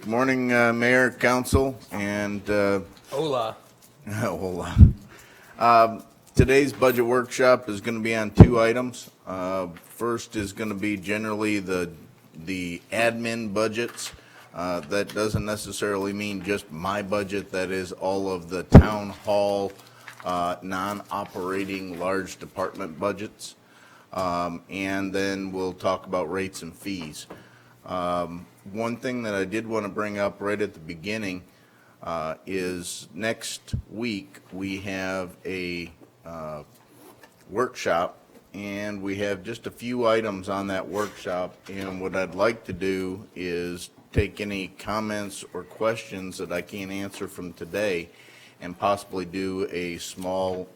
Good morning, Mayor, Council, and Hola. hola. Today's budget workshop is going to be on two items. First is going to be generally the admin budgets. That doesn't necessarily mean just my budget. That is all of the town hall, non-operating large department budgets. And then we'll talk about rates and fees. One thing that I did want to bring up right at the beginning is next week we have a workshop, and we have just a few items on that workshop. And what I'd like to do is take any comments or questions that I can't answer from today and possibly do a small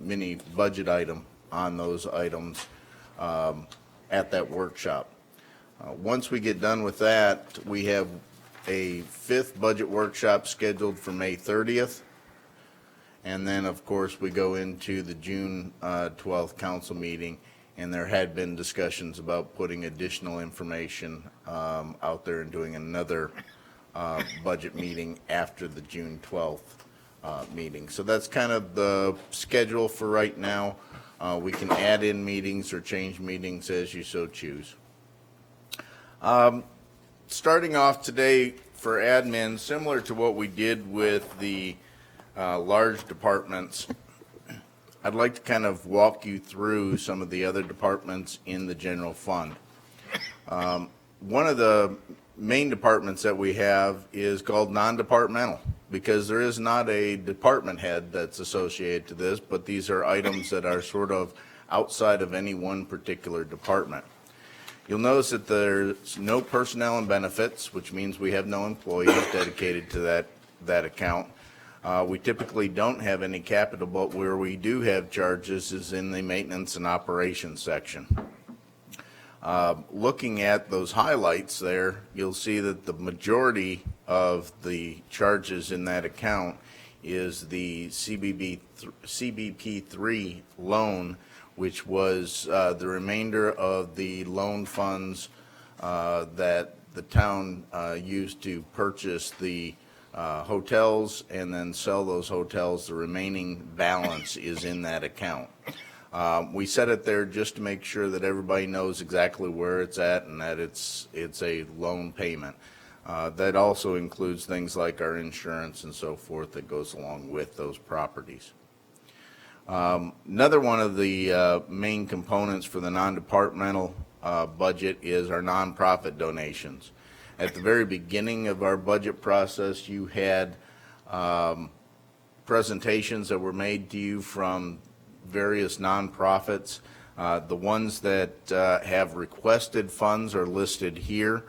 mini budget item on those items at that workshop. Once we get done with that, we have a fifth budget workshop scheduled for May 30th. And then, of course, we go into the June 12th council meeting, and there had been discussions about putting additional information out there and doing another budget meeting after the June 12th meeting. So that's kind of the schedule for right now. We can add in meetings or change meetings as you so choose. Starting off today for admin, similar to what we did with the large departments, I'd like to kind of walk you through some of the other departments in the general fund. One of the main departments that we have is called non-departmental, because there is not a department head that's associated to this, but these are items that are sort of outside of any one particular department. You'll notice that there's no personnel and benefits, which means we have no employees dedicated to that account. We typically don't have any capital, but where we do have charges is in the maintenance and operations section. Looking at those highlights there, you'll see that the majority of the charges in that account is the CBP3 loan, which was the remainder of the loan funds that the town used to purchase the hotels and then sell those hotels. The remaining balance is in that account. We set it there just to make sure that everybody knows exactly where it's at and that it's a loan payment. That also includes things like our insurance and so forth that goes along with those properties. Another one of the main components for the non-departmental budget is our nonprofit donations. At the very beginning of our budget process, you had presentations that were made to you from various nonprofits. The ones that have requested funds are listed here.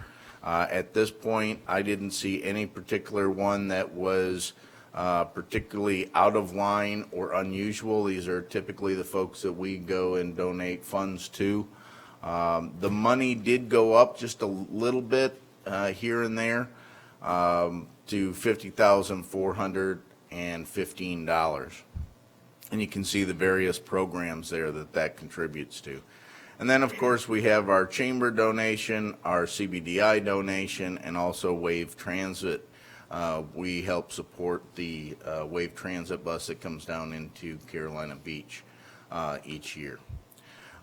At this point, I didn't see any particular one that was particularly out of line or unusual. These are typically the folks that we go and donate funds to. The money did go up just a little bit here and there to $50,415. And you can see the various programs there that contributes to. And then, of course, we have our chamber donation, our CBDI donation, and also Wave Transit. We help support the Wave Transit bus that comes down into Carolina Beach each year.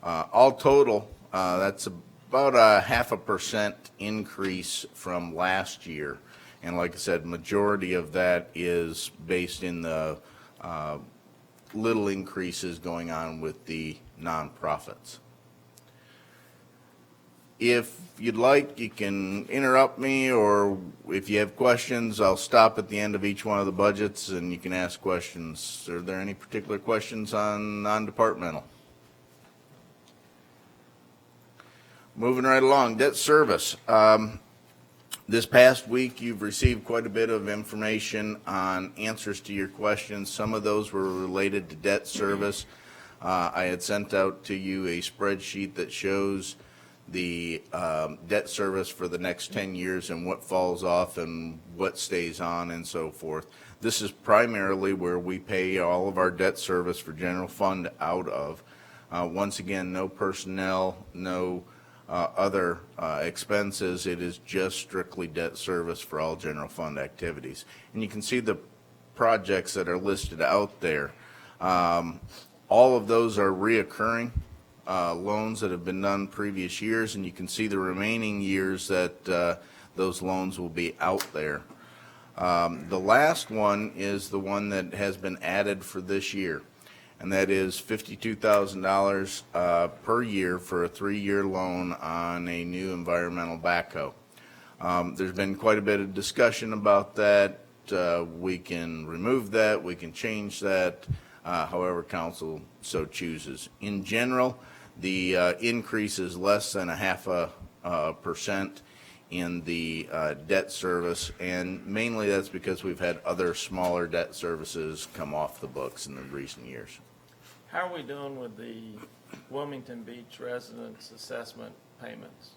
All total, that's about a 0.5% increase from last year. And like I said, majority of that is based in the little increases going on with the nonprofits. If you'd like, you can interrupt me, or if you have questions, I'll stop at the end of each one of the budgets and you can ask questions. Are there any particular questions on non-departmental? Moving right along, debt service. This past week, you've received quite a bit of information on answers to your questions. Some of those were related to debt service. I had sent out to you a spreadsheet that shows the debt service for the next 10 years and what falls off and what stays on and so forth. This is primarily where we pay all of our debt service for general fund out of. Once again, no personnel, no other expenses. It is just strictly debt service for all general fund activities. And you can see the projects that are listed out there. All of those are reoccurring loans that have been done previous years, and you can see the remaining years that those loans will be out there. The last one is the one that has been added for this year, and that is $52,000 per year for a 3-year loan on a new environmental backhoe. There's been quite a bit of discussion about that. We can remove that, we can change that, however council so chooses. In general, the increase is less than 0.5% in the debt service, and mainly that's because we've had other smaller debt services come off the books in the recent years. How are we doing with the Wilmington Beach residents assessment payments?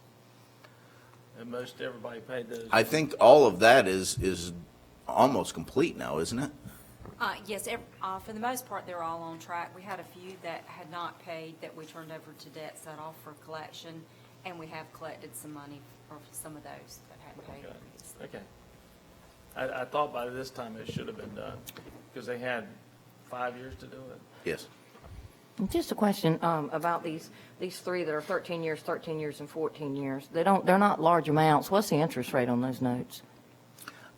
And most everybody paid those. I think all of that is almost complete now, isn't it? Yes, for the most part, they're all on track. We had a few that had not paid that we turned over to debt set off for collection, and we have collected some money for some of those that hadn't paid previously. Okay. I thought by this time it should have been done, because they had 5 years to do it. Yes. Just a question about these three that are 13 years, and 14 years. They're not large amounts. What's the interest rate on those notes?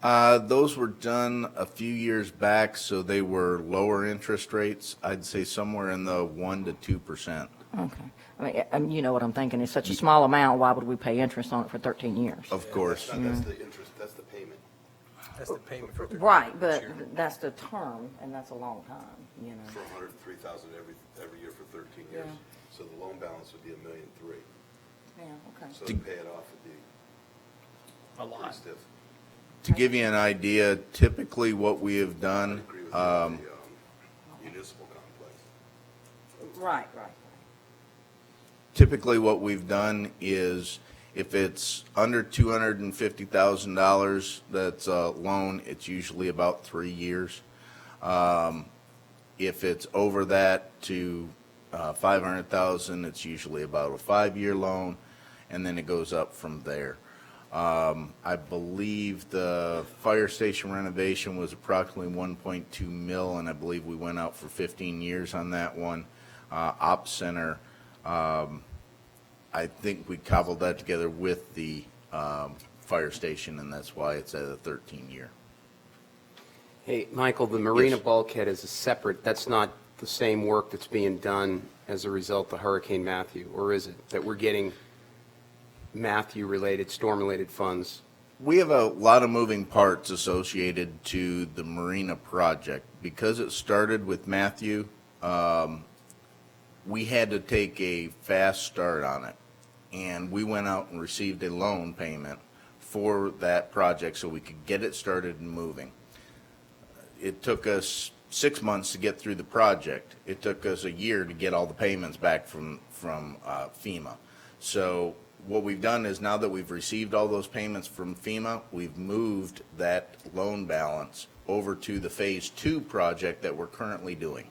Those were done a few years back, so they were lower interest rates. I'd say somewhere in the 1% to 2%. Okay. I mean, you know what I'm thinking. It's such a small amount. Why would we pay interest on it for 13 years? Of course. That's the interest, that's the payment. That's the payment for 13 Right, but years. that's the term, and that's a long time, you know. For $103,000 every year for 13 years. Yeah. So the loan balance would be $1.3 million. Yeah, okay. So to pay it off would be A pretty lot. stiff. To give you an idea, typically what we have I done, agree with you on the municipal complex. Right. typically what we've done is if it's under $250,000 that's a loan, it's usually about 3 years. If it's over that to 500,000, it's usually about a 5-year loan, and then it goes up from there. I believe the fire station renovation was approximately 1.2 mil, and I believe we went out for 15 years on that one. Ops center, I think we cobbled that together with the fire station, and that's why it's at a 13-year. Hey, Michael, the marina Yes. bulkhead is a separate, that's not the same work that's being done as a result of Hurricane Matthew, or is it? That we're getting Matthew-related, storm-related funds? We have a lot of moving parts associated to the marina project. Because it started with Matthew, we had to take a fast start on it. And we went out and received a loan payment for that project so we could get it started and moving. It took us 6 months to get through the project. It took us a year to get all the payments back from FEMA. So what we've done is now that we've received all those payments from FEMA, we've moved that loan balance over to the Phase 2 project that we're currently doing.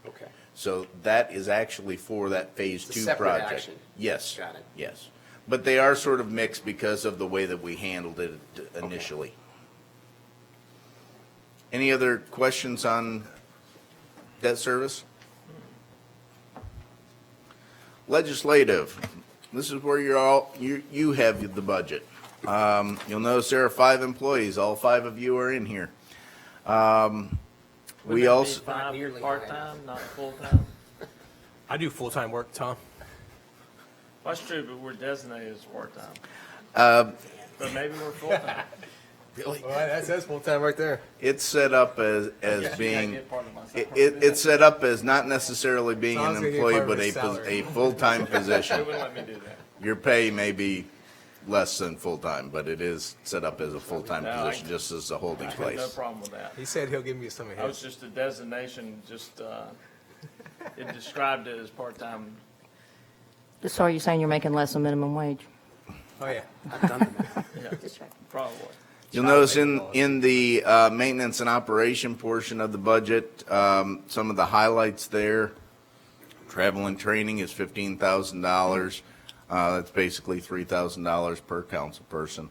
Okay. So that is actually for that Phase It's a 2 separate project. action. Yes. Got it. Yes. But they are sort of mixed because of the way that we handled it initially. Any other questions on debt service? Legislative. This is where you have the budget. You'll notice there are 5 employees. All 5 of you are in here. Wouldn't We that be also, Not five nearly part-time, not full-time? I do full-time work, Tom. Well, that's true, but we're designated as part-time. uh, But maybe we're full-time. Really? Well, that says full-time right there. it's set up as I being, get part of my it's set up as not necessarily being an Sounds like you're employee, part of but his a salary. full-time They position. wouldn't let me do that. Your pay may be less than full-time, but it is set up as a full-time No, I- position, just as a holding I have no place. problem with that. He said he'll give me some of I was his. just a designation, it described it as part-time. So are you saying you're making less than minimum wage? Oh, yeah. I've done that. Yeah, probably. You'll notice in the maintenance and operation portion of the budget, some of the highlights there. Travel and training is $15,000. That's basically $3,000 per council person.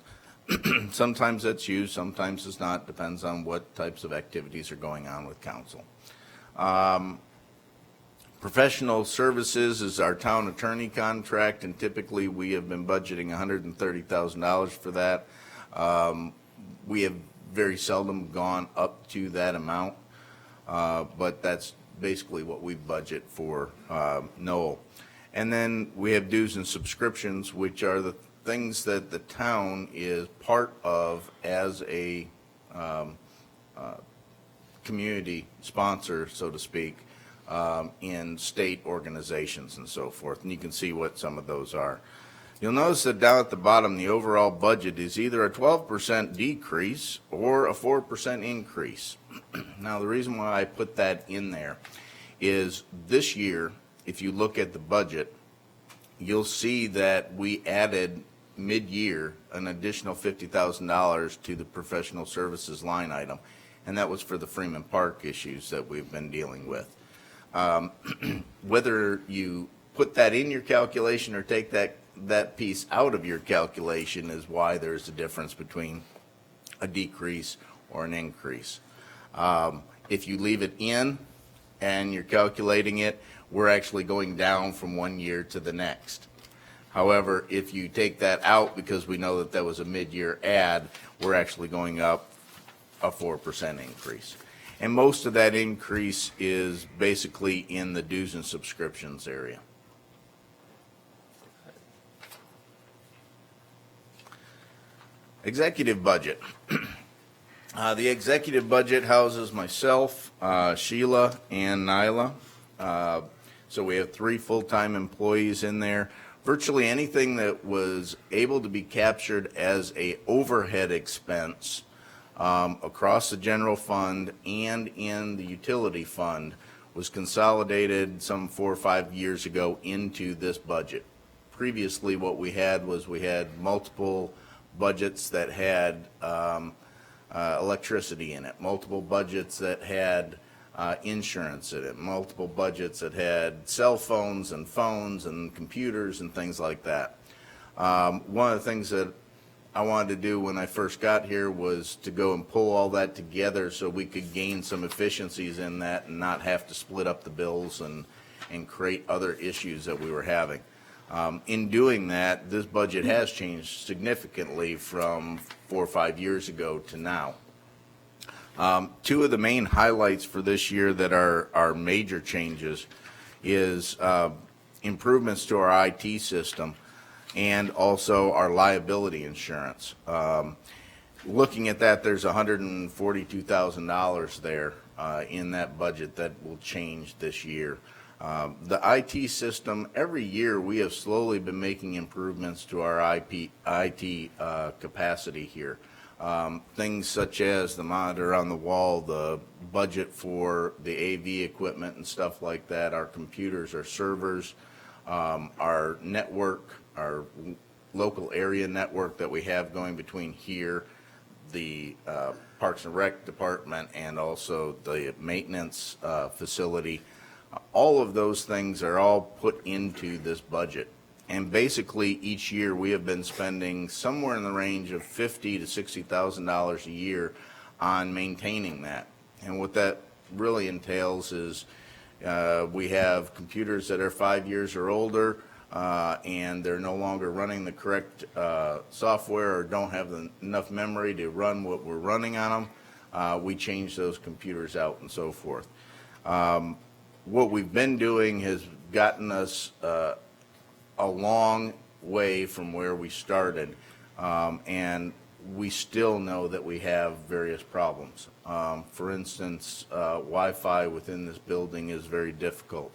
Sometimes that's used, sometimes it's not, depends on what types of activities are going on with council. Professional services is our town attorney contract, and typically we have been budgeting $130,000 for that. We have very seldom gone up to that amount, but that's basically what we budget for Noel. And then we have dues and subscriptions, which are the things that the town is part of as a community sponsor, so to speak, in state organizations and so forth. And you can see what some of those are. You'll notice that down at the bottom, the overall budget is either a 12% decrease or a 4% increase. Now, the reason why I put that in there is this year, if you look at the budget, you'll see that we added mid-year an additional $50,000 to the professional services line item, and that was for the Freeman Park issues that we've been dealing with. Whether you put that in your calculation or take that piece out of your calculation is why there's a difference between a decrease or an increase. If you leave it in and you're calculating it, we're actually going down from one year to the next. However, if you take that out because we know that that was a mid-year add, we're actually going up a 4% increase. And most of that increase is basically in the dues and subscriptions area. Executive budget. The executive budget houses myself, Sheila, and Nyla. So we have 3 full-time employees in there. Virtually anything that was able to be captured as a overhead expense across the general fund and in the utility fund was consolidated some 4 or 5 years ago into this budget. Previously, what we had was we had multiple budgets that had electricity in it, multiple budgets that had insurance in it, multiple budgets that had cell phones and computers and things like that. One of the things that I wanted to do when I first got here was to go and pull all that together so we could gain some efficiencies in that and not have to split up the bills and create other issues that we were having. In doing that, this budget has changed significantly from 4 or 5 years ago to now. 2 of the main highlights for this year that are major changes is improvements to our IT system and also our liability insurance. Looking at that, there's $142,000 there in that budget that will change this year. The IT system, every year we have slowly been making improvements to our IT capacity here. Things such as the monitor on the wall, the budget for the AV equipment and stuff like that, our computers, our servers, our network, our local area network that we have going between here, the Parks and Rec department, and also the maintenance facility. All of those things are all put into this budget. And basically, each year we have been spending somewhere in the range of $50,000 to $60,000 a year on maintaining that. And what that really entails is we have computers that are 5 years or older, and they're no longer running the correct software or don't have enough memory to run what we're running on them. We change those computers out and so forth. What we've been doing has gotten us a long way from where we started, and we still know that we have various problems. For instance, Wi-Fi within this building is very difficult.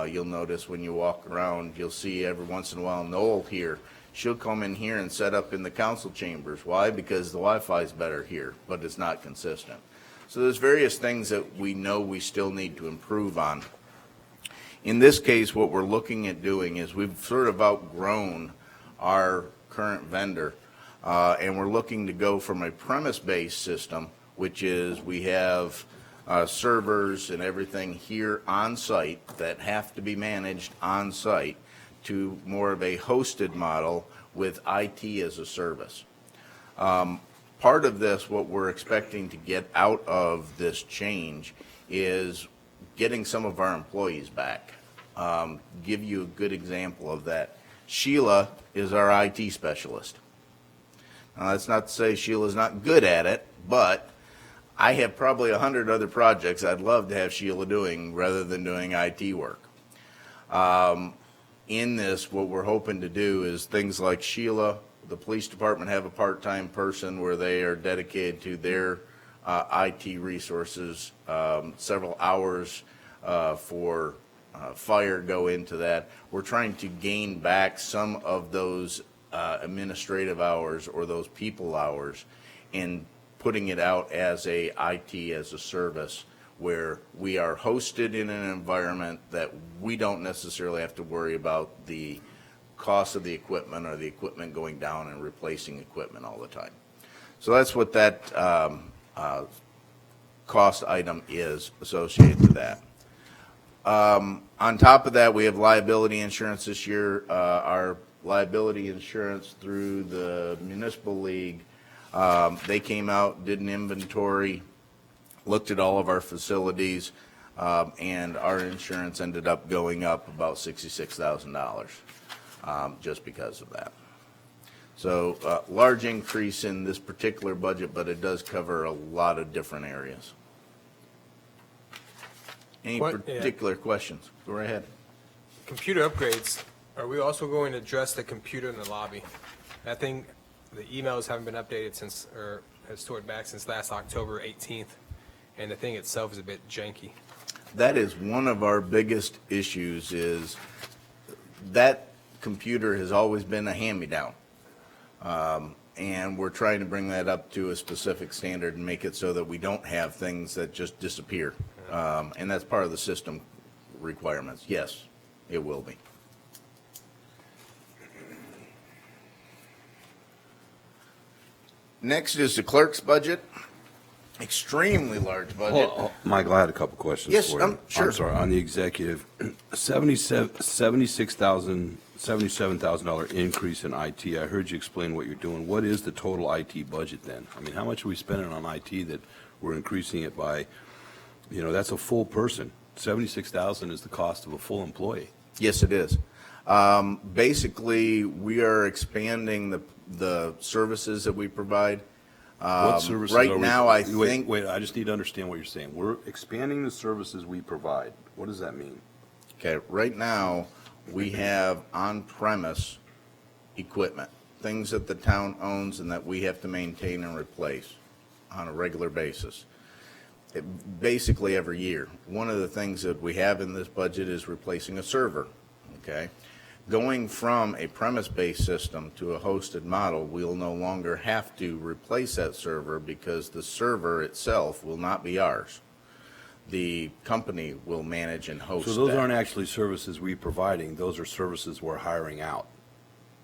You'll notice when you walk around, you'll see every once in a while Noel here. She'll come in here and set up in the council chambers. Why? Because the Wi-Fi is better here, but it's not consistent. So there's various things that we know we still need to improve on. In this case, what we're looking at doing is we've sort of outgrown our current vendor, and we're looking to go from a premise-based system, which is we have servers and everything here on site that have to be managed on site, to more of a hosted model with IT as a service. Part of this, what we're expecting to get out of this change is getting some of our employees back. Give you a good example of that. Sheila is our IT specialist. Now, that's not to say Sheila's not good at it, but I have probably 100 other projects I'd love to have Sheila doing rather than doing IT work. In this, what we're hoping to do is things like Sheila, the police department have a part-time person where they are dedicated to their IT resources. Several hours for fire go into that. We're trying to gain back some of those administrative hours or those people hours and putting it out as a IT as a service where we are hosted in an environment that we don't necessarily have to worry about the cost of the equipment or the equipment going down and replacing equipment all the time. So that's what that cost item is associated to that. On top of that, we have liability insurance this year. Our liability insurance through the municipal league, they came out, did an inventory, looked at all of our facilities, and our insurance ended up going up about $66,000 just because of that. So large increase in this particular budget, but it does cover a lot of different areas. Any particular questions? Go right ahead. Computer upgrades, are we also going to address the computer in the lobby? I think the emails haven't been updated since, or has stored back since last October 18th, and the thing itself is a bit janky. That is one of our biggest issues is that computer has always been a hand-me-down. And we're trying to bring that up to a specific standard and make it so that we don't have things that just disappear. And that's part of the system requirements. Yes, it will be. Next is the clerk's budget. Extremely large budget. Well, Michael, I had a couple questions Yes, for you. sure. I'm sorry, on the executive, $77,000 increase in IT. I heard you explain what you're doing. What is the total IT budget then? I mean, how much are we spending on IT that we're increasing it by? You know, that's a full person. $76,000 is the cost of a full employee. Yes, it is. Basically, we are expanding the services that we provide. What services right are we- now, I wait, think- Wait, I just need to understand what you're saying. We're expanding the services we provide. What does that mean? Okay, right now, we have on-premise equipment, things that the town owns and that we have to maintain and replace on a regular basis. Basically every year. One of the things that we have in this budget is replacing a server, okay? Going from a premise-based system to a hosted model, we'll no longer have to replace that server because the server itself will not be ours. The company will manage and host that. So those aren't actually services we're providing, those are services we're hiring out.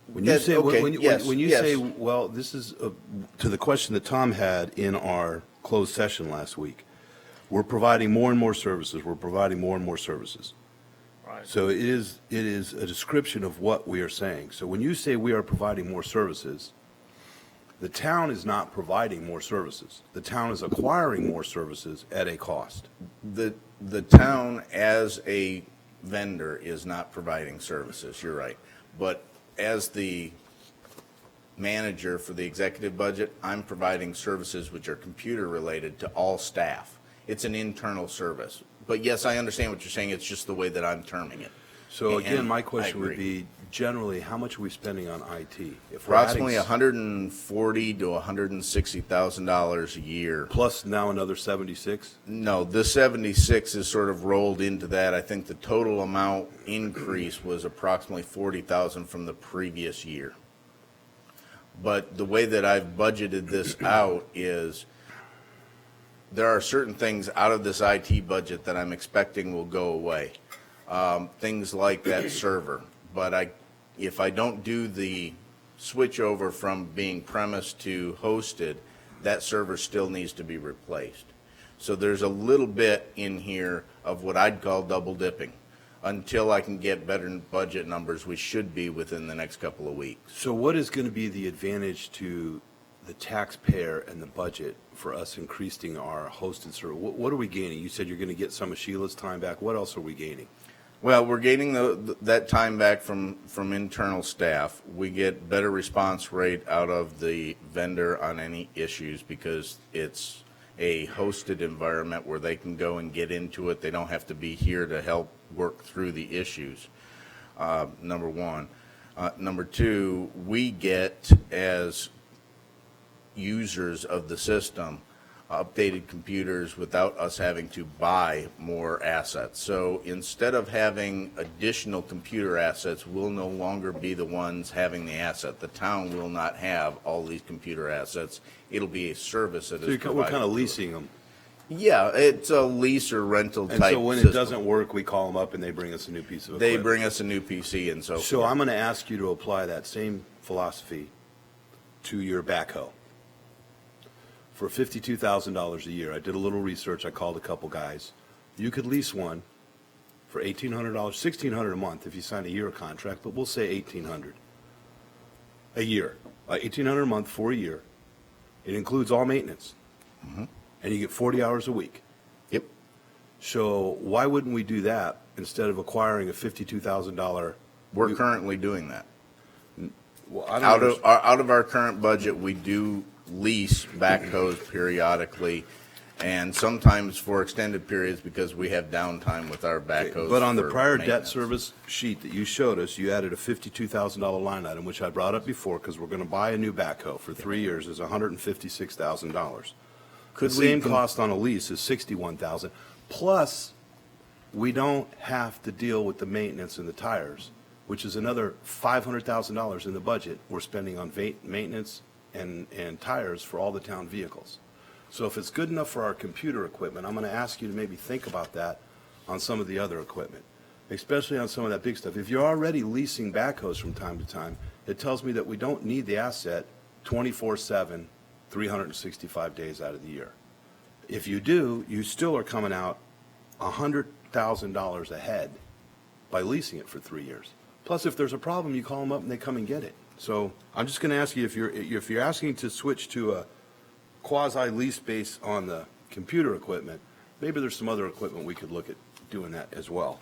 When you That- say, okay, when you yes, say, yes. well, this is, to the question that Tom had in our closed session last week, we're providing more and more services, we're providing more and more services. Right. So it is a description of what we are saying. So when you say we are providing more services, the town is not providing more services. The town is acquiring more services at a cost. The town as a vendor is not providing services, you're right. But as the manager for the executive budget, I'm providing services which are computer-related to all staff. It's an internal service. But yes, I understand what you're saying, it's just the way that I'm terming it. So again, And my I question would agree. be, generally, how much are we spending on IT? If we're adding Approximately $140,000 to $160,000 a year. Plus now another 76? No, the 76 is sort of rolled into that. I think the total amount increase was approximately 40,000 from the previous year. But the way that I've budgeted this out is there are certain things out of this IT budget that I'm expecting will go away. Things like that server. But if I don't do the switch over from being premise to hosted, that server still needs to be replaced. So there's a little bit in here of what I'd call double dipping. until I can get better budget numbers, we should be within the next couple of weeks. So what is going to be the advantage to the taxpayer and the budget for us increasing our hosted service? What are we gaining? You said you're going to get some of Sheila's time back. What else are we gaining? Well, we're gaining that time back from internal staff. We get better response rate out of the vendor on any issues because it's a hosted environment where they can go and get into it. They don't have to be here to help work through the issues, number one. Number two, we get, as users of the system, updated computers without us having to buy more assets. So instead of having additional computer assets, we'll no longer be the ones having the asset. The town will not have all these computer assets. It'll be a service that So is we're provided. kind of to us. leasing them. Yeah, it's a lease or rental type And so when it system. doesn't work, we call them up and they bring us a new piece of They equipment. bring us a new PC and so forth. So I'm going to ask you to apply that same philosophy to your backhoe. For $52,000 a year, I did a little research, I called a couple guys. You could lease one for $1,800, $1,600 a month if you sign a year contract, but we'll say $1,800 a year. $1,800 a month for a year. It includes all maintenance. And you get 40 hours a week. Yep. So why wouldn't we do that instead of acquiring a $52,000? We're currently doing that. Well, I don't Out understand. out of our current budget, we do lease backhoes periodically, and sometimes for extended periods because we have downtime with our backhoes. But on the for prior debt maintenance. service sheet that you showed us, you added a $52,000 line item, which I brought up before, because we're going to buy a new backhoe for 3 years, is $156,000. Could The we same com- cost on a lease is $61,000. Plus, we don't have to deal with the maintenance and the tires, which is another $500,000 in the budget we're spending on maintenance and tires for all the town vehicles. So if it's good enough for our computer equipment, I'm going to ask you to maybe think about that on some of the other equipment, especially on some of that big stuff. If you're already leasing backhoes from time to time, it tells me that we don't need the asset 24/7, 365 days out of the year. If you do, you still are coming out $100,000 ahead by leasing it for 3 years. Plus, if there's a problem, you call them up and they come and get it. So I'm just going to ask you, if you're asking to switch to a quasi lease base on the computer equipment, maybe there's some other equipment we could look at doing that as well.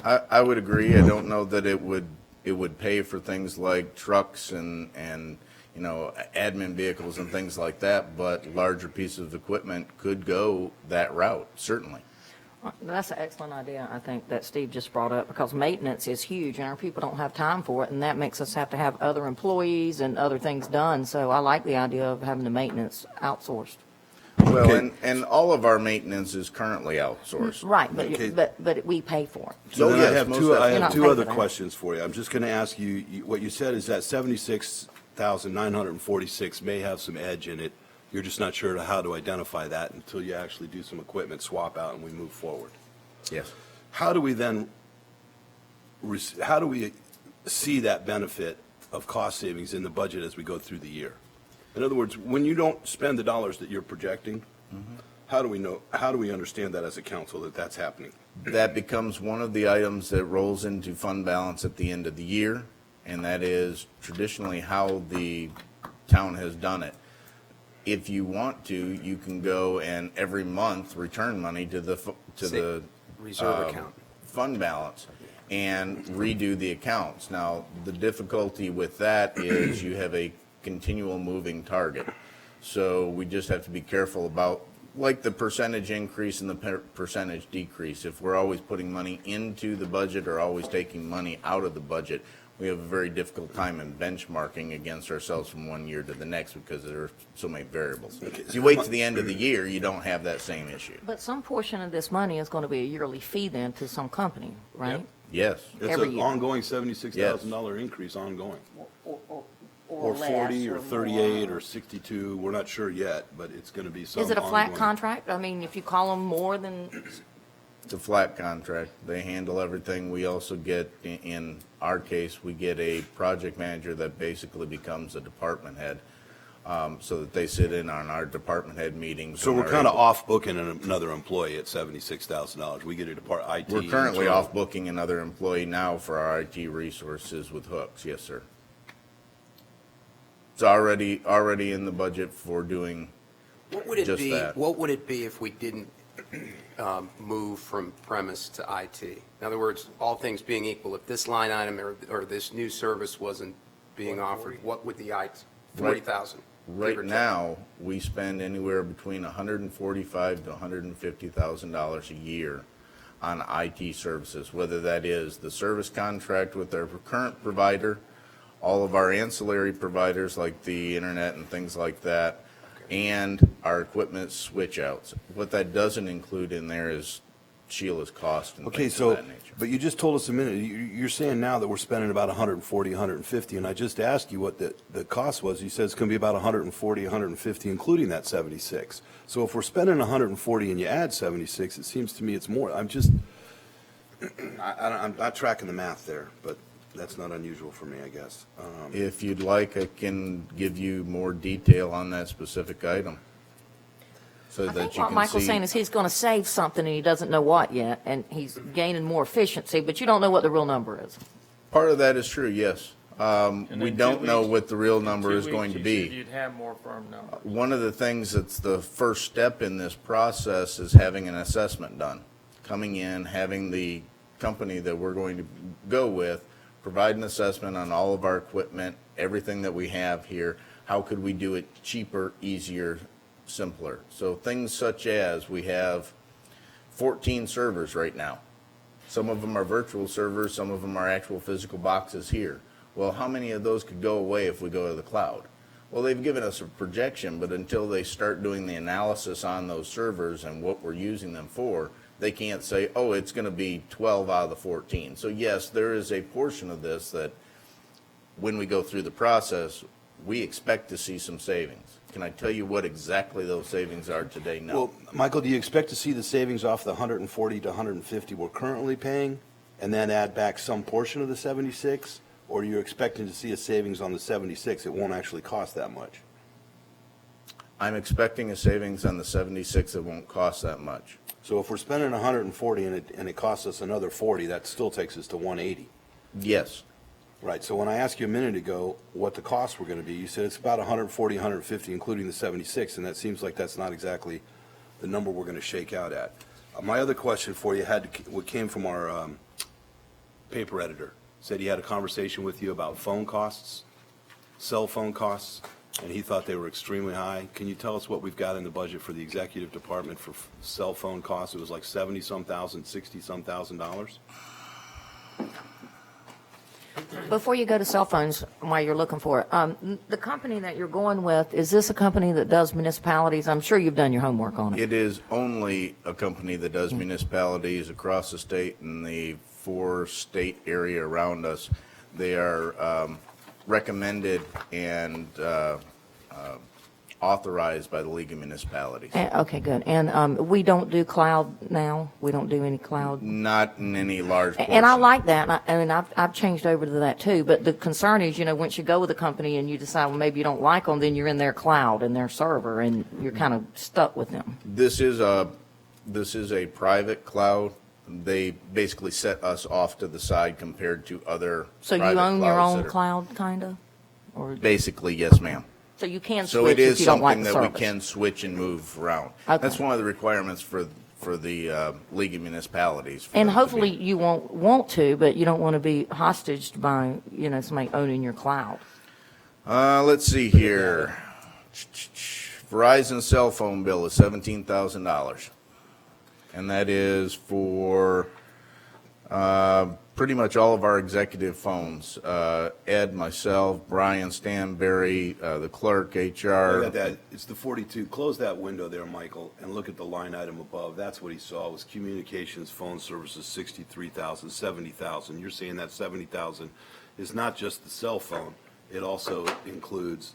I would agree. I don't know that it would pay for things like trucks and admin vehicles and things like that, but larger pieces of equipment could go that route, certainly. That's an excellent idea, I think, that Steve just brought up, because maintenance is huge, and our people don't have time for it, and that makes us have to have other employees and other things done. So I like the idea of having the maintenance outsourced. Well, Okay. and all of our maintenance is currently outsourced. Right, Okay. but we pay for it. So then I yes, have most two, I definitely. You're have not two paying other for that. questions for you. I'm just going to ask you, what you said is that 76,946 may have some edge in it. You're just not sure how to identify that until you actually do some equipment swap out and we move forward. Yes. How do we then, how do we see that benefit of cost savings in the budget as we go through the year? In other words, when you don't spend the dollars that you're projecting, how do we understand that as a council that that's happening? That becomes one of the items that rolls into fund balance at the end of the year, and that is traditionally how the town has done it. If you want to, you can go and every month return money to the Reserve account. fund balance and redo the accounts. Now, the difficulty with that is you have a continual moving target. So we just have to be careful about, like, the percentage increase and the percentage decrease. If we're always putting money into the budget or always taking money out of the budget, we have a very difficult time in benchmarking against ourselves from one year to the next because there are so many variables. If you wait to the end of the year, you don't have that same issue. But some portion of this money is going to be a yearly fee then to some company, right? Yes. It's Every an year. ongoing $76,000 increase ongoing. Or less 40 or more. 38 or 62, we're not sure yet, but it's going to be some Is it a flat ongoing- contract? I mean, if you call them more than, It's a flat contract. They handle everything. We also get, in our case, we get a project manager that basically becomes a department head. so that they sit in on our department head meetings. So and we're are kind of able- off booking another employee at $76,000. We get a IT. We're currently internal. off booking another employee now for our IT resources with Hooks, yes, sir. It's already in the budget for doing, What would it Just be, that. what would it be if we didn't move from premise to IT? In other words, all things being equal, if this line item or this new service wasn't being offered, what would the IT, 40,000? right now, we spend anywhere between $145,000 to $150,000 a year on IT services, whether that is the service contract with our current provider, all of our ancillary providers like the internet and things like that, and our equipment switch outs. What that doesn't include in there is Sheila's cost and Okay, things of so, that nature. but you just told us a minute, you're saying now that we're spending about 140, 150, and I just asked you what the cost was. You said it's going to be about 140, 150, including that 76. So if we're spending 140 and you add 76, it seems to me it's more. I'm not tracking the math there, but that's not unusual for me, I guess. If you'd like, I can give you more detail on that specific item. So I that think you what can Michael's see. saying is he's going to save something and he doesn't know what yet, and he's gaining more efficiency, but you don't know what the real number is. Part of that is true, yes. And We in don't 2 know weeks- what the real in number 2 is going weeks, to you said be. You'd have more firm numbers. One of the things that's the first step in this process is having an assessment done. Coming in, having the company that we're going to go with provide an assessment on all of our equipment, everything that we have here. How could we do it cheaper, easier, simpler? So things such as we have 14 servers right now. Some of them are virtual servers, some of them are actual physical boxes here. Well, how many of those could go away if we go to the cloud? Well, they've given us a projection, but until they start doing the analysis on those servers and what we're using them for, they can't say, oh, it's going to be 12 out of the 14. So yes, there is a portion of this that when we go through the process, we expect to see some savings. Can I tell you what exactly those savings are today? No. Well, Michael, do you expect to see the savings off the 140 to 150 we're currently paying, and then add back some portion of the 76? Or are you expecting to see a savings on the 76? It won't actually cost that much. I'm expecting a savings on the 76 that won't cost that much. So if we're spending 140 and it costs us another 40, that still takes us to 180. Yes. Right, so when I asked you a minute ago what the costs were going to be, you said it's about 140, 150, including the 76, and that seems like that's not exactly the number we're going to shake out at. My other question for you what came from our paper editor. Said he had a conversation with you about phone costs, cell phone costs, and he thought they were extremely high. Can you tell us what we've got in the budget for the executive department for cell phone costs? It was like 70-some thousand, 60-some thousand dollars? Before you go to cell phones, while you're looking for it, the company that you're going with, is this a company that does municipalities? I'm sure you've done your homework on it. It is only a company that does municipalities across the state and the 4-state area around us. They are recommended and authorized by the League of Municipalities. Okay, good. And we don't do cloud now? We don't do any cloud? Not in any large portion. And I like that, and I've changed over to that too, but the concern is, once you go with a company and you decide, well, maybe you don't like them, then you're in their cloud and their server, and you're kind of stuck with them. This is a private cloud. They basically set us off to the side compared to other So you private own your clouds own that are- cloud, kind of? Or, Basically, yes, ma'am. so you can So switch it is if you don't like something the that we service? can switch and move around. Okay. That's one of the requirements for the League of Municipalities. for And them to hopefully be- you won't want to, but you don't want to be hostage by, somebody owning your cloud. Let's see here. Verizon cell phone bill is $17,000. And that is for pretty much all of our executive phones. Ed, myself, Brian Stanberry, the clerk, HR. Look at that. It's the 42. Close that window there, Michael, and look at the line item above. That's what he saw, was communications, phone services, 63,000, 70,000. You're saying that 70,000 is not just the cell phone. It also includes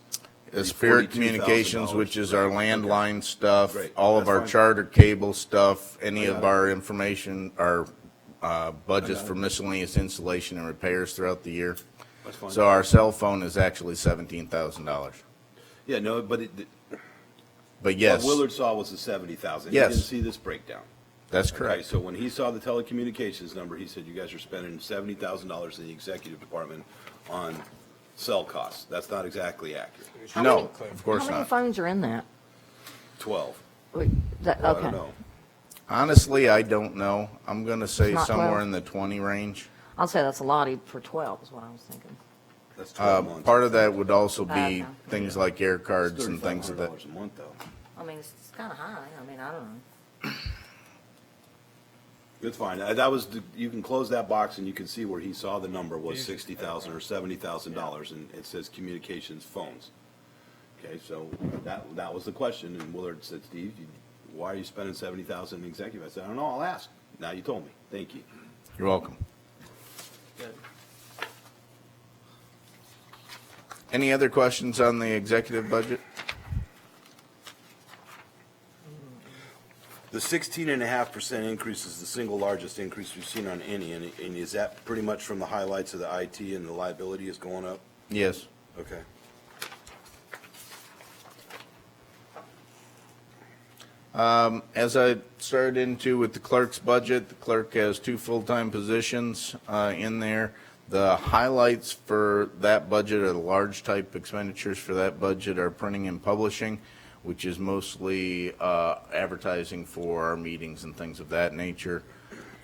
the Spirit $42,000. Communications, which is our landline stuff, Great. all of That's our fine. charter cable stuff, any I got of it. our information, our budgets for miscellaneous installation and repairs throughout the year. That's fine. So our cell phone is actually $17,000. Yeah, no, but But yes, what Willard saw was the 70,000. Yes. He didn't see this breakdown. that's Okay, correct. so when he saw the telecommunications number, he said, you guys are spending $70,000 in the executive department on cell costs. That's not exactly accurate. No, of course How many not. phones are in that? 12. Wait, Well, I Okay. don't know. Honestly, I don't know. I'm going to say Not somewhere 12? in the 20 range. I'll say that's a lot for 12 is what I was thinking. That's 12 months. Part of that would also be Okay. things like air It's cards and things of that. $3,500 a month, though. I mean, it's kind of high. I mean, I don't know. It's fine. That was, you can close that box and you can see where he saw the number was Yeah. $60,000 or $70,000, and it says communications phones. Okay, so that was the question, and Willard said, Steve, why are you spending $70,000 in executive? I said, I don't know, I'll ask. Now you told me. Thank you. You're welcome. Good. Any other questions on the executive budget? The 16.5% increase is the single largest increase we've seen on any, and is that pretty much from the highlights of the IT and the liability is going up? Yes. Okay. As I started into with the clerk's budget, the clerk has 2 full-time positions in there. The highlights for that budget, or the large type expenditures for that budget, are printing and publishing, which is mostly advertising for our meetings and things of that nature.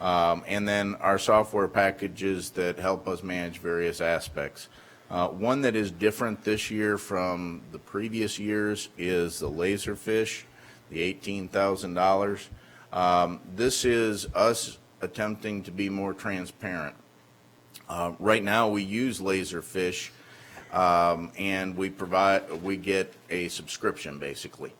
And then our software packages that help us manage various aspects. One that is different this year from the previous years is the Laserfish, the $18,000. This is us attempting to be more transparent. Right now, we use Laserfish, and we get a subscription, basically.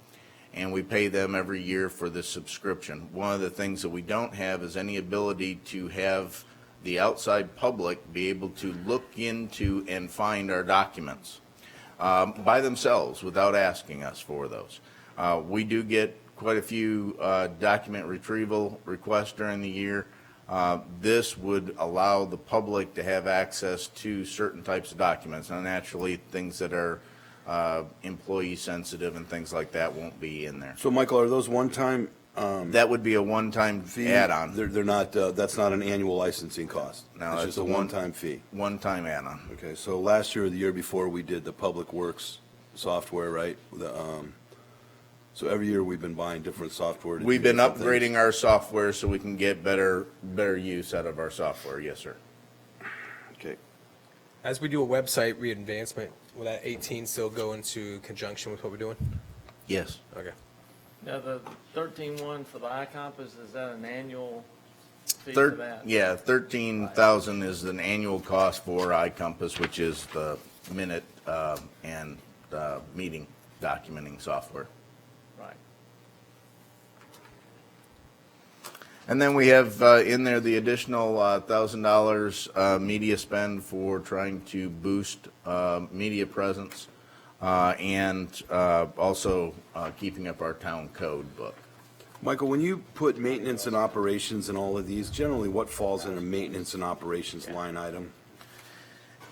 And we pay them every year for this subscription. One of the things that we don't have is any ability to have the outside public be able to look into and find our documents by themselves without asking us for those. We do get quite a few document retrieval requests during the year. This would allow the public to have access to certain types of documents. Now, naturally, things that are employee sensitive and things like that won't be in there. So, Michael, are those one-time That would be a one-time fee? add-on, They're not, that's not an annual licensing cost? No, It's it's just a a one- one-time fee? one-time add-on. Okay, so last year or the year before, we did the Public Works software, right? So every year, we've been buying different software to We've do been different things. upgrading our software so we can get better use out of our software, yes, sir. Okay. As we do a website re-advancement, will that 18 still go into conjunction with what we're doing? Yes. Okay. Now, the 13-1 for the iCompass, is that an annual fee for that? Yeah, 13,000 is an annual cost for iCompass, which is the minute and meeting documenting software. Right. And then we have in there the additional $1,000 media spend for trying to boost media presence and also keeping up our town code book. Michael, when you put maintenance and operations and all of these, generally what falls in a maintenance and operations line item?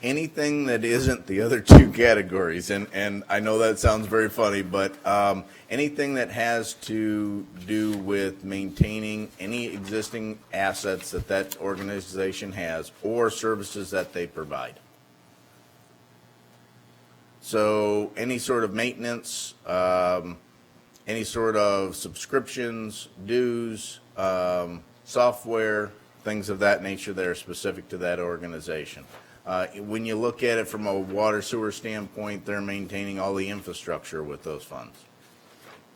Anything that isn't the other 2 categories, and I know that sounds very funny, but anything that has to do with maintaining any existing assets that that organization has or services that they provide. So any sort of maintenance, any sort of subscriptions, dues, software, things of that nature that are specific to that organization. When you look at it from a water sewer standpoint, they're maintaining all the infrastructure with those funds.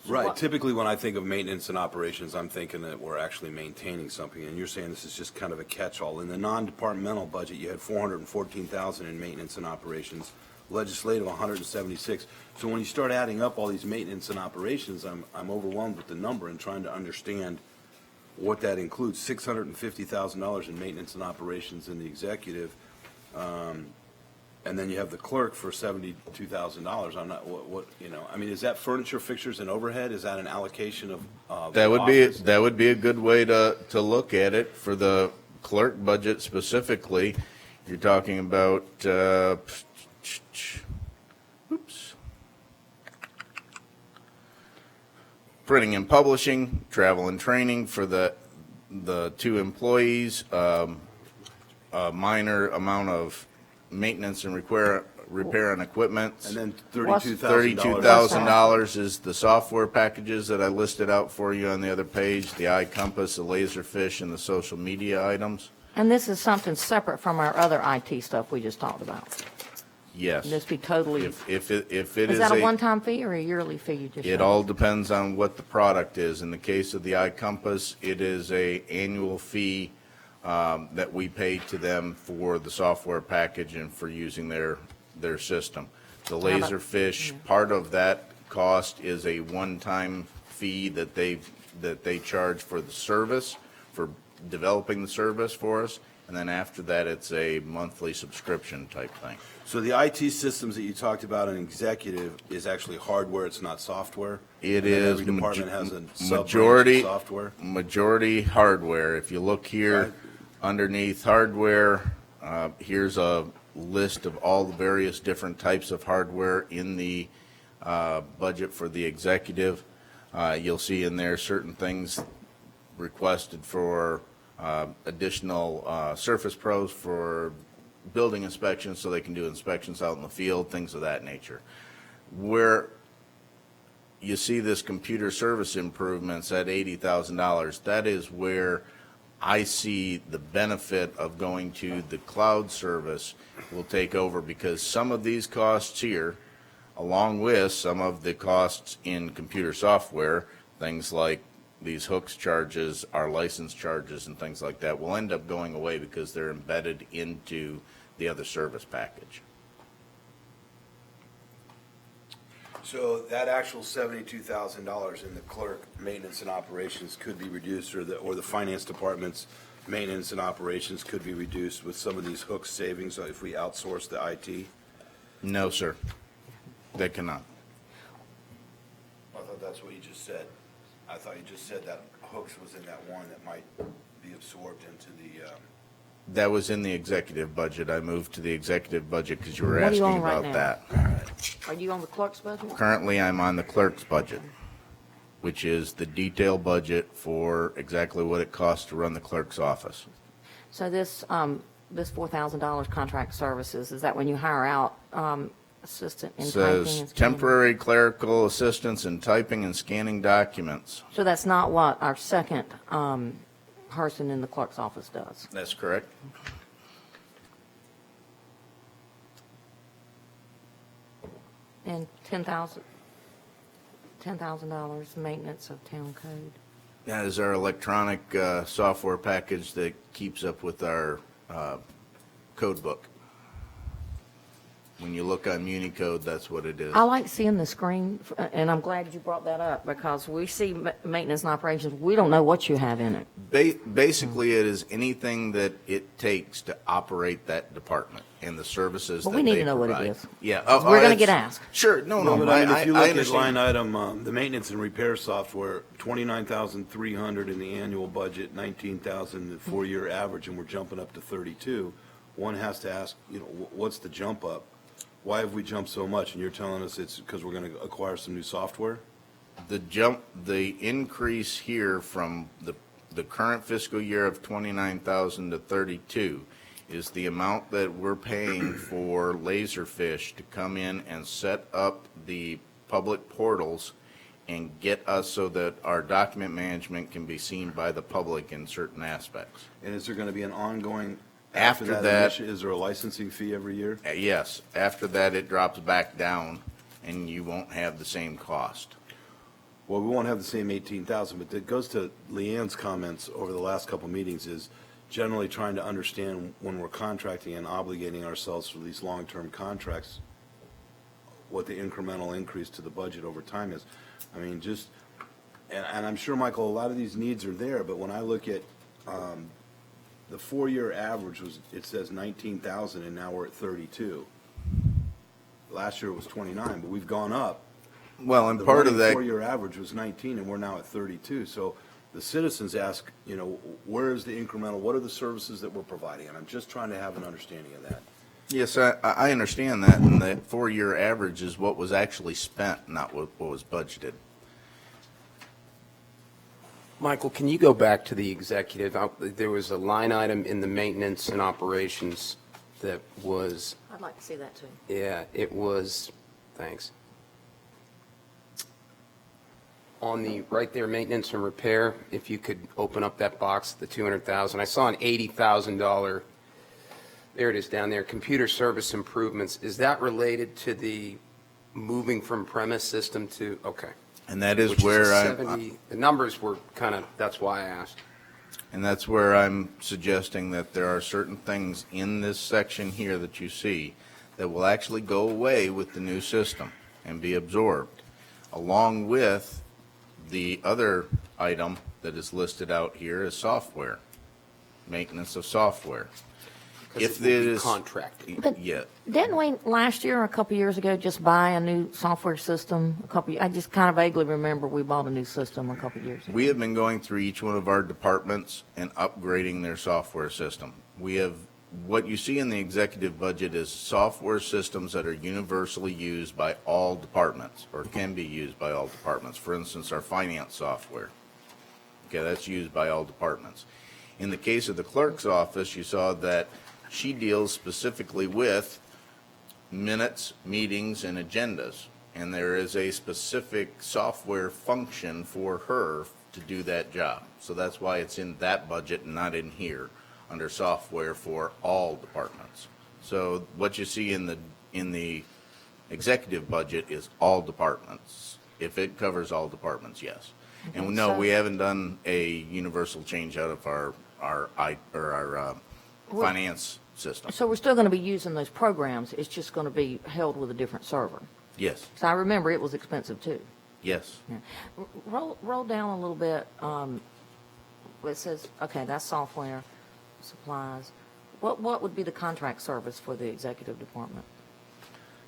Right, typically when I think of maintenance and operations, I'm thinking that we're actually maintaining something, and you're saying this is just kind of a catch-all. In the non-departmental budget, you had 414,000 in maintenance and operations, legislative 176. So when you start adding up all these maintenance and operations, I'm overwhelmed with the number and trying to understand what that includes. $650,000 in maintenance and operations in the executive, and then you have the clerk for $72,000. I'm not, I mean, is that furniture, fixtures, and overhead? Is that an allocation of That would office? be a good way to look at it for the clerk budget specifically. You're talking about, oops, printing and publishing, travel and training for the two employees, a minor amount of maintenance and repair on equipment. And then $32,000 is the software packages that I listed out for you on the other page, the iCompass, the Laserfish, and the social media items. And this is something separate from our other IT stuff we just talked about. Yes. This be totally, If it is is that a one-time fee or a yearly fee you just It said? all depends on what the product is. In the case of the iCompass, it is a annual fee that we pay to them for the software package and for using their system. The How about- Laserfish, part of that cost is a one-time fee that they charge for the service, for developing the service for us, and then after that, it's a monthly subscription type thing. So the IT systems that you talked about in executive is actually hardware, it's not software? It And then is every department has a sub-branch of majority software? Majority hardware. If you look here underneath hardware, here's a list of all the various different types of hardware in the budget for the executive. You'll see in there certain things requested for additional Surface Pros for building inspections so they can do inspections out in the field, things of that nature. Where you see this computer service improvements at $80,000, that is where I see the benefit of going to the cloud service will take over, because some of these costs here, along with some of the costs in computer software, things like these hooks charges, our license charges and things like that, will end up going away because they're embedded into the other service package. So that actual $72,000 in the clerk maintenance and operations could be reduced, or the finance department's maintenance and operations could be reduced with some of these hook savings if we outsource the IT? No, sir. They cannot. I thought that's what you just said. I thought you just said that hooks was in that one that might be absorbed into the, That was in the executive budget. I moved to the executive budget because you were What are you asking on right about now? that. Are you on the clerk's budget? Currently, I'm on the clerk's budget, which is the detailed budget for exactly what it costs to run the clerk's office. So this $4,000 contract services, is that when you hire out assistant in typing and Says scanning? temporary clerical assistance in typing and scanning documents. So that's not what our second person in the clerk's office does? That's correct. And $10,000 maintenance of town code? That is our electronic software package that keeps up with our code book. When you look on Municode, that's what it is. I like seeing the screen, and I'm glad you brought that up, because we see maintenance and operations, we don't know what you have in it. Basically, it is anything that it takes to operate that department and the services that But they we provide. need to know what it is. Yeah. We're gonna it's- get asked. Sure, no, No, no, but I mean, if you I look at line understand. item, the maintenance and repair software, 29,300 in the annual budget, 19,000 the four-year average, and we're jumping up to 32. One has to ask, what's the jump up? Why have we jumped so much? And you're telling us it's because we're going to acquire some new software? The increase here from the current fiscal year of 29,000 to 32 is the amount that we're paying for Laserfish to come in and set up the public portals and get us so that our document management can be seen by the public in certain aspects. And is there going to be an ongoing, After that- is there a licensing fee every year? Yes, after that, it drops back down and you won't have the same cost. Well, we won't have the same 18,000, but it goes to Leanne's comments over the last couple of meetings, is generally trying to understand when we're contracting and obligating ourselves for these long-term contracts, what the incremental increase to the budget over time is. I mean, and I'm sure, Michael, a lot of these needs are there, but when I look at the four-year average it says 19,000, and now we're at 32. Last year it was 29, but we've gone up. Well, and The part of running that. four-year average was 19, and we're now at 32. So the citizens ask, where is the incremental, what are the services that we're providing? And I'm just trying to have an understanding of that. Yes, I understand that, and that four-year average is what was actually spent, not what was budgeted. Michael, can you go back to the executive? There was a line item in the maintenance and operations that was, I'd like to see that too. yeah, it was, thanks. On the, right there, maintenance and repair, if you could open up that box, the 200,000. I saw an $80,000, there it is down there, computer service improvements. Is that related to the moving from premise system to, okay. And that is Which where a I, 70 the numbers were kind of, that's why I asked. and that's where I'm suggesting that there are certain things in this section here that you see that will actually go away with the new system and be absorbed, along with the other item that is listed out here is software, maintenance of software. If it will be it is contracted. But- Yeah, Didn't we last year, or a couple years ago, just buy a new software system? I just kind of vaguely remember we bought a new system a couple years ago. we have been going through each one of our departments and upgrading their software system. We have, what you see in the executive budget is software systems that are universally used by all departments, or can be used by all departments. For instance, our finance software. Okay, that's used by all departments. In the case of the clerk's office, you saw that she deals specifically with minutes, meetings, and agendas. And there is a specific software function for her to do that job. So that's why it's in that budget and not in here, under software for all departments. So what you see in the executive budget is all departments. If it covers all departments, yes. And Okay, no, so- we haven't done a universal change out of our finance system. So we're still going to be using those programs, it's just going to be held with a different server. Yes, So I remember it was expensive too. yes. Yeah. Roll down a little bit, it says, okay, that's software, supplies. What would be the contract service for the executive department?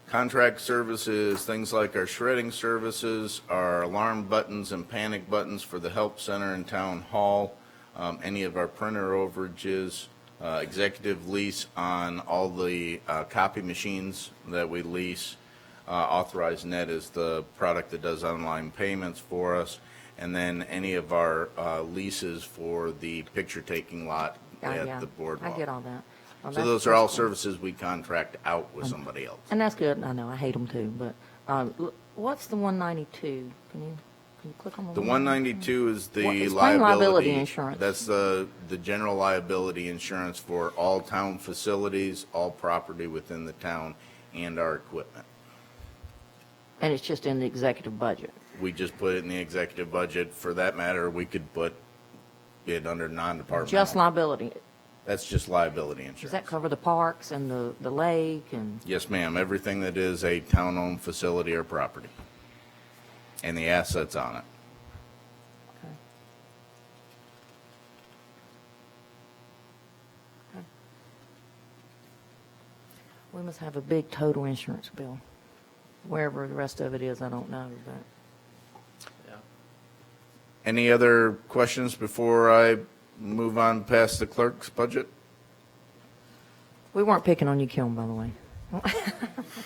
Contract services, things like our shredding services, our alarm buttons and panic buttons for the help center and town hall, any of our printer overages, executive lease on all the copy machines that we lease. Authorized Net is the product that does online payments for us, and then any of our leases for the picture-taking lot Yeah, at the boardwalk. I get all that. Well, So that's those are all cool. services we contract out with somebody else. And that's good, I know, I hate them too, but what's the 192? Can you click on the? The 192 is What- the explain liability. liability insurance. That's the general liability insurance for all town facilities, all property within the town, and our equipment. And it's just in the executive budget? We just put it in the executive budget. For that matter, we could put it under non-departmental. Just liability? That's just liability Does that insurance. cover the parks and the lake and? Yes, ma'am. Everything that is a town-owned facility or property, and the assets on it. Okay. Okay. We must have a big total insurance bill. Wherever the rest of it is, I don't know, but. Yeah. Any other questions before I move on past the clerk's budget? We weren't picking on you, Kiln, by the way.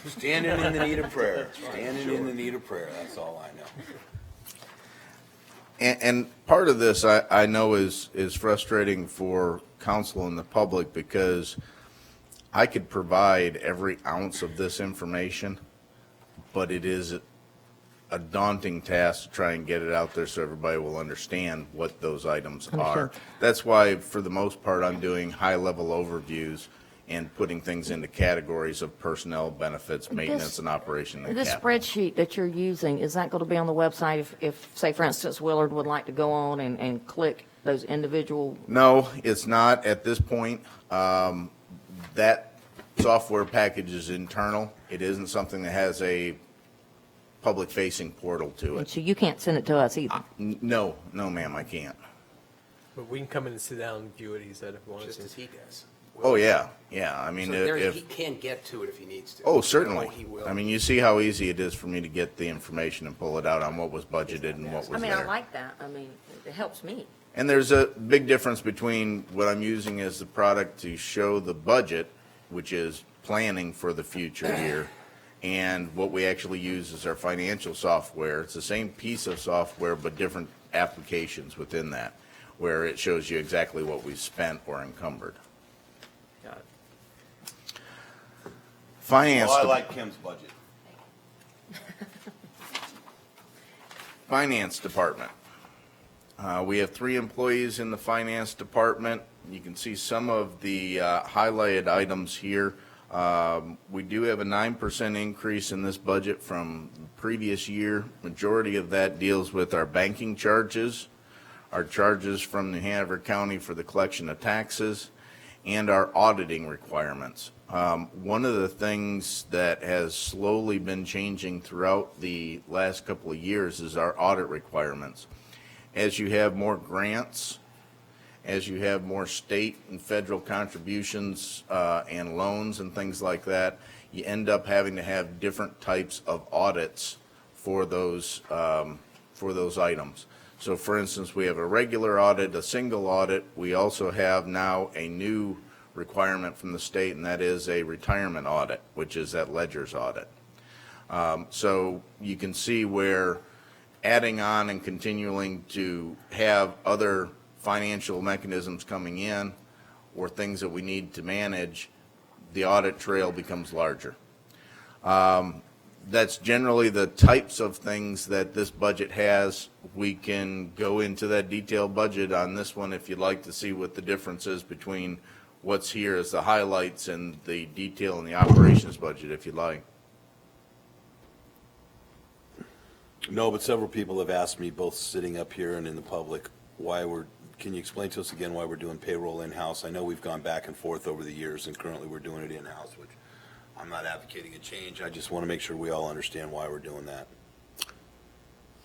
Standing in the need of prayer, standing in the need of prayer, that's all I know. And part of this, I know, is frustrating for council and the public, because I could provide every ounce of this information, but it is a daunting task to try and get it out there so everybody will understand what those items are. Understood. That's why, for the most part, I'm doing high-level overviews and putting things into categories of personnel, benefits, maintenance, and operation, and This capital. spreadsheet that you're using, is that going to be on the website if, say, for instance, Willard would like to go on and click those individual? No, it's not at this point. That software package is internal. It isn't something that has a public-facing portal to And it. so you can't send it to us either? No, ma'am, I can't. But we can come in and sit down and view it, he said, if we wanted Just to. as he does. Oh, yeah. I mean, So there, he if, can get to it if he needs to. oh, certainly. Oh, he will. I mean, you see how easy it is for me to get the information and pull it out on what was budgeted and what I was mean, I there. like that. I mean, it helps me. And there's a big difference between what I'm using as the product to show the budget, which is planning for the future year, And what we actually use is our financial software. It's the same piece of software, but different applications within that, where it shows you exactly what we've spent or encumbered. Got it. Finance. Well, I like Kim's budget. Finance Department. We have 3 employees in the Finance Department. You can see some of the highlighted items here. We do have a 9% increase in this budget from the previous year. Majority of that deals with our banking charges, our charges from New Hanover County for the collection of taxes, and our auditing requirements. One of the things that has slowly been changing throughout the last couple of years is our audit requirements. As you have more grants, as you have more state and federal contributions and loans and things like that, you end up having to have different types of audits for those items. So for instance, we have a regular audit, a single audit. We also have now a new requirement from the state, and that is a retirement audit, which is that ledger's audit. So you can see where adding on and continuing to have other financial mechanisms coming in or things that we need to manage, the audit trail becomes larger. That's generally the types of things that this budget has. We can go into that detailed budget on this one if you'd like to see what the difference is between what's here as the highlights and the detail in the operations budget, if you'd like. No, but several people have asked me, both sitting up here and in the public, can you explain to us again why we're doing payroll in-house? I know we've gone back and forth over the years, and currently we're doing it in-house, which I'm not advocating a change. I just want to make sure we all understand why we're doing that.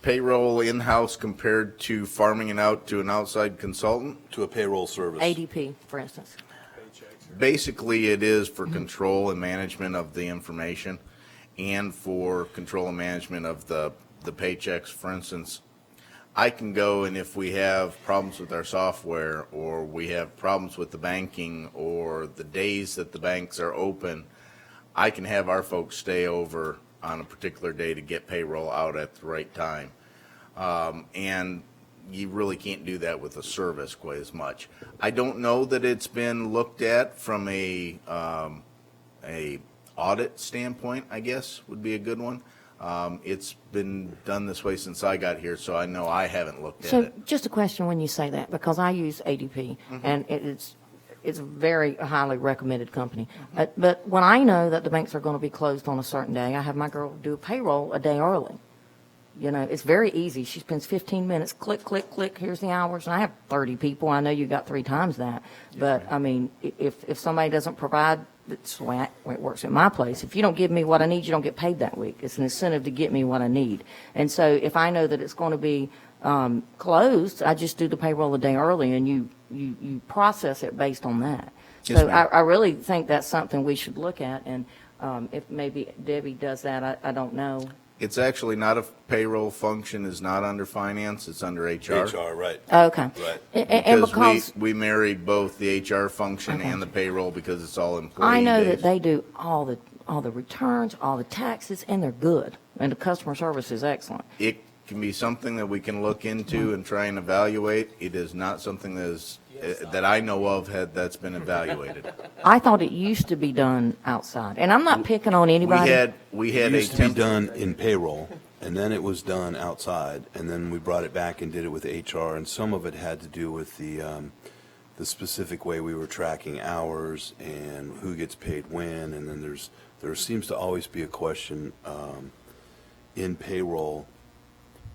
Payroll in-house compared to farming it out to an outside consultant? To a payroll service. ADP, for instance. Basically, it is for control and management of the information and for control and management of the paychecks. For instance, I can go, and if we have problems with our software or we have problems with the banking or the days that the banks are open, I can have our folks stay over on a particular day to get payroll out at the right time. And you really can't do that with a service quite as much. I don't know that it's been looked at from a audit standpoint, I guess, would be a good one. It's been done this way since I got here, so I know I haven't looked at So it. just a question when you say that, because I use ADP, and it's a very highly recommended company. But when I know that the banks are going to be closed on a certain day, I have my girl do a payroll a day early. You know, it's very easy. She spends 15 minutes, click, click, click, here's the hours. And I have 30 people. I know you got 3 times that. But, I mean, if somebody doesn't provide, that's the way it works at my place. If you don't give me what I need, you don't get paid that week. It's an incentive to get me what I need. And so if I know that it's going to be closed, I just do the payroll a day early, and you process it based on that. Yes, So ma'am. I really think that's something we should look at. And if maybe Debbie does that, I don't know. It's actually not a payroll function, is not under finance, it's under HR. HR, right. Okay. Right. And because we married both the HR function and the payroll because it's all employee I know that days. they do all the returns, all the taxes, and they're good. And the customer service is excellent. It can be something that we can look into and try and evaluate. It is not something that I know of that's been evaluated. I thought it used to be done outside. And I'm not picking on anybody. We It had a used to be temp, done in payroll, and then it was done outside, and then we brought it back and did it with HR, and some of it had to do with the specific way we were tracking hours and who gets paid when, and then there seems to always be a question in payroll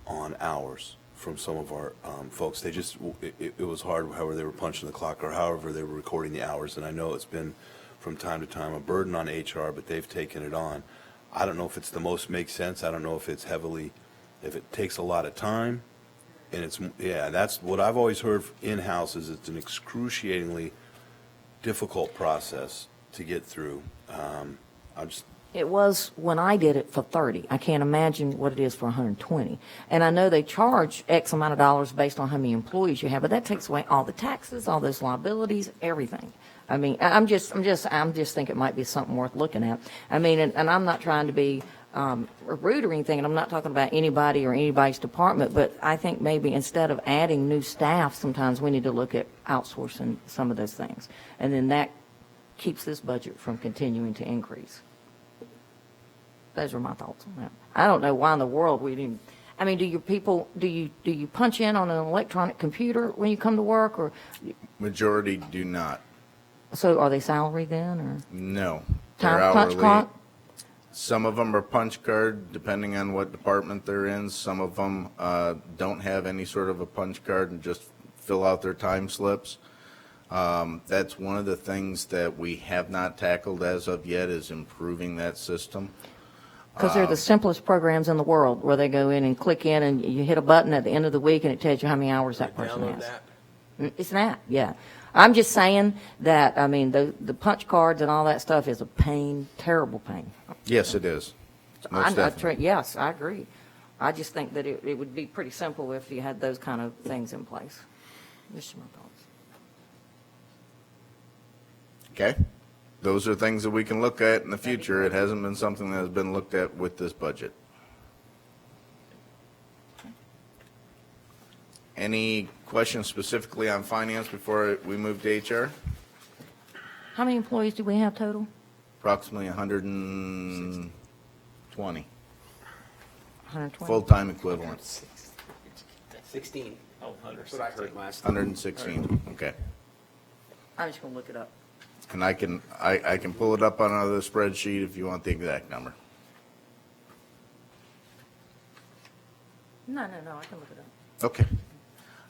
on hours from some of our folks. They just, it was hard however they were punching the clock or however they were recording the hours, and I know it's been from time to time a burden on HR, but they've taken it on. I don't know if it's the most makes sense. I don't know if it's if it takes a lot of time, and that's what I've always heard in-house is it's an excruciatingly difficult process to get through. It was when I did it for 30. I can't imagine what it is for 120. And I know they charge X amount of dollars based on how many employees you have, but that takes away all the taxes, all those liabilities, everything. I mean, I'm just think it might be something worth looking at. I mean, and I'm not trying to be rude or anything, and I'm not talking about anybody or anybody's department, but I think maybe instead of adding new staff, sometimes we need to look at outsourcing some of those things. And then that keeps this budget from continuing to increase. Those are my thoughts on that. I don't know why in the world we didn't, I mean, do your people, do you punch in on an electronic computer when you come to work, or, Majority do not. so are they salaried then, or? No. They're Time punch hourly. clock? Some of them are punch card, depending on what department they're in. Some of them don't have any sort of a punch card and just fill out their time slips. That's one of the things that we have not tackled as of yet, is improving that system. Because they're the simplest programs in the world, where they go in and click in and you hit a button at the end of the week and it tells you how many hours that person Download has. that. It's an app, yeah. I'm just saying that, I mean, the punch cards and all that stuff is a pain, terrible pain. Yes, it is. Most definitely. Yes, I agree. I just think that it would be pretty simple if you had those kind of things in place. Just my thoughts. Okay. Those are things that we can look at in the future. It hasn't been something that has been looked at with this budget. Any questions specifically on finance before we move to HR? How many employees do we have total? Approximately 120 120? full-time equivalent. 16. Oh, That's what I heard last time. 116, okay. I'm just going to look it up. And I can pull it up on another spreadsheet if you want the exact number. No, I can look it up. Okay.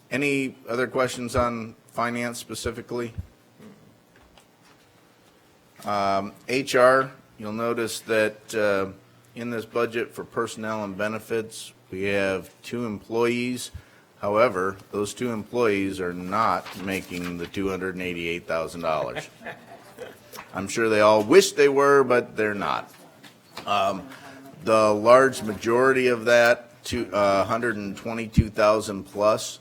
Any other questions on finance specifically? HR, you'll notice that in this budget for personnel and benefits, we have 2 employees. However, those 2 employees are not making the $288,000. I'm sure they all wish they were, but they're not. The large majority of that, 122,000 plus,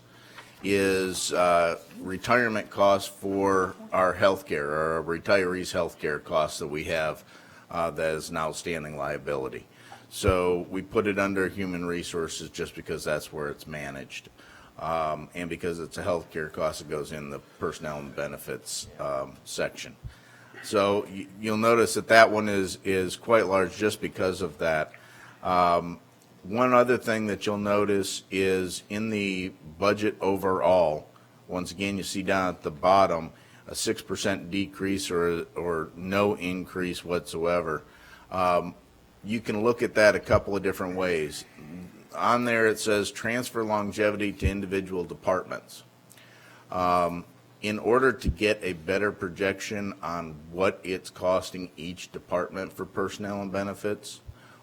is retirement costs for our healthcare, our retirees' healthcare costs that we have that is an outstanding liability. So we put it under human resources just because that's where it's managed. And because it's a healthcare cost, it goes in the personnel and benefits section. So you'll notice that that one is quite large just because of that. One other thing that you'll notice is in the budget overall, once again, you see down at the bottom, a 6% decrease or no increase whatsoever. You can look at that a couple of different ways. On there, it says transfer longevity to individual departments. In order to get a better projection on what it's costing each department for personnel and benefits,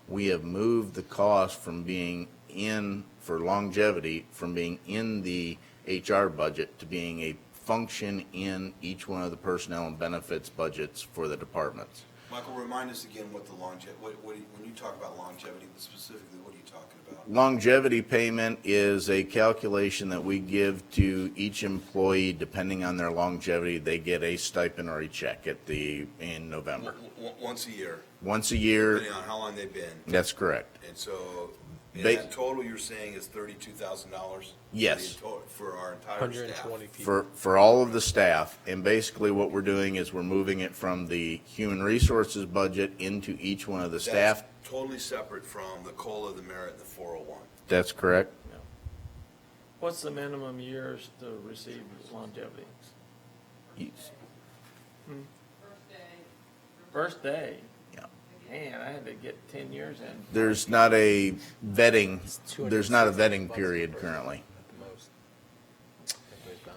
we have moved the cost from being in, for longevity, from being in the HR budget to being a function in each one of the personnel and benefits budgets for the departments. Michael, remind us again what the longevity, when you talk about longevity, specifically, what are you talking about? Longevity payment is a calculation that we give to each employee depending on their longevity. They get a stipend or a check in November. Once a year, Once a year, depending on how long they've been. that's correct. And so, in Ba- that total, you're saying is $32,000? Yes. For our entire staff? 120 people. For all of the staff, and basically what we're doing is we're moving it from the human resources budget into each one of the staff. That's totally separate from the COLA, the merit, and the 401. That's correct. What's the minimum years to receive longevity? First day? Yeah. Man, I had to get 10 years in. There's not a vetting, 260 there's not a vetting bucks period per- currently. at the most.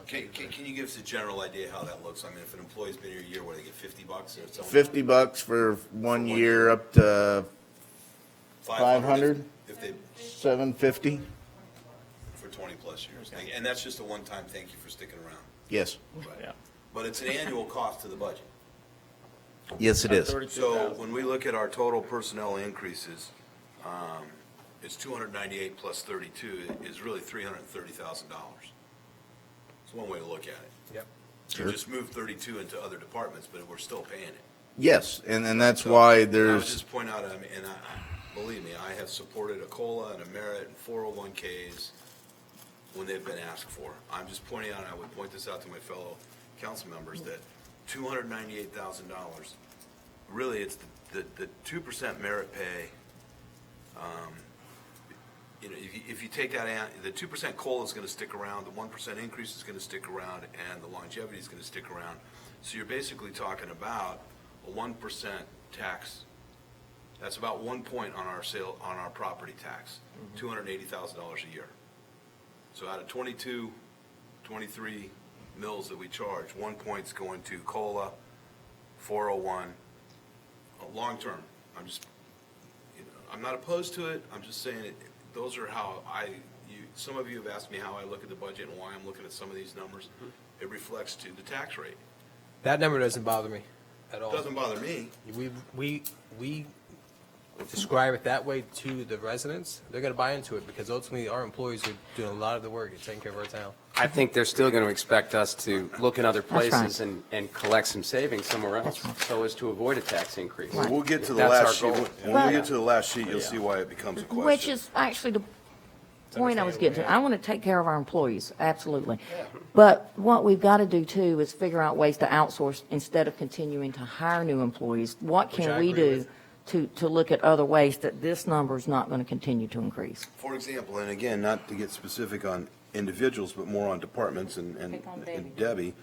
Can you give us a general idea how that looks? I mean, if an employee's been here a year, what, they get $50 or something? $50 for 1 year, up to 500? If they, $750. for 20-plus years. And that's just a one-time thank you for sticking around. Yes. Yeah. But it's an annual cost to the budget. Yes, it is. So 32,000. when we look at our total personnel increases, it's 298 plus 32 is really $330,000. It's one way to look at it. Yep. Sure. You just moved 32 into other departments, but we're still paying it. Yes, and that's So, why I would there's, just point out, I mean, and believe me, I have supported a COLA and a merit and 401Ks when they've been asked for. I'm just pointing out, and I would point this out to my fellow council members, that $298,000, really, it's the 2% merit pay. You know, if you take that out, the 2% COLA is going to stick around, the 1% increase is going to stick around, and the longevity is going to stick around. So you're basically talking about a 1% tax. That's about 1 point on our property tax, $280,000 a year. So out of 22, 23 mills that we charge, 1 point's going to COLA, 401, long-term. I'm not opposed to it, I'm just saying those are how some of you have asked me how I look at the budget and why I'm looking at some of these numbers. It reflects to the tax rate. That number doesn't bother me at all. It doesn't bother me. We describe it that way to the residents, they're going to buy into it because ultimately our employees are doing a lot of the work at taking care of our town. I think they're still going to expect us to look in other right. places and collect some savings somewhere else, so as to avoid a tax increase. Well, we'll get to the That's our last sheet. goal. When we get to the last sheet, you'll see why it becomes a question. Which is actually the point I was getting to. I want to take care of our employees, absolutely. But what we've got to do too is figure out ways to outsource instead of continuing to hire new employees. What Which I can we agree do to look at other ways that this number is not going to continue to increase? For example, and again, not to get specific on individuals, but more on departments and Pick on and Debbie,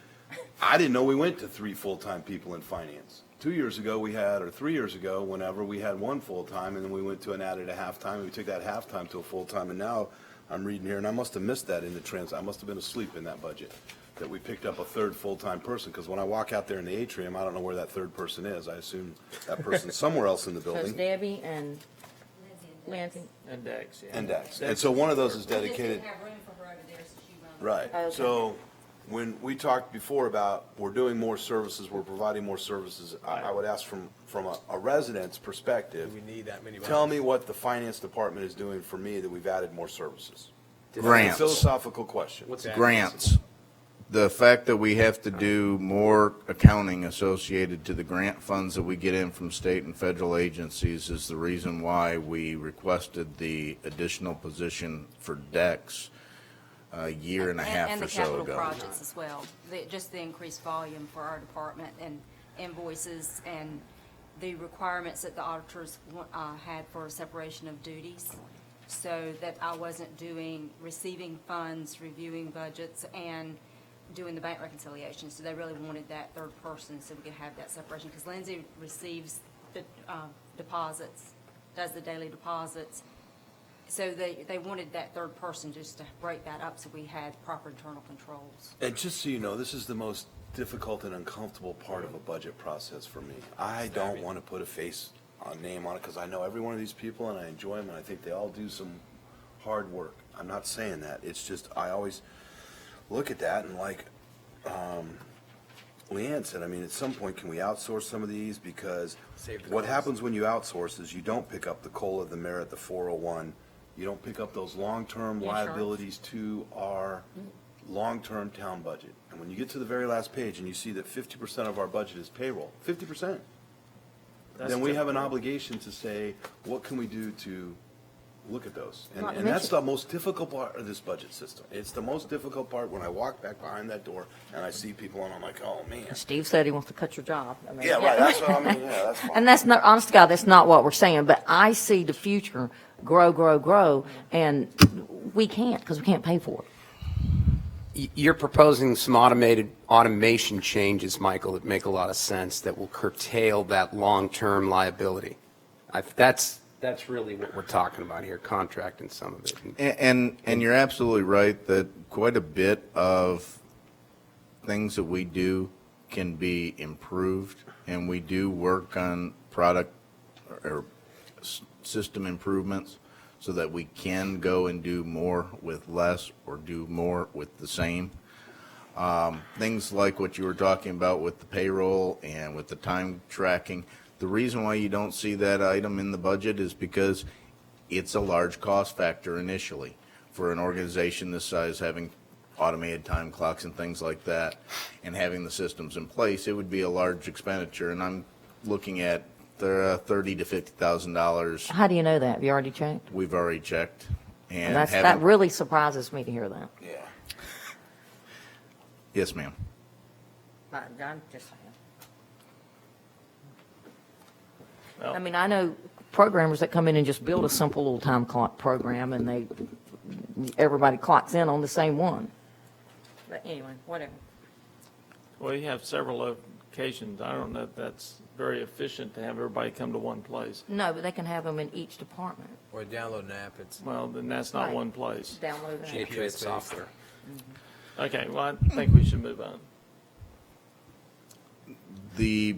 I didn't know we went to 3 full-time people in finance. 2 years ago, or 3 years ago, whenever, we had 1 full-time, and then we went to an added a half-time, and we took that half-time to a full-time, and now I'm reading here, and I must have missed that in the I must have been asleep in that budget, that we picked up a 3rd full-time person, because when I walk out there in the atrium, I don't know where that 3rd person is. I assume that person's somewhere else in the So it's building. Debbie and Lindsay. And Dex, yeah. And Dex. And so one of those is dedicated. have room for her over there, so she runs. Right. Okay. So when we talked before about we're doing more services, we're providing more services, I would ask from a resident's Do perspective, we need that many? tell me what the finance department is doing for me that we've added more services. Grants. It's a philosophical question. What's that? grants. The fact that we have to do more accounting associated to the grant funds that we get in from state and federal agencies is the reason why we requested the additional position for Dex a year and a half And or the so capital ago. projects as well. Just the increased volume for our department and invoices and the requirements that the auditors had for separation of duties, so that I wasn't receiving funds, reviewing budgets, and doing the bank reconciliation. So they really wanted that 3rd person so we could have that separation, because Lindsay receives the deposits, does the daily deposits. So they wanted that 3rd person just to break that up so we had proper internal controls. And just so you know, this is the most difficult and uncomfortable part of a budget process for me. I don't want to put a name on it, because I know every one of these people and I enjoy them and I think they all do some hard work. I'm not saying that. It's just, I always look at that and like Leanne said, I mean, at some point, can we outsource some of these? Because Save the what cost. happens when you outsource is you don't pick up the COLA, the merit, the 401. You don't pick up those long-term Insurance. liabilities to our long-term town budget. And when you get to the very last page and you see that 50% of our budget is payroll, 50%, then we have an obligation to say, what can we do to look at those? Not to And that's mention- the most difficult part of this budget system. It's the most difficult part when I walk back behind that door and I see people and I'm like, oh, man. Steve said he wants to cut your job. I mean, Yeah, right, that's what I mean, yeah, that's fine. And that's not, honest to God, that's not what we're saying, but I see the future grow, and we can't, because we can't pay for it. You're proposing some automation changes, Michael, that make a lot of sense, that will curtail that long-term liability. That's really what we're talking about here, contracting some of it. And you're absolutely right that quite a bit of things that we do can be improved, and we do work on product or system improvements so that we can go and do more with less or do more with the same. Things like what you were talking about with the payroll and with the time tracking. The reason why you don't see that item in the budget is because it's a large cost factor initially for an organization this size, having automated time clocks and things like that, and having the systems in place, it would be a large expenditure, and I'm looking at the $30,000 to $50,000. How do you know that? Have you already checked? We've already checked, and That haven't. really surprises me to hear that. Yeah. Yes, ma'am. I'm just saying. Well- I mean, I know programmers that come in and just build a simple little time clock program, and everybody clocks in on the same one. But anyway, whatever. Well, you have several locations. I don't know if that's very efficient to have everybody come to one place. No, but they can have them in each department. Or download an app, it's Well, then that's not Right. one place. Download an app. Patriot software. Okay, well, I think we should move on. The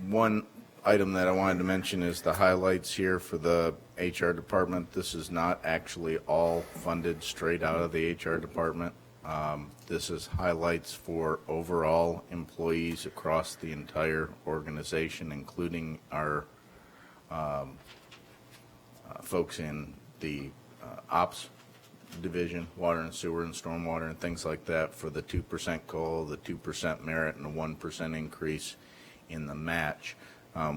one item that I wanted to mention is the highlights here for the HR department. This is not actually all funded straight out of the HR department. This is highlights for overall employees across the entire organization, including our folks in the ops division, water and sewer and stormwater and things like that, for the 2% COLA, the 2% merit, and the 1% increase in the match.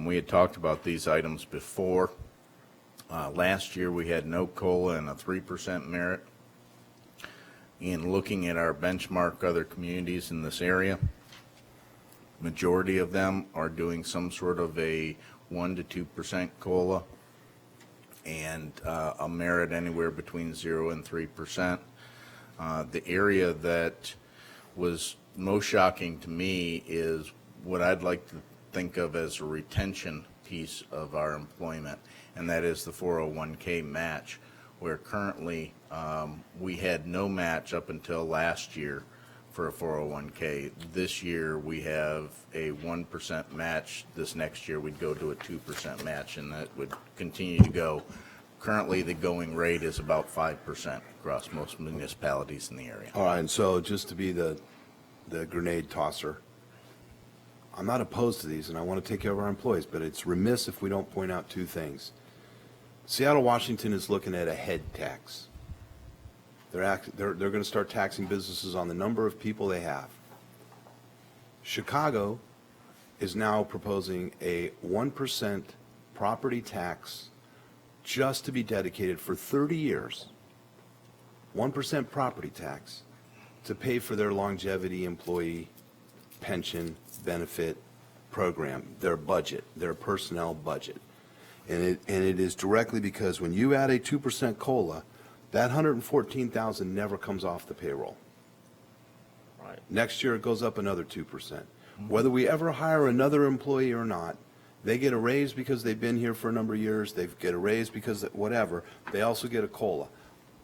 We had talked about these items before. Last year, we had no COLA and a 3% merit. In looking at our benchmark other communities in this area, majority of them are doing some sort of a 1% to 2% COLA and a merit anywhere between 0 and 3%. The area that was most shocking to me is what I'd like to think of as a retention piece of our employment, and that is the 401k match, where currently we had no match up until last year for a 401k. This year, we have a 1% match. This next year, we'd go to a 2% match, and that would continue to go. Currently, the going rate is about 5% across most municipalities in the area. All right, and so just to be the grenade tosser, I'm not opposed to these, and I want to take care of our employees, but it's remiss if we don't point out two things. Seattle, Washington is looking at a head tax. They're going to start taxing businesses on the number of people they have. Chicago is now proposing a 1% property tax just to be dedicated for 30 years, 1% property tax to pay for their longevity employee pension benefit program, their budget, their personnel budget. And it is directly because when you add a 2% COLA, that $114,000 never comes off the payroll. Right. Next year, it goes up another 2%. Whether we ever hire another employee or not, they get a raise because they've been here for a number of years, they get a raise because whatever, they also get a COLA.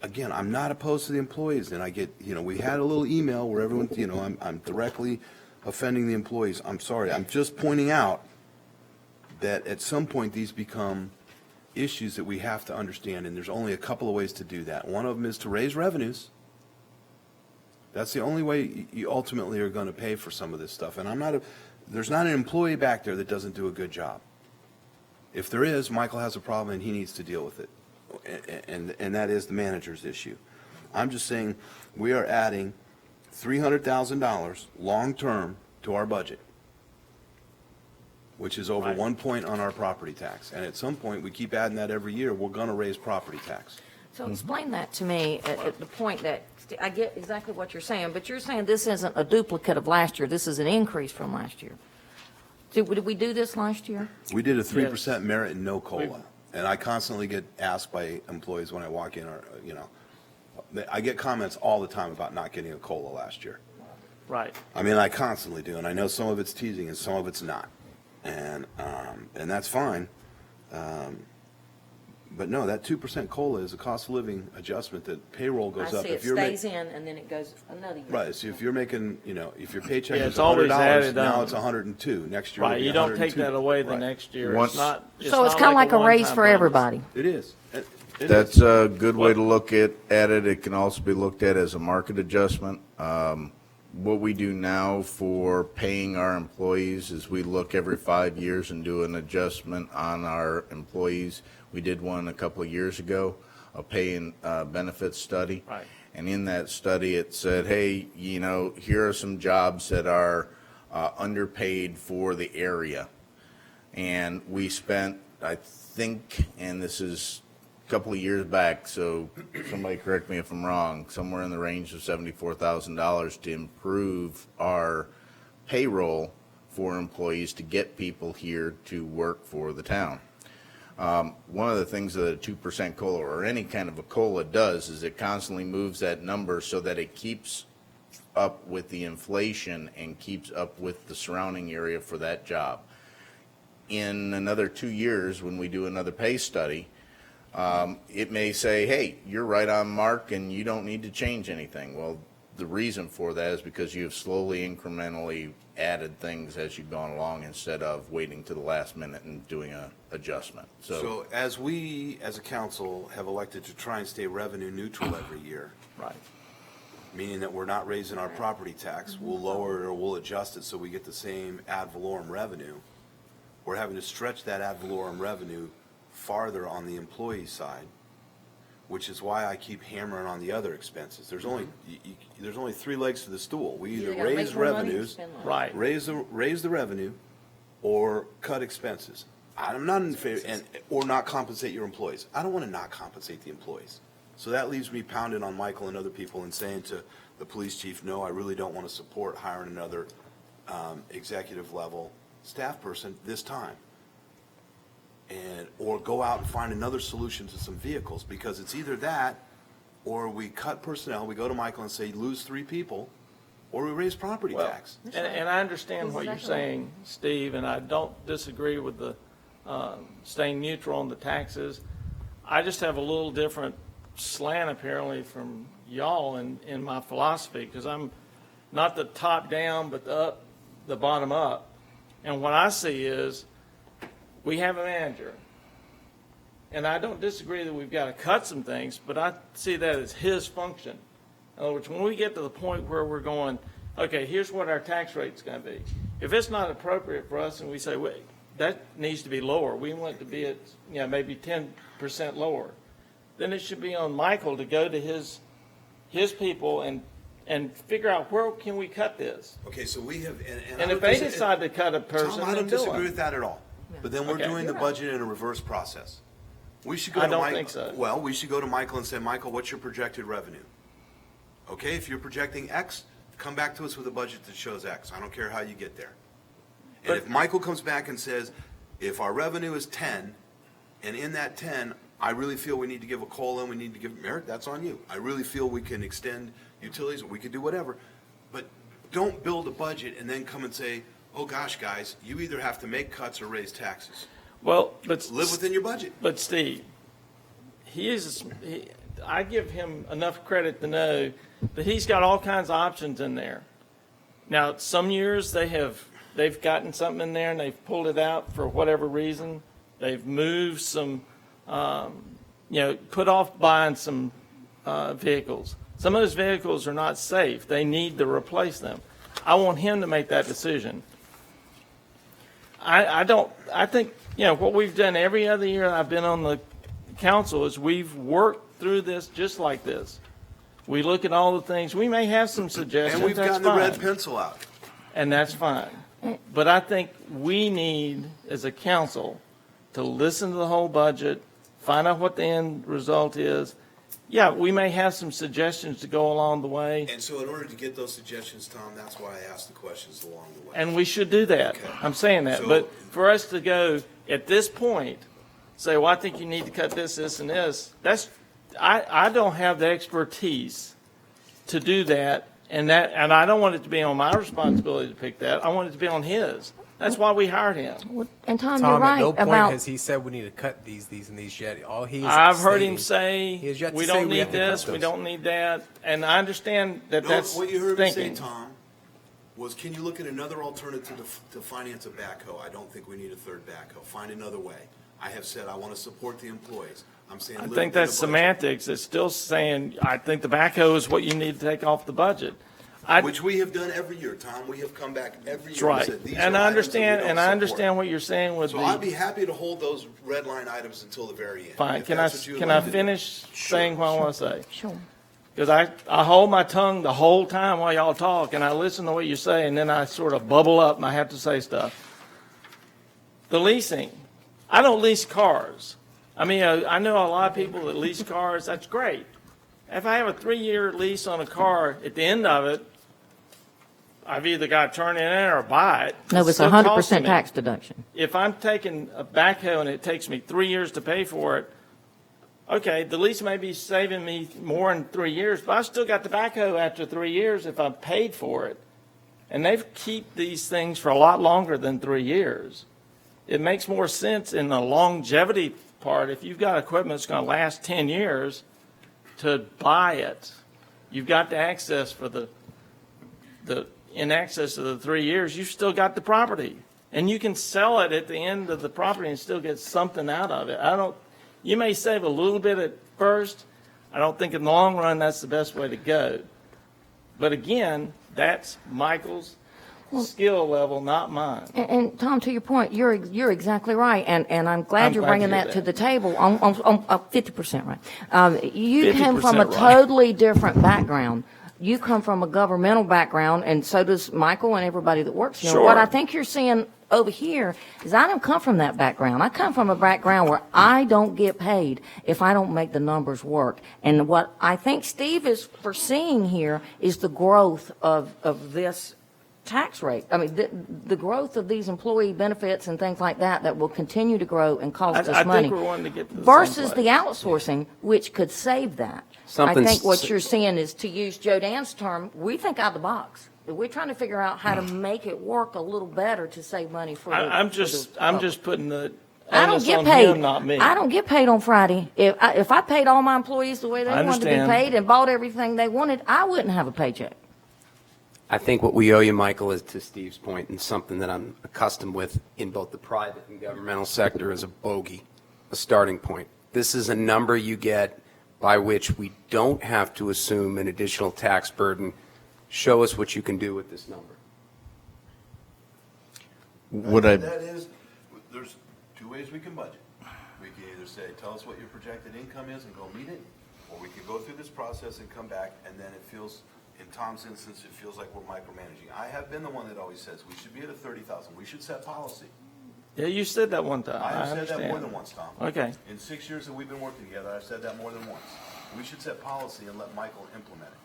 Again, I'm not opposed to the employees, and I get, we had a little email where everyone, I'm directly offending the employees. I'm sorry, I'm just pointing out that at some point these become issues that we have to understand, and there's only a couple of ways to do that. One of them is to raise revenues. That's the only way you ultimately are going to pay for some of this stuff. And there's not an employee back there that doesn't do a good job. If there is, Michael has a problem and he needs to deal with it. And that is the manager's issue. I'm just saying we are adding $300,000 long-term to our budget, which is over Right. 1 point on our property tax. And at some point, we keep adding that every year, we're going to raise property tax. So explain that to me at the point that, I get exactly what you're saying, but you're saying this isn't a duplicate of last year, this is an increase from last year. Did we do this last year? We did a 3% Yes. merit and no We've- COLA. And I constantly get asked by employees when I walk in, I get comments all the time about not getting a COLA last year. Right. I mean, I constantly do, and I know some of it's teasing and some of it's not. And that's fine. But no, that 2% COLA is a cost of living adjustment that payroll I goes up. see it If you're ma- stays in and then it goes another year. Right, so if you're making, if your paycheck Yeah, is it's always $100, added now on. it's 102, next year it'll Right, be you don't take 102. that away the Right. next year. Once- It's not. So it's not kind of like a raise one-time for bonus. everybody. It is. It is. That's a good way to look at it. It can also be looked at as a market adjustment. What we do now for paying our employees is we look every 5 years and do an adjustment on our employees. We did one a couple of years ago, a pay and benefits study. Right. And in that study, it said, hey, here are some jobs that are underpaid for the area. And we spent, I think, and this is a couple of years back, so somebody correct me if I'm wrong, somewhere in the range of $74,000 to improve our payroll for employees to get people here to work for the town. One of the things that a 2% COLA or any kind of a COLA does is it constantly moves that number so that it keeps up with the inflation and keeps up with the surrounding area for that job. In another 2 years, when we do another pay study, it may say, hey, you're right on mark and you don't need to change anything. Well, the reason for that is because you have slowly, incrementally added things as you've gone along instead of waiting to the last minute and doing a adjustment. So as we, as a council, have elected to try and stay revenue neutral every year, Right. meaning that we're not raising our property tax, we'll lower it or we'll adjust it so we get the same ad valorem revenue. We're having to stretch that ad valorem revenue farther on the employee side, which is why I keep hammering on the other expenses. There's only, there's only three legs to the stool. We either gotta make raise more money or revenues, spend less. Right. raise the revenue, or cut expenses. I'm not in favor, or not compensate your employees. I don't want to not compensate the employees. So that leaves me pounding on Michael and other people and saying to the police chief, no, I really don't want to support hiring another executive level staff person this time. Or go out and find another solution to some vehicles, because it's either that, or we cut personnel, we go to Michael and say, lose 3 people, or we raise property Well, tax. and I understand what you're saying, Steve, and I don't disagree with the staying neutral on the taxes. I just have a little different slant apparently from y'all in my philosophy, because I'm not the top down, but the bottom up. And what I see is, we have a manager, and I don't disagree that we've got to cut some things, but I see that as his function. In other words, when we get to the point where we're going, okay, here's what our tax rate's going to be. If it's not appropriate for us and we say, wait, that needs to be lower, we want it to be at, maybe 10% lower, then it should be on Michael to go to his people and figure out where can we cut this. Okay, so we have, And if they decide to cut a person, Tom, I don't then do disagree it. with that at all. But then we're Okay. doing the budget in a reverse process. We should go I to don't Mike. think so. Well, we should go to Michael and say, Michael, what's your projected revenue? Okay, if you're projecting X, come back to us with a budget that shows X. I don't care how you get there. And But- if Michael comes back and says, if our revenue is 10, and in that 10, I really feel we need to give a COLA and we need to give merit, that's on you. I really feel we can extend utilities, or we could do whatever. But don't build a budget and then come and say, oh gosh, guys, you either have to make cuts or raise taxes. Well, but Live within your budget. But Steve, I give him enough credit to know that he's got all kinds of options in there. Now, some years they've gotten something in there and they've pulled it out for whatever reason. They've moved some, put off buying some vehicles. Some of those vehicles are not safe. They need to replace them. I want him to make that decision. I think, what we've done every other year I've been on the council is we've worked through this just like this. We look at all the things, we may have some suggestions, And we've that's gotten the red fine, pencil out. and that's fine. But I think we need, as a council, to listen to the whole budget, find out what the end result is. Yeah, we may have some suggestions to go along the way, And so in order to get those suggestions, Tom, that's why I asked the questions along the way. and we should do that. Okay. I'm saying that. So- But for us to go, at this point, say, well, I think you need to cut this, this, and this, I don't have the expertise to do that, and I don't want it to be on my responsibility to pick that. I want it to be on his. That's why we hired him. And Tom, you're Tom, at right no point about, has he said we need to cut these, and these yet. All he is I've heard him stating- say, He has yet to we say don't we need have to cut this, we those. don't need that, and I understand that No, that's what you heard me say, thinking. Tom, was can you look at another alternative to finance a backhoe? I don't think we need a third backhoe. Find another way. I have said I want to support the employees. I'm saying. I live think within that's the budget. semantics. It's still saying, I think the backhoe is what you need to take off the budget. Which we have done every year, Tom. We have come back every year. That's and right. said, "These And are I items that we understand, don't and I support." understand what you're saying with So I'd be the, happy to hold those red line items until the very end. fine, if can I, that's what you would can like I to do. finish saying what I want to say? sure, Because I hold my tongue the whole time while y'all talk, and I listen to what you say, and then I sort of bubble up and I have to say stuff. The leasing, I don't lease cars. I mean, I know a lot of people that lease cars, that's great. If I have a 3-year lease on a car, at the end of it, I've either got to turn it in or buy it. No, it's still 100% costing me. tax deduction. If I'm taking a backhoe and it takes me 3 years to pay for it, okay, the lease may be saving me more in 3 years, but I still got the backhoe after 3 years if I'm paid for it. And they keep these things for a lot longer than 3 years. It makes more sense in the longevity part, if you've got equipment that's going to last 10 years, to buy it. You've got the access for the in excess of the 3 years, you've still got the property. And you can sell it at the end of the property and still get something out of it. You may save a little bit at first. I don't think in the long run that's the best way to go. But again, that's Michael's skill level, not mine. And Tom, to your point, you're exactly right, and I'm glad you're glad bringing to hear that to that. the table. I'm 50% right. You came from a 50% right. totally different background. You come from a governmental background, and so does Michael and everybody that works here. Sure. What I think you're seeing over here is I don't come from that background. I come from a background where I don't get paid if I don't make the numbers work. And what I think Steve is foreseeing here is the growth of this tax rate. I mean, the growth of these employee benefits and things like that will continue to grow and cost us I money. think we're wanting to get to the same Versus the place. outsourcing, which could save that. Something I think what s- you're seeing is, to use Joe Dan's term, we think out of the box. We're trying to figure out how to make it work a little better to save money for the. I'm for just the I'm public. just putting the I don't onus get on paid. him, not me. I don't get paid on Friday. If I paid all my employees the way they I wanted to be understand. paid and bought everything they wanted, I wouldn't have a paycheck. I think what we owe you, Michael, is, to Steve's point, and something that I'm accustomed with in both the private and governmental sector, is a bogey, a starting point. This is a number you get by which we don't have to assume an additional tax burden. Show us what you can do with this number. That is, there's two ways we can budget. We can either say, tell us what your projected income is and go meet it, or we can go through this process and come back, and then it feels, in Tom's instance, it feels like we're micromanaging. I have been the one that always says, we should be at a 30,000, we should set policy. Yeah, you said that one time. I have said understand. that more than once, Tom. Okay. In 6 years that we've been working together, I've said that more than once. We should set policy and let Michael implement it.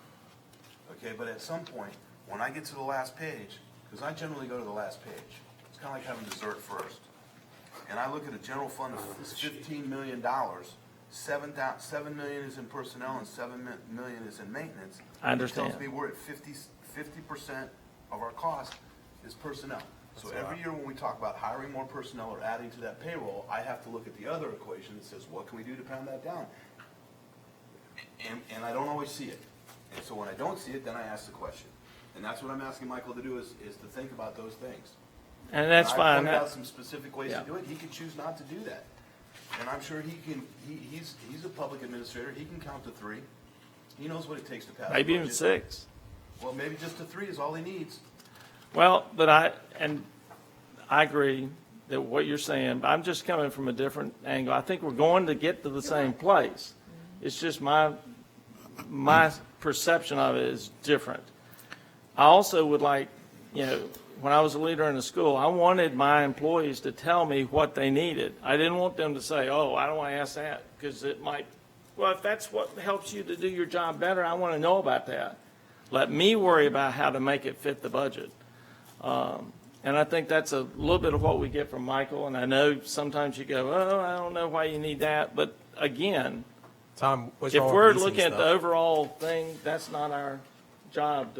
Okay, but at some point, when I get to the last page, because I generally go to the last page, it's kind of like having dessert first. And I look at a general fund of $15 million, $7 million is in personnel and $7 million is in maintenance. I understand. It tells me we're at 50% of our cost is personnel. So every year when we talk about hiring more personnel or adding to that payroll, I have to look at the other equation that says, what can we do to pound that down? And I don't always see it. And so when I don't see it, then I ask the question. And that's what I'm asking Michael to do, is to think about those things. And that's I fine. pointed out some specific ways Yeah. to do it. He could choose not to do that. And I'm sure he can, he's a public administrator. He can count to 3. He knows what it takes to pass a Maybe even budget. 6. Well, maybe just to 3 is all he needs. Well, but I agree that what you're saying, but I'm just coming from a different angle. I think we're going to get to the same place. It's just my perception of it is different. I also would like, when I was a leader in the school, I wanted my employees to tell me what they needed. I didn't want them to say, oh, I don't want to ask that, because it might, well, if that's what helps you to do your job better, I want to know about that. Let me worry about how to make it fit the budget. And I think that's a little bit of what we get from Michael, and I know sometimes you go, oh, I don't know why you need that, but again, Tom, what's if wrong we're with leasing looking at the stuff? overall thing, that's not our job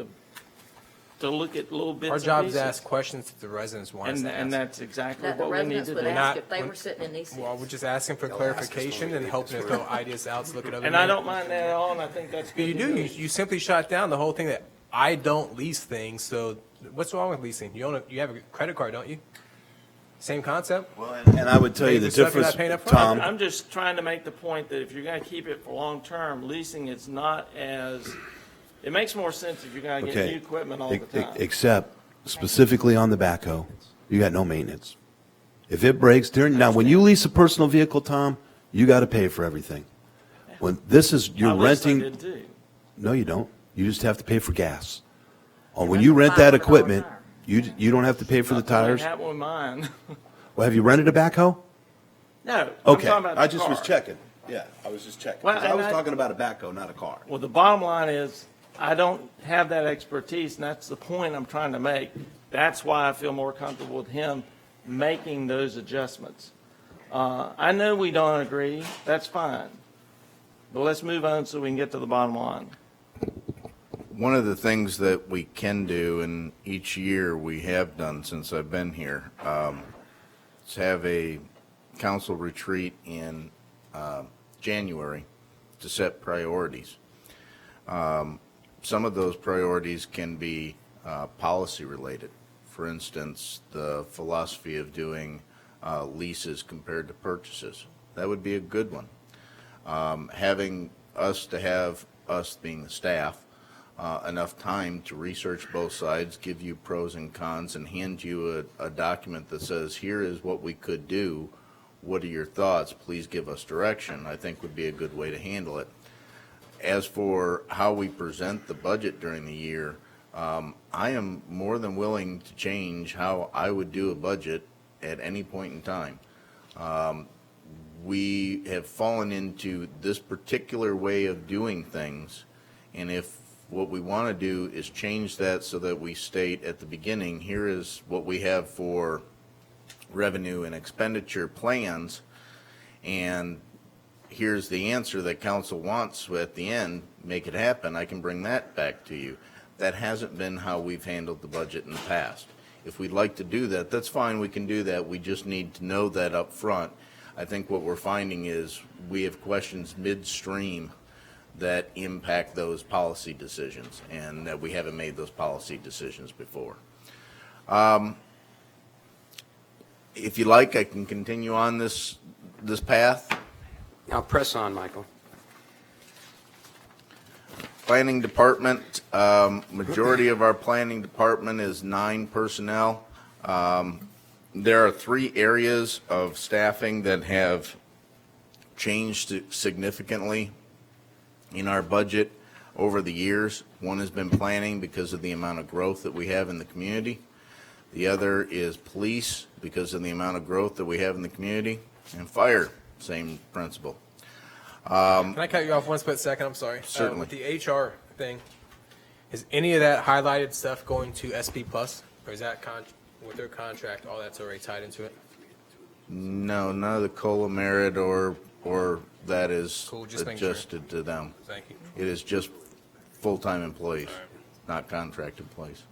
to look at little bits Our and job is pieces. to ask questions that the residents want us And, to and ask. that's exactly That the what we need residents to would do. ask Not- if they were sitting in these seats. Well, we're just asking for clarification and hoping to throw ideas out to look at other. And I don't mind that at all, and I think that's good. You to do. You simply shot down the whole thing that I don't lease things. So what's wrong with leasing? You have a credit card, don't you? Same concept. Well, and I would tell you Maybe the stuff you're difference, not paying up front. Tom. I'm just trying to make the point that if you're going to keep it for long-term, leasing is not as, it makes more sense if you're going to get Okay. new equipment all the time. Except specifically on the backhoe, you got no maintenance. If it breaks now, when you lease a personal vehicle, Tom, you got to pay for everything. When this is, I you're wish I renting, did too. No, you don't. You just have to pay for gas. Oh, when That's you a rent that $500 equipment, tire. you don't have to pay for the tires? That with mine. Well, have you rented a backhoe? No, I'm Okay, talking about I the just was car. checking. Yeah, I was just checking. Well, 'Cause I and was I- talking about a backhoe, not a car. Well, the bottom line is, I don't have that expertise, and that's the point I'm trying to make. That's why I feel more comfortable with him making those adjustments. I know we don't agree, that's fine. But let's move on so we can get to the bottom line. One of the things that we can do, and each year we have done since I've been here, is have a council retreat in January to set priorities. Some of those priorities can be policy related. For instance, the philosophy of doing leases compared to purchases. That would be a good one. Having us being the staff, enough time to research both sides, give you pros and cons, and hand you a document that says, here is what we could do. What are your thoughts? Please give us direction, I think would be a good way to handle it. As for how we present the budget during the year, I am more than willing to change how I would do a budget at any point in time. We have fallen into this particular way of doing things, and if what we want to do is change that so that we state at the beginning, here is what we have for revenue and expenditure plans, and here's the answer that council wants at the end, make it happen, I can bring that back to you. That hasn't been how we've handled the budget in the past. If we'd like to do that, that's fine, we can do that, we just need to know that up front. I think what we're finding is we have questions midstream that impact those policy decisions, and that we haven't made those policy decisions before. If you like, I can continue on this path. Now, press on, Michael. Planning department, majority of our planning department is 9 personnel. There are 3 areas of staffing that have changed significantly in our budget over the years. One has been planning because of the amount of growth that we have in the community. The other is police because of the amount of growth that we have in the community. And fire, same principle. Can I cut you off one split second? I'm sorry. Certainly. With the HR thing, is any of that highlighted stuff going to SP Plus? Or is that with their contract, all that's already tied into it? No, none of the COLA merit or that is Cool, just making sure. adjusted to them. Thank you. It is just full-time employees, not contract employees.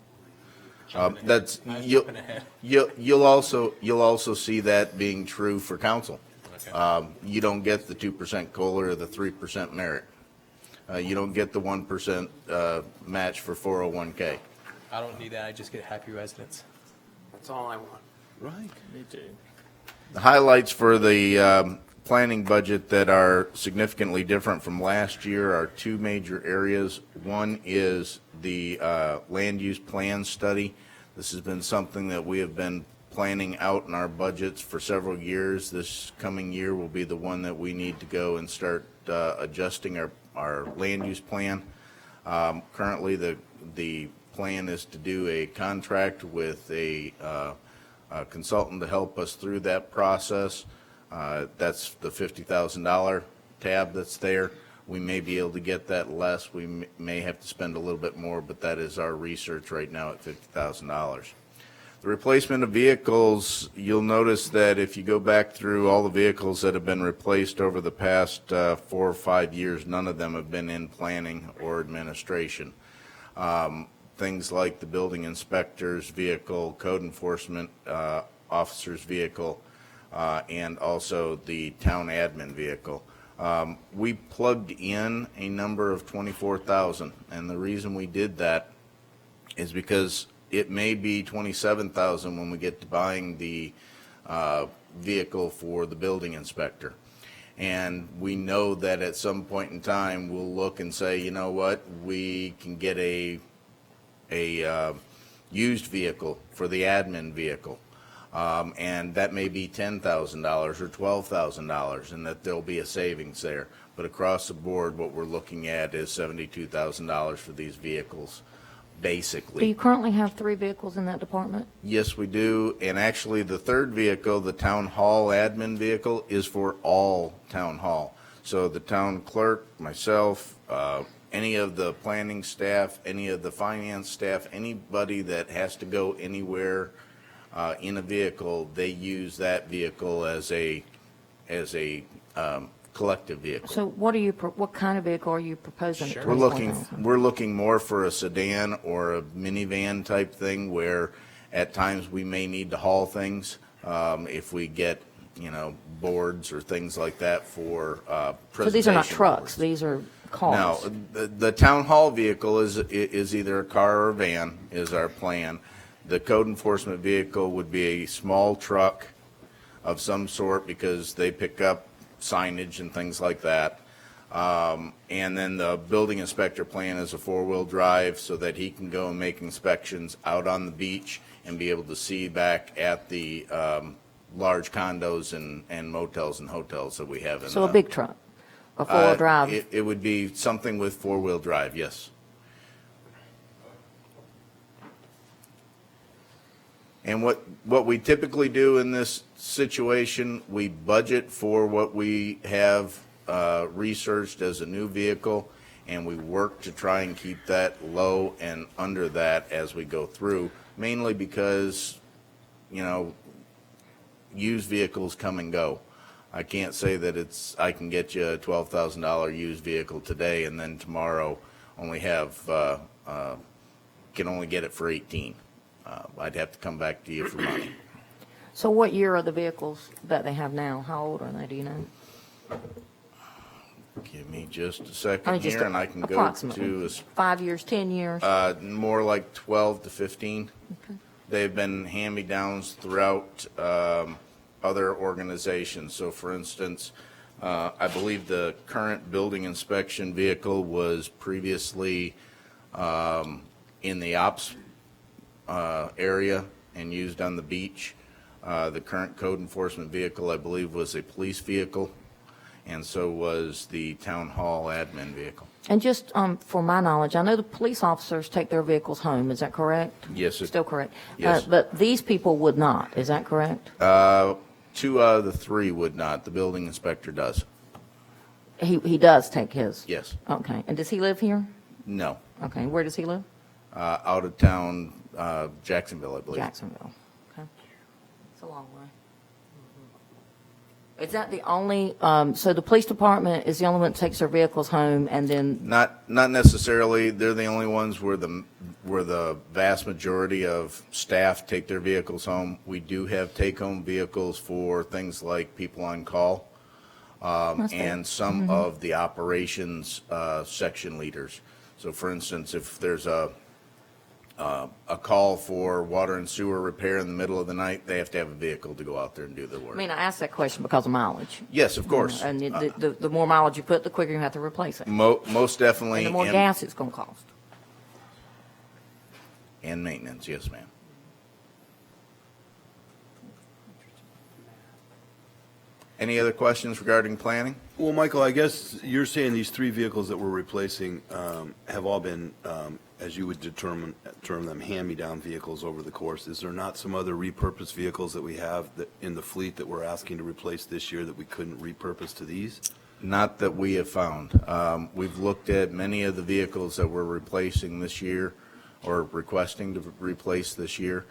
That's, I was you'll, jumping ahead. you'll also see that being true for council. Okay. You don't get the 2% COLA or the 3% merit. You don't get the 1% match for 401K. I don't need that. I just get happy residents. That's all I want. Right. Me too. The highlights for the planning budget that are significantly different from last year are 2 major areas. One is the land use plan study. This has been something that we have been planning out in our budgets for several years. This coming year will be the one that we need to go and start adjusting our land use plan. Currently, the plan is to do a contract with a consultant to help us through that process. That's the $50,000 tab that's there. We may be able to get that less. We may have to spend a little bit more, but that is our research right now at $50,000. The replacement of vehicles, you'll notice that if you go back through all the vehicles that have been replaced over the past 4 or 5 years, none of them have been in planning or administration. Things like the building inspector's vehicle, code enforcement officer's vehicle, and also the town admin vehicle. We plugged in a number of 24,000, and the reason we did that is because it may be 27,000 when we get to buying the vehicle for the building inspector. And we know that at some point in time, we'll look and say, you know what, we can get a used vehicle for the admin vehicle. And that may be $10,000 or $12,000, and that there'll be a savings there. but across the board, what we're looking at is $72,000 for these vehicles, Do you basically. currently have 3 vehicles in that department? Yes, we do, and actually, the third vehicle, the town hall admin vehicle, is for all town hall. So the town clerk, myself, any of the planning staff, any of the finance staff, anybody that has to go anywhere in a vehicle, they use that vehicle as a collective vehicle. So what kind of vehicle are you proposing at We're looking, 24,000? we're looking more for a sedan or a minivan type thing where at times we may need to haul things, if we get, boards or things like that for, So these are not presentation trucks, boards. these are No, cars? the town hall vehicle is either a car or a van, is our plan. The code enforcement vehicle would be a small truck of some sort because they pick up signage and things like that. And then the building inspector plan is a 4-wheel drive so that he can go and make inspections out on the beach and be able to see back at the large condos and motels and hotels that we have in So a the- big truck, a 4-wheel drive? It would be something with 4-wheel drive, yes. And what we typically do in this situation, we budget for what we have researched as a new vehicle, and we work to try and keep that low and under that as we go through, mainly because, used vehicles come and go. I can't say that I can get you a $12,000 used vehicle today and then tomorrow only can only get it for 18. I'd have to come back to you for money. So what year are the vehicles that they have now? How old are they, do you know? Give me just a I mean, second just here and I can go approximately. to 5 years, 10 years? more like 12 to 15. They've been hand-me-downs throughout other organizations. So for instance, I believe the current building inspection vehicle was previously in the ops area and used on the beach. The current code enforcement vehicle, I believe, was a police vehicle, and so was the town hall admin vehicle. And just for my knowledge, I know the police officers take their vehicles home, is that correct? Yes, sir. Still correct? Yes. But these people would not, is that correct? 2 out of the 3 would not. The building inspector does. He does take his? Yes. Okay, and does he live here? No. Okay, where does he live? Out of town, Jacksonville, I believe. Jacksonville. Okay. It's a long way. Is that the only, so the police department is the only one that takes their vehicles home and then, Not necessarily. They're the only ones where the vast majority of staff take their vehicles home. We do have take-home vehicles for things like people on call, That's fair. and some of the operations section leaders. So for instance, if there's a call for water and sewer repair in the middle of the night, they have to have a vehicle to go out there and do their I work. mean, I asked that question because of mileage. Yes, of course. And the more mileage you put, the quicker you have to replace it. Most definitely. And the more gas it's going to cost. And maintenance, yes, ma'am. Any other questions regarding planning? Well, Michael, I guess you're saying these 3 vehicles that we're replacing have all been, as you would term them, hand-me-down vehicles over the course. Is there not some other repurposed vehicles that we have in the fleet that we're asking to replace this year that we couldn't repurpose to these? Not that we have found. We've looked at many of the vehicles that we're replacing this year or requesting to replace this year.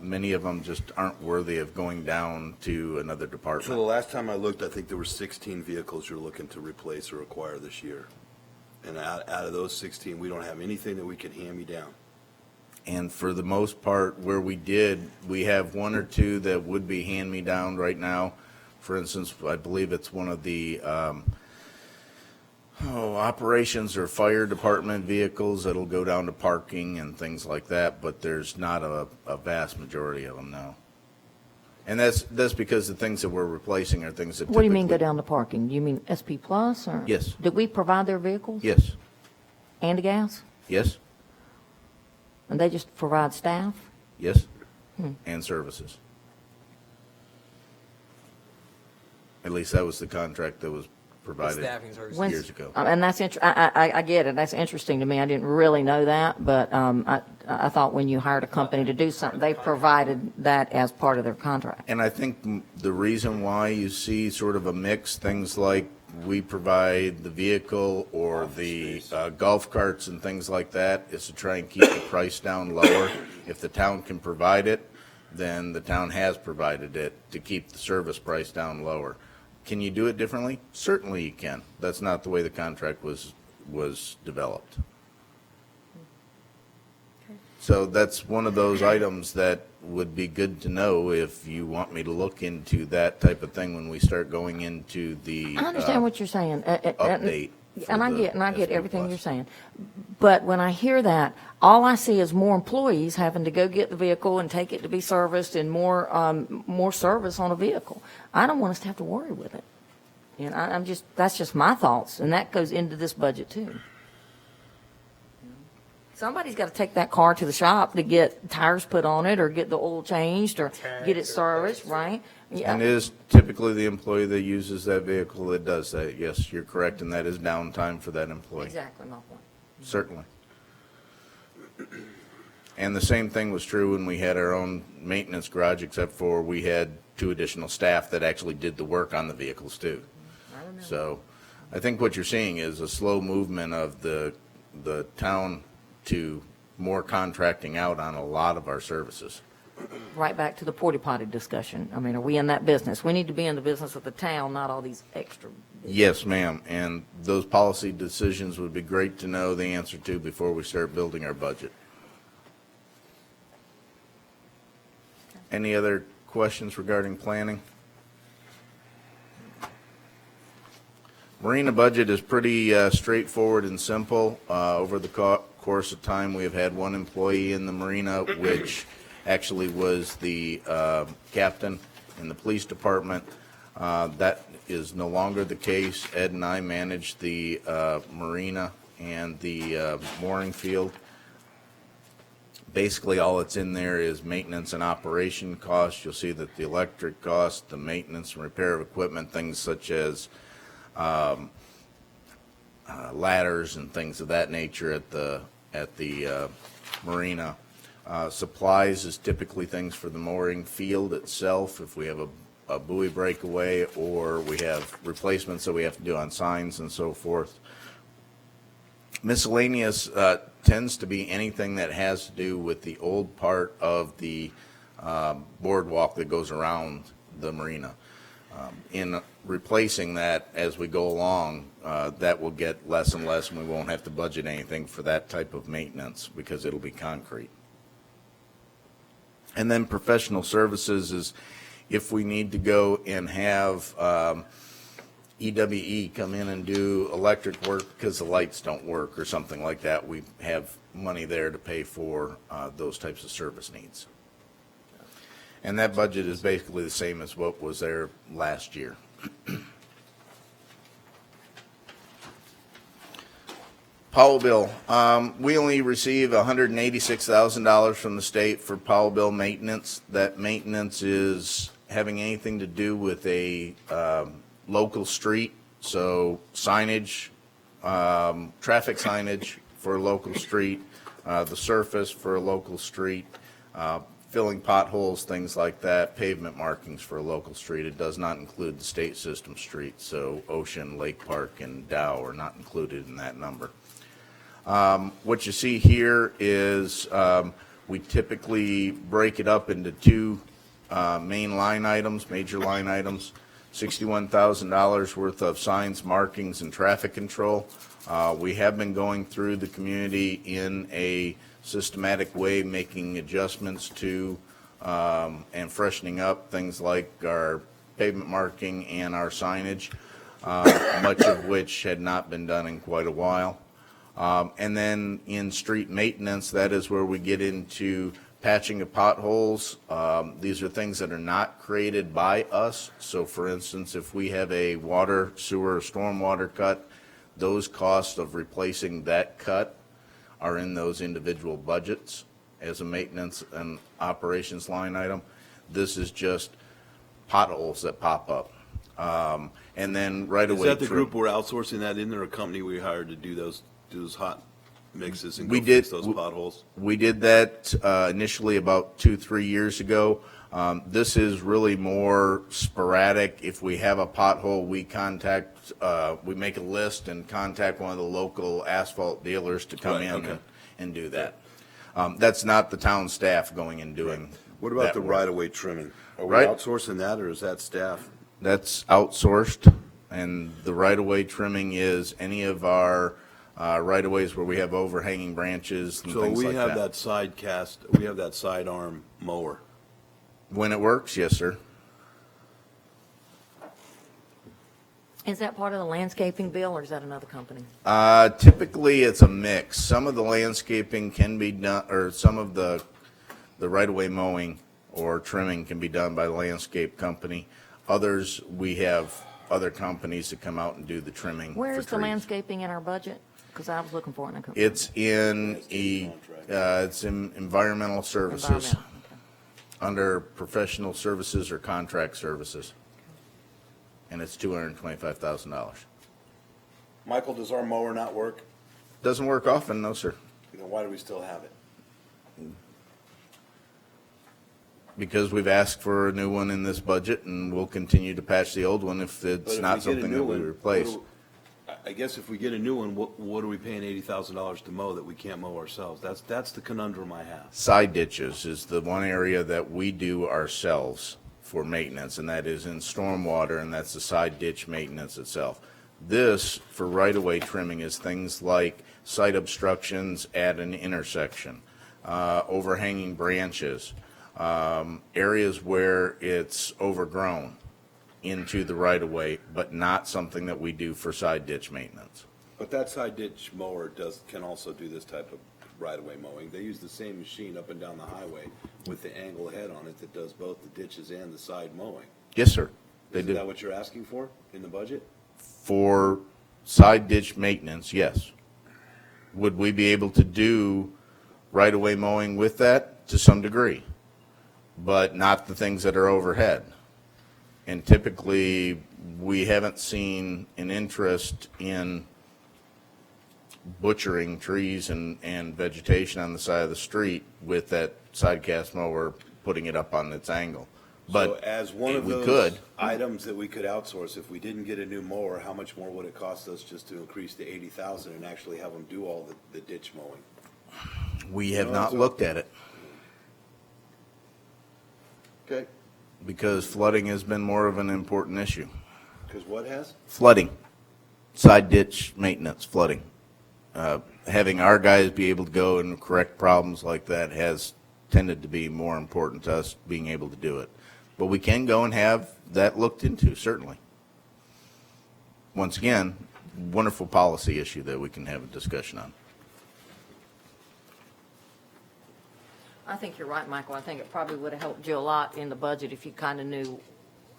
Many of them just aren't worthy of going down to another So the department. last time I looked, I think there were 16 vehicles you're looking to replace or acquire this year. And out of those 16, we don't have anything that we can hand-me-down. And for the most part, where we did, we have 1 or 2 that would be hand-me-down right now. For instance, I believe it's one of the operations or fire department vehicles that'll go down to parking and things like that, but there's not a vast majority of them now. And that's because the things that we're replacing are things that What do you mean go typically- down to parking? Do you mean SP Plus or? Yes. Did we provide their vehicles? Yes, And the gas? yes, And they just provide staff? yes, and services. At least that was the contract that was provided staffing services. When's- years ago. And that's, I get it, that's interesting to me, I didn't really know that, but I thought when you hired a company to do something, they provided that as part of their contract. And I think the reason why you see sort of a mix, things like we provide the vehicle or the golf carts and things like that, is to try and keep the price down lower. If the town can provide it, then the town has provided it to keep the service price down lower. Can you do it differently? Certainly you can. That's not the way the contract was developed. So that's one of those items that would be good to know if you want me to look into that type of thing when we start going into the I understand what you're saying. update. for And I the get SP everything Plus. you're saying. But when I hear that, all I see is more employees having to go get the vehicle and take it to be serviced and more service on a vehicle. I don't want us to have to worry with it. And that's just my thoughts, and that goes into this budget too. Somebody's got to take that car to the shop to get tires put on it or get the oil changed or get it serviced, right? Yeah. And it is typically the employee that uses that vehicle that does that. Yes, you're correct, and that is downtime for that employee. Exactly my point. Certainly. And the same thing was true when we had our own maintenance garage, except for we had 2 additional staff that actually did the work on the vehicles too. So I think what you're seeing is a slow movement of the town to more contracting out on a lot of our services. Right back to the porta potty discussion. I mean, are we in that business? We need to be in the business of the town, not all these extra. Yes, ma'am, and those policy decisions would be great to know the answer to before we start building our budget. Any other questions regarding planning? Marina budget is pretty straightforward and simple. Over the course of time, we have had 1 employee in the marina, which actually was the captain in the police department. That is no longer the case. Ed and I manage the marina and the mooring field. Basically, all that's in there is maintenance and operation costs. You'll see that the electric cost, the maintenance and repair of equipment, things such as ladders and things of that nature at the marina. Supplies is typically things for the mooring field itself. If we have a buoy breakaway or we have replacements that we have to do on signs and so forth. Miscellaneous tends to be anything that has to do with the old part of the boardwalk that goes around the marina. In replacing that as we go along, that will get less and less, and we won't have to budget anything for that type of maintenance because it'll be concrete. And then professional services is if we need to go and have EWE come in and do electric work because the lights don't work or something like that, we have money there to pay for those types of service needs. And that budget is basically the same as what was there last year. Powell bill, we only receive $186,000 from the state for Powell bill maintenance. That maintenance is having anything to do with a local street, so signage, traffic signage for a local street, the surface for a local street, filling potholes, things like that, pavement markings for a local street. It does not include the state system streets, so Ocean, Lake Park, and Dow are not included in that number. What you see here is we typically break it up into 2 main line items, major line items, $61,000 worth of signs, markings, and traffic control. We have been going through the community in a systematic way, making adjustments to and freshening up things like our pavement marking and our signage, much of which had not been done in quite a while. And then in street maintenance, that is where we get into patching of potholes. These are things that are not created by us. So for instance, if we have a water, sewer, or stormwater cut, those costs of replacing that cut are in those individual budgets as a maintenance and operations line item. This is just potholes that pop up. And then right Is away. that the group we're outsourcing that in, or a company we hired to do those hot mixes and go We fix did- those potholes? We did that initially about 2-3 years ago. This is really more sporadic. If we have a pothole, we make a list and contact one of the local asphalt dealers to come Right, in okay. and do that. That's not the town staff going and doing. What about that the work. right-of-way trimming? Are we Right. outsourcing that, or is that staff? That's outsourced, and the right-of-way trimming is any of our right-of-ways where we have overhanging branches and So things we like have that. that side cast, we have that sidearm mower. When it works, yes, sir. Is that part of the landscaping bill, or is that another company? Typically, it's a mix. Some of the landscaping can be done, or some of the right-of-way mowing or trimming can be done by the landscape company. Others, we have other companies that come out and do the trimming for Where is the trees. landscaping in our budget? Because I was looking for it and I couldn't. It's in it's in environmental services, Environmental, okay. under professional services or contract services. And it's $225,000. Michael, does our mower not work? Doesn't work often, no, sir, Then why do we still have it? because we've asked for a new one in this budget, and we'll continue to patch the old one if But it's if not we get a something new that we one, replace. I guess if we get a new one, what are we paying $80,000 to mow that we can't mow ourselves? That's the conundrum I have. Side ditches is the one area that we do ourselves for maintenance, and that is in stormwater, and that's the side ditch maintenance itself. This, for right-of-way trimming, is things like site obstructions at an intersection, overhanging branches, areas where it's overgrown into the right-of-way, but not something that we do for side ditch maintenance. But that side ditch mower can also do this type of right-of-way mowing. They use the same machine up and down the highway with the angle head on it that does both the ditches and the side mowing. Yes, sir, they Is do. that what you're asking for in the budget? For side ditch maintenance, yes. Would we be able to do right-of-way mowing with that? To some degree, but not the things that are overhead. And typically, we haven't seen an interest in butchering trees and vegetation on the side of the street with that side cast mower, putting it up on its angle. So But as one of we those could. items that we could outsource, if we didn't get a new mower, how much more would it cost us just to increase to 80,000 and actually have them do all the ditch mowing? We have No, not so- looked at it, Okay. because flooding has been more of an important issue. Because what has? Flooding, side ditch maintenance, flooding. Having our guys be able to go and correct problems like that has tended to be more important to us being able to do it. But we can go and have that looked into, certainly. Once again, wonderful policy issue that we can have a discussion on. I think you're right, Michael. I think it probably would have helped you a lot in the budget if you kind of knew.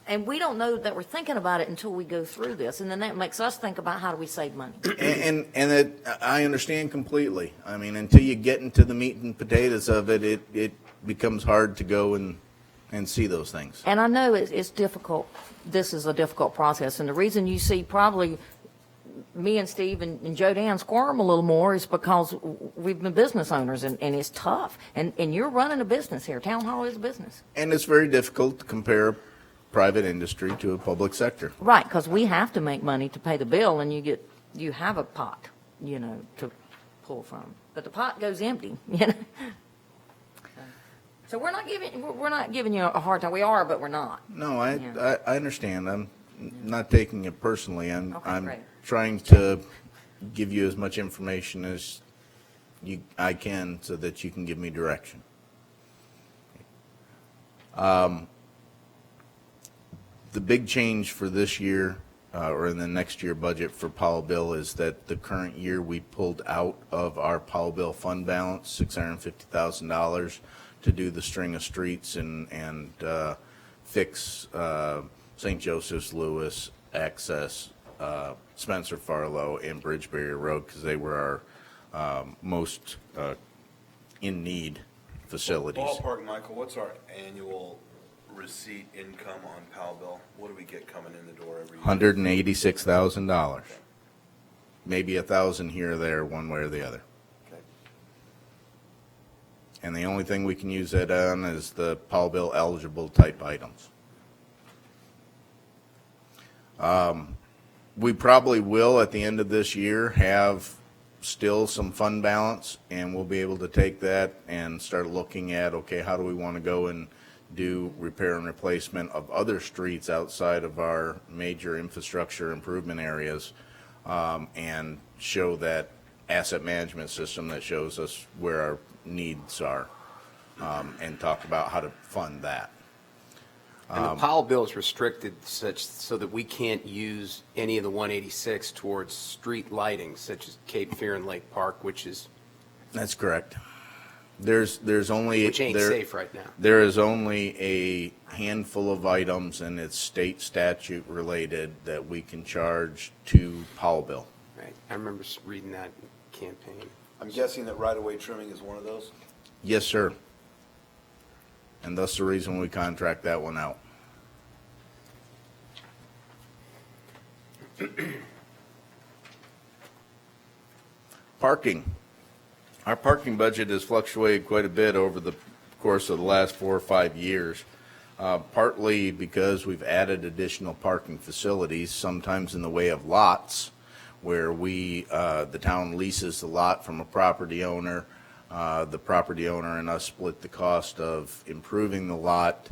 And we don't know that we're thinking about it until we go through this, and then that makes us think about how do we save money. And it, I understand completely. I mean, until you get into the meat and potatoes of it, it becomes hard to go and see those things. And I know it's difficult. This is a difficult process, and the reason you see probably me and Steve and Joe Dan squirm a little more is because we've been business owners, and it's tough. And you're running a business here. Town Hall is a business. And it's very difficult to compare private industry to a public sector. Right, because we have to make money to pay the bill, and you have a pot, to pull from. But the pot goes empty, So we're not giving you a hard time. We are, but we're not. No, I Yeah. understand. I'm not taking it personally. I'm Okay, great. trying to give you as much information as I can so that you can give me direction. The big change for this year, or in the next year budget for Powell Bill, is that the current year we pulled out of our Powell Bill fund balance $650,000 to do the string of streets and fix St. Joseph's, Lewis, Access, Spencer Farlow, and Bridge Barrier Road, because they were our most in need facilities. Ballpark, Michael, what's our annual receipt income on Powell bill? What do we get coming in the door every year? $186,000. Maybe 1,000 here or there, one way or the other. Okay. And the only thing we can use that on is the Powell bill eligible type items. We probably will, at the end of this year, have still some fund balance, and we'll be able to take that and start looking at, okay, how do we want to go and do repair and replacement of other streets outside of our major infrastructure improvement areas, and show that asset management system that shows us where our needs are, and talk about how to fund that. And the Powell bill is restricted such, so that we can't use any of the 186 towards street lighting, such as Cape Fear and Lake Park, which That's correct. There's only. ain't safe right now. There is only a handful of items, and it's state statute related, that we can charge to Powell bill. Right, I remember reading that campaign. I'm guessing that right-of-way trimming is one of those? Yes, sir. And that's the reason we contract that one out. Parking. Our parking budget has fluctuated quite a bit over the course of the last 4 or 5 years, partly because we've added additional parking facilities, sometimes in the way of lots, where the town leases the lot from a property owner. The property owner and us split the cost of improving the lot,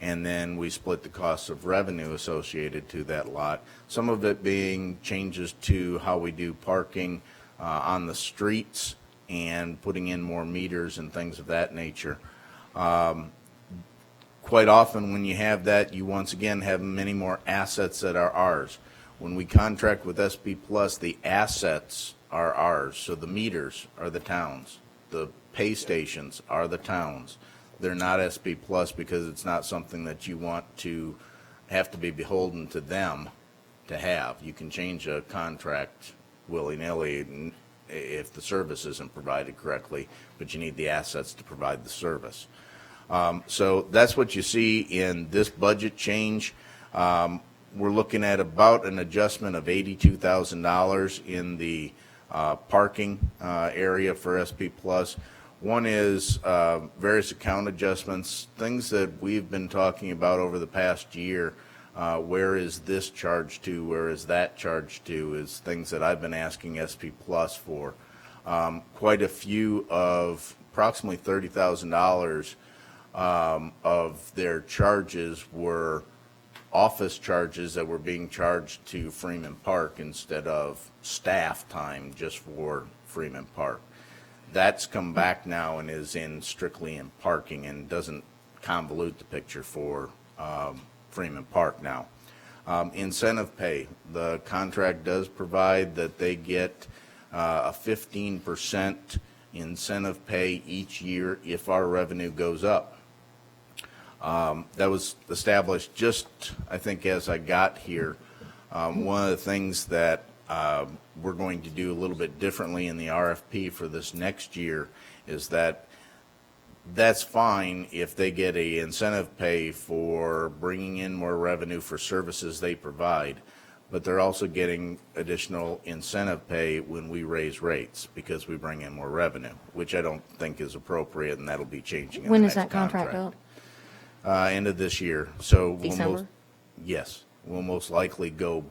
and then we split the cost of revenue associated to that lot. Some of it being changes to how we do parking on the streets and putting in more meters and things of that nature. Quite often when you have that, you once again have many more assets that are ours. When we contract with SP Plus, the assets are ours, so the meters are the town's. The pay stations are the towns. They're not SP Plus because it's not something that you want to have to be beholden to them to have. You can change a contract willy-nilly if the service isn't provided correctly, but you need the assets to provide the service. So that's what you see in this budget change. We're looking at about an adjustment of $82,000 in the parking area for SP Plus. One is various account adjustments, things that we've been talking about over the past year. Where is this charged to? Where is that charged to? Is things that I've been asking SP Plus for. Quite a few of approximately $30,000 of their charges were office charges that were being charged to Freeman Park instead of staff time just for Freeman Park. That's come back now and is strictly in parking and doesn't convolute the picture for Freeman Park now. Incentive pay, the contract does provide that they get a 15% incentive pay each year if our revenue goes up. That was established just, I think, as I got here. One of the things that we're going to do a little bit differently in the RFP for this next year is that that's fine if they get a incentive pay for bringing in more revenue for services they provide, but they're also getting additional incentive pay when we raise rates because we bring in more revenue, which I don't think is appropriate, and that'll be changing in When the is next that contract up? End of this year. So December? Yes, we'll most likely go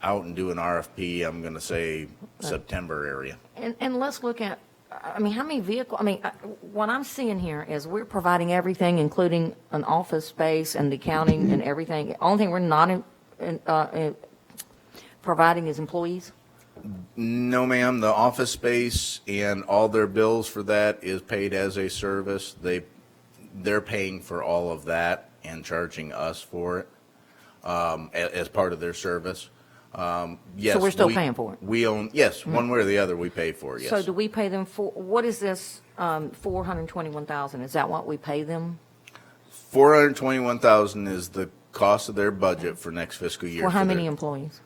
out and do an RFP, I'm going to say September area. And let's look at, I mean, how many vehicles, what I'm seeing here is we're providing everything, including an office space and the accounting and everything. The only thing we're not providing is employees? No, ma'am, the office space and all their bills for that is paid as a service. They're paying for all of that and charging us for it as part of their service. Yes, So we're still paying for it? We own, yes, one way or the other, we pay for it, yes. So do we pay them for, what is this, 421,000? Is that what we pay them? 421,000 is the cost of their budget for next fiscal year. For how their- many employees?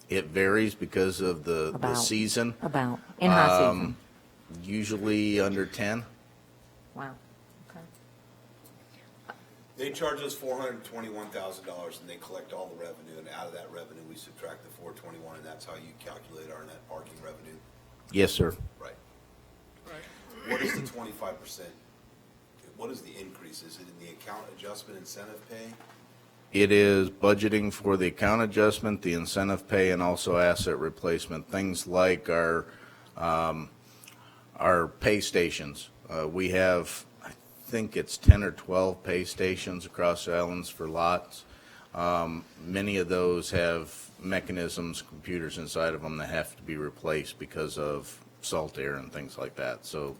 It varies because of the About. season. About, in high season? Usually under 10. Wow, okay. They charge us $421,000 and they collect all the revenue, and out of that revenue, we subtract the 421, and that's how you calculate our net parking revenue. Yes, sir. Right. What is the 25%? What is the increase? Is it in the account adjustment incentive pay? It is budgeting for the account adjustment, the incentive pay, and also asset replacement, things like our pay stations. We have, I think it's 10 or 12 pay stations across the islands for lots. Many of those have mechanisms, computers inside of them that have to be replaced because of salt air and things like that. So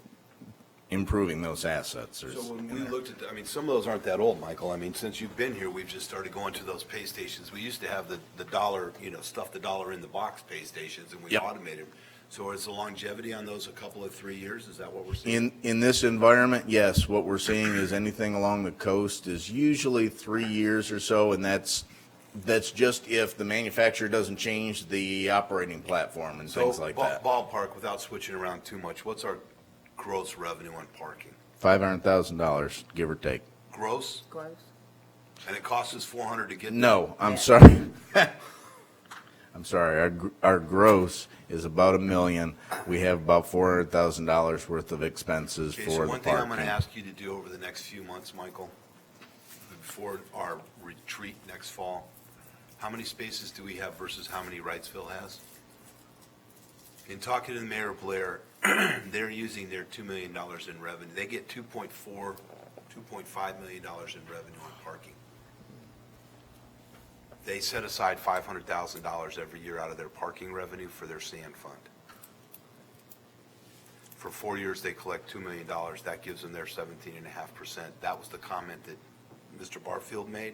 improving those assets. So when we looked at, some of those aren't that old, Michael. Since you've been here, we've just started going to those pay stations. We used to have the dollar, stuff the dollar in the box pay stations, and we Yep. automated. So is the longevity on those a couple of 3 years? Is that what we're seeing? In this environment, yes, what we're seeing is anything along the coast is usually 3 years or so, and that's just if the manufacturer doesn't change the operating platform and things like that. Ballpark, without switching around too much, what's our gross revenue on parking? $500,000, give or take. Gross? Gross. And it costs us 400 to get there? No, I'm sorry. I'm sorry. Our gross is about $1 million. We have about $400,000 worth of expenses Okay, for so the one thing I'm going to parking. ask you to do over the next few months, Michael, before our retreat next fall, how many spaces do we have versus how many Wrightsville has? In talking to Mayor Blair, they're using their $2 million in revenue. They get $2.5 million in revenue on parking. They set aside $500,000 every year out of their parking revenue for their sand fund. For 4 years, they collect $2 million. That gives them their 17.5%. That was the comment that Mr. Barfield made.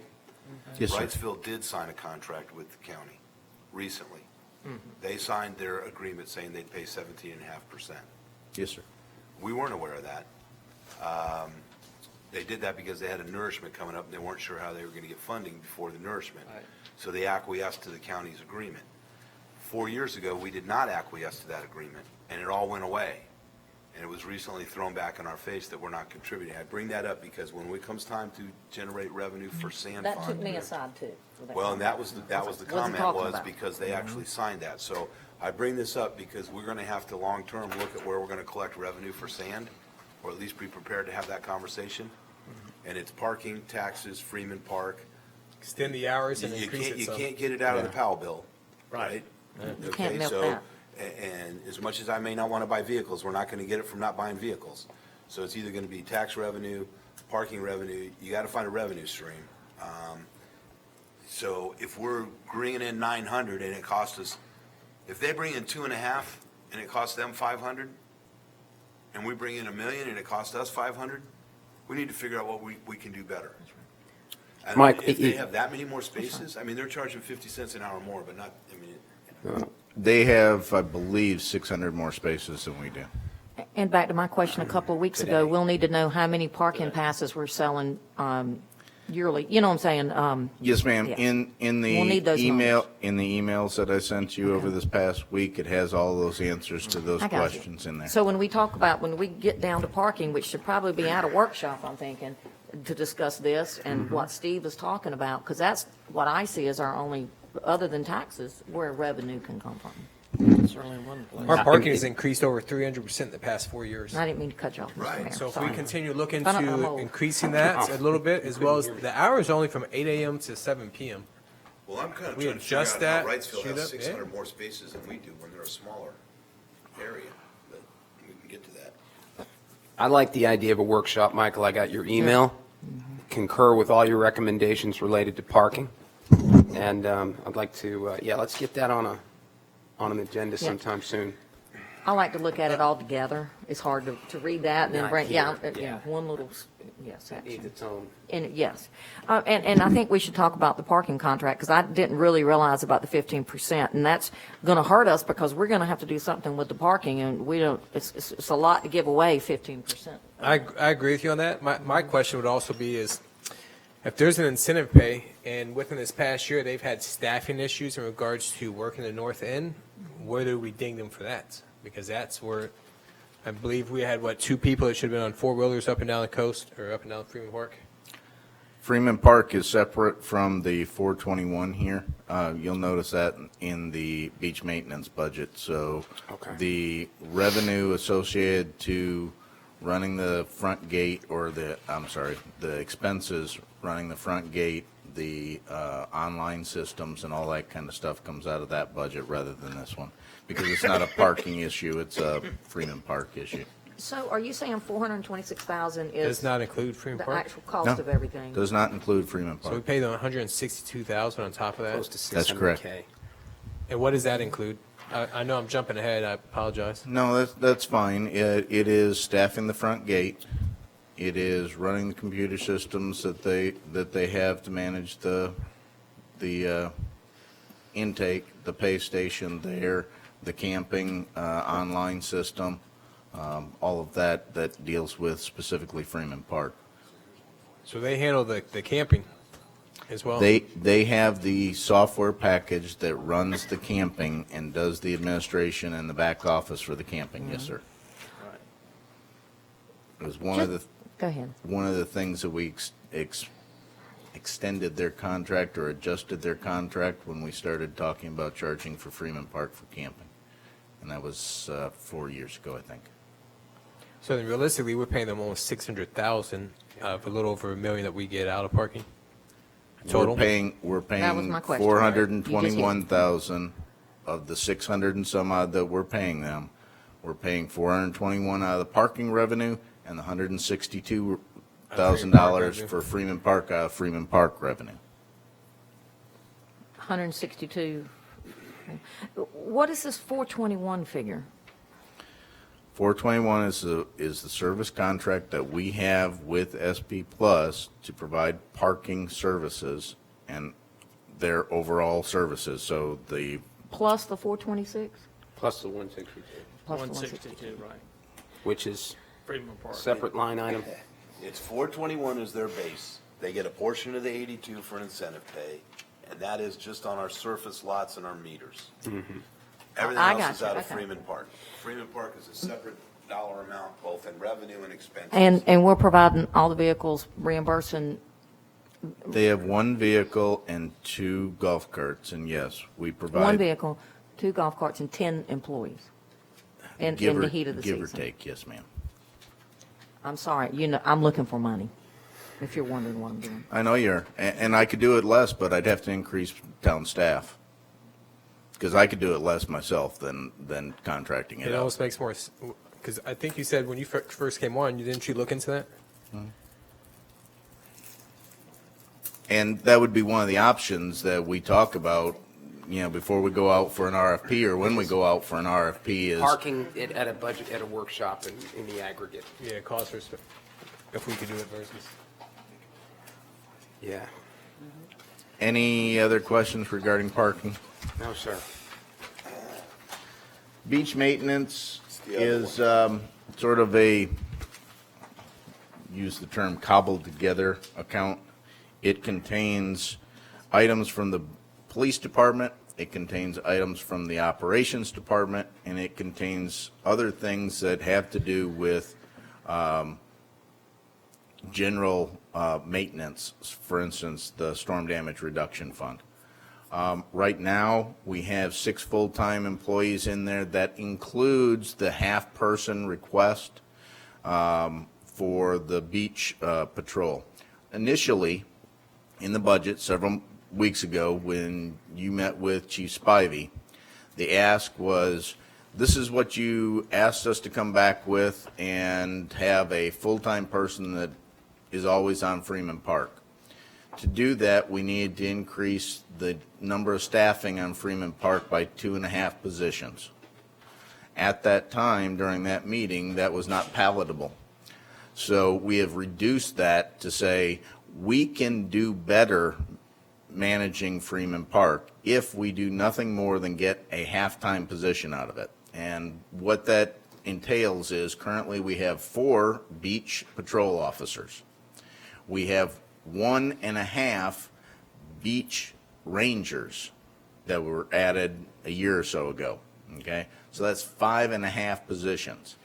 Yes, sir. Wrightsville did sign a contract with the county recently. They signed their agreement saying they'd pay 17.5%. Yes, sir. We weren't aware of that. They did that because they had a nourishment coming up, and they weren't sure how they were going to get funding before the nourishment. Right. So they acquiesced to the county's agreement. 4 years ago, we did not acquiesce to that agreement, and it all went away. And it was recently thrown back in our face that we're not contributing. I bring that up because when it comes time to generate revenue for sand That took fund. me aside too. for that Well, and that conversation. was the Wasn't comment talking was about. because they actually signed that. So I bring this up because we're going to have to long-term look at where we're going to collect revenue for sand, or at least be prepared to have that conversation. And it's parking, taxes, Freeman Park. Extend the hours and You increase it you some. can't get it out of the Powell bill, right? You can't Okay, milk so, that. and as much as I may not want to buy vehicles, we're not going to get it from not buying vehicles. So it's either going to be tax revenue, parking revenue, you got to find a revenue stream. So if we're bringing in 900 and it costs us, if they bring in 2.5 and it costs them 500, and we bring in $1 million and it costs us 500, we need to figure out what we can do better. And Mike, if they it- have that many more spaces, they're charging 50 cents an hour more, but not, They have, I believe, 600 more spaces than we do. And back to my question a couple of weeks ago, Today. we'll need to know how many parking passes we're selling yearly. You know what I'm saying? Yes, ma'am. Yeah. In the We'll need those email, numbers. in the emails that I sent you over this past week, it has all those answers to those I got you. questions in there. So when we get down to parking, which should probably be at a workshop, I'm thinking, to discuss this and Mm-hmm. what Steve was talking about, because that's what I see as our only, other than taxes, where revenue can come from. Certainly one place. Our parking has increased over 300% in the past 4 years. And I didn't mean to cut you off, Mr. Right. Mayor. So if we Sorry. continue looking I don't- I'm to old. increasing that a little bit, as well as the hours are only from 8 a.m. to 7 p.m. well, I'm kind of We trying to figure adjust out how that, Wrightsville shoot has up, 600 yeah. more spaces than we do when they're a smaller area, but we can get to that. I like the idea of a workshop, Michael. I got your email. Concur with all your recommendations related to parking. And I'd like to, let's get that on an agenda Yeah. sometime soon. I like to look at it all together. It's hard to read that and then Not bring, here, yeah. one little, Needs section. its own. And yes, and I think we should talk about the parking contract, because I didn't really realize about the 15%, and that's going to hurt us because we're going to have to do something with the parking, and we don't, it's a lot to give away, 15%. I agree with you on that. My question would also be is, if there's an incentive pay, and within this past year, they've had staffing issues in regards to working the north end, where do we ding them for that? Because that's where, I believe we had, 2 people that should have been on 4-wheelers up and down the coast, or up and down Freeman Park? Freeman Park is separate from the 421 here. You'll notice that in the beach maintenance budget. So Okay. the revenue associated to running the front gate, or the expenses running the front gate, the online systems and all that kind of stuff comes out of that budget rather than this one. Because it's not a parking issue, it's a Freeman Park issue. So are you saying 426,000 is Does not include Freeman the Park? actual cost No. of everything? Does not include Freeman So we Park. paid them 162,000 on top of that? Close to That's correct. 600K. And what does that include? I know I'm jumping ahead, I apologize. No, that's fine. It is staffing the front gate. It is running the computer systems that they have to manage the intake, the pay station there, the camping online system, all of that deals with specifically Freeman Park. So they handle the camping as well? They have the software package that runs the camping and does the administration and the back office for the camping, yes, sir. Right. It was one of the Go ahead. one of the things that we extended their contract or adjusted their contract when we started talking about charging for Freeman Park for camping. And that was 4 years ago, I think. So then realistically, we're paying them almost 600,000 of a little over $1 million that we get out of parking total? We're That was paying my question. 421,000 of the 600 and some odd that we're paying them. We're paying 421 out of the parking revenue and the $162,000 for Freeman Park out of Freeman Park revenue. 162. What is this 421 figure? 421 is the service contract that we have with SP Plus to provide parking services and their overall services. So the, Plus the 426? Plus the 162, Plus the 162, right. which is Freeman Park. separate line item. It's 421 is their base. They get a portion of the 82 for incentive pay, and that is just on our surface lots and our meters. Everything I else got is you, out of okay. Freeman Park. Freeman Park is a separate dollar amount, both in revenue and expenses. And we're providing all the vehicles, reimbursing, they have one vehicle and 2 golf carts, and yes, we provide. one vehicle, 2 golf carts, and 10 employees in the heat of the season. Give or take, yes, ma'am. I'm sorry, I'm looking for money, if you're wondering what I'm doing. I know you're, and I could do it less, but I'd have to increase town staff. Because I could do it less myself than contracting it It out. almost makes more, because I think you said when you first came on, didn't you look into that? And that would be one of the options that we talk about, before we go out for an RFP or when we go out for an RFP is. Parking at a budget, at a workshop in the aggregate. Yeah, cost for, if we could do it versus. Yeah. Any other questions regarding parking? No, sir. Beach maintenance the other is sort of use the term cobbled together account. It contains items from the police department, it contains items from the operations department, and it contains other things that have to do with general maintenance, for instance, the storm damage reduction fund. Right now, we have 6 full-time employees in there. That includes the half-person request for the beach patrol. Initially, in the budget several weeks ago, when you met with Chief Spivey, the ask was, this is what you asked us to come back with and have a full-time person that is always on Freeman Park. To do that, we needed to increase the number of staffing on Freeman Park by 2.5 positions. At that time, during that meeting, that was not palatable. So we have reduced that to say, we can do better managing Freeman Park if we do nothing more than get a half-time position out of it. And what that entails is currently we have 4 beach patrol officers. We have 1.5 beach rangers that were added a year or so ago, okay? So that's 5.5 positions.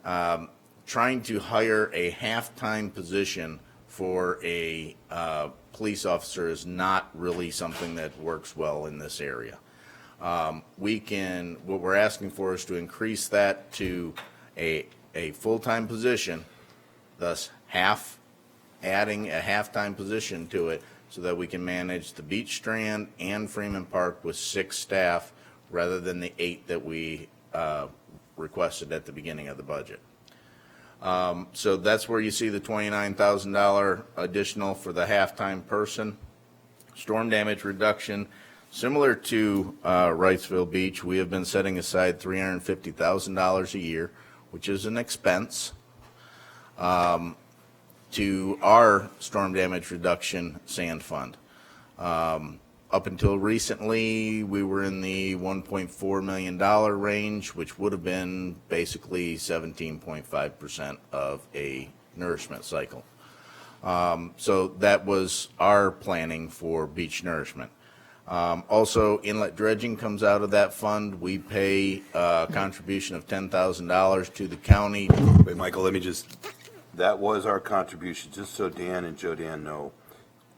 Trying to hire a half-time position for a police officer is not really something that works well in this area. What we're asking for is to increase that to a full-time position, thus adding a half-time position to it so that we can manage the Beach Strand and Freeman Park with 6 staff rather than the 8 that we requested at the beginning of the budget. So that's where you see the $29,000 additional for the half-time person. Storm damage reduction, similar to Wrightsville Beach, we have been setting aside $350,000 a year, which is an expense, to our storm damage reduction sand fund. Up until recently, we were in the $1.4 million range, which would have been basically 17.5% of a nourishment cycle. So that was our planning for beach nourishment. Also, inlet dredging comes out of that fund. We pay a contribution of $10,000 to the county. Wait, Michael, that was our contribution, just so Dan and Joe Dan know.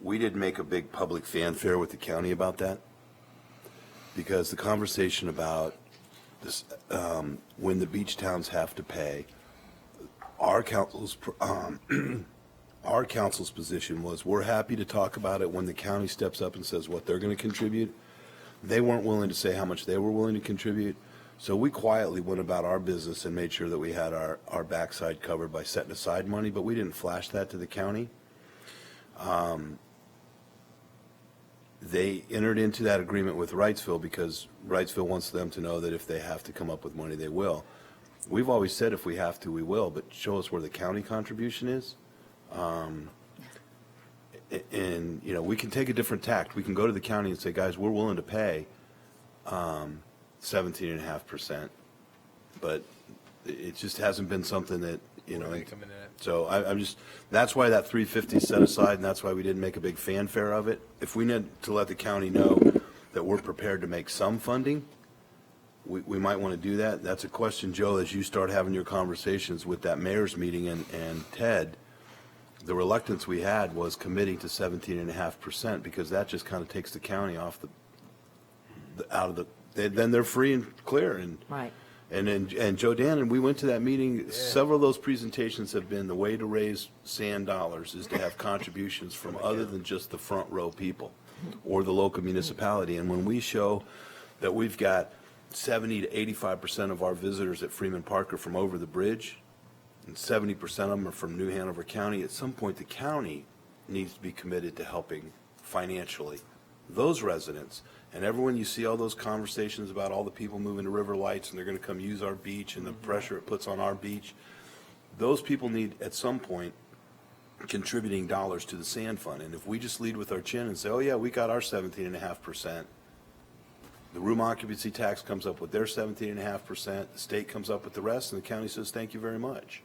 We didn't make a big public fanfare with the county about that, because the conversation about this, when the beach towns have to pay, our council's position was, we're happy to talk about it when the county steps up and says what they're going to contribute. They weren't willing to say how much they were willing to contribute. So we quietly went about our business and made sure that we had our backside covered by setting aside money, but we didn't flash that to the county. They entered into that agreement with Wrightsville because Wrightsville wants them to know that if they have to come up with money, they will. We've always said if we have to, we will, but show us where the county contribution is. And, you know, we can take a different tact. We can go to the county and say, guys, we're willing to pay 17.5%, but it just hasn't been something that, you know. They come in at. So I'm just, that's why that 350 is set aside, and that's why we didn't make a big fanfare of it. If we need to let the county know that we're prepared to make some funding, we might want to do that. That's a question, Joe, as you start having your conversations with that mayor's meeting and Ted. The reluctance we had was committing to 17.5%, because that just kind of takes the county off then they're free and clear. And Right. And Joe Dan, and we went to that meeting, several of those presentations have been the way to raise sand dollars is to have contributions from other than just the front row people or the local municipality. And when we show that we've got 70 to 85% of our visitors at Freeman Park are from over the bridge, and 70% of them are from New Hanover County, at some point the county needs to be committed to helping financially those residents. And everyone, you see all those conversations about all the people moving to River Lights and they're going to come use our beach and the pressure it puts on our beach. Those people need, at some point, contributing dollars to the sand fund. And if we just lead with our chin and say, oh yeah, we got our 17.5%, the room occupancy tax comes up with their 17.5%, the state comes up with the rest, and the county says, thank you very much.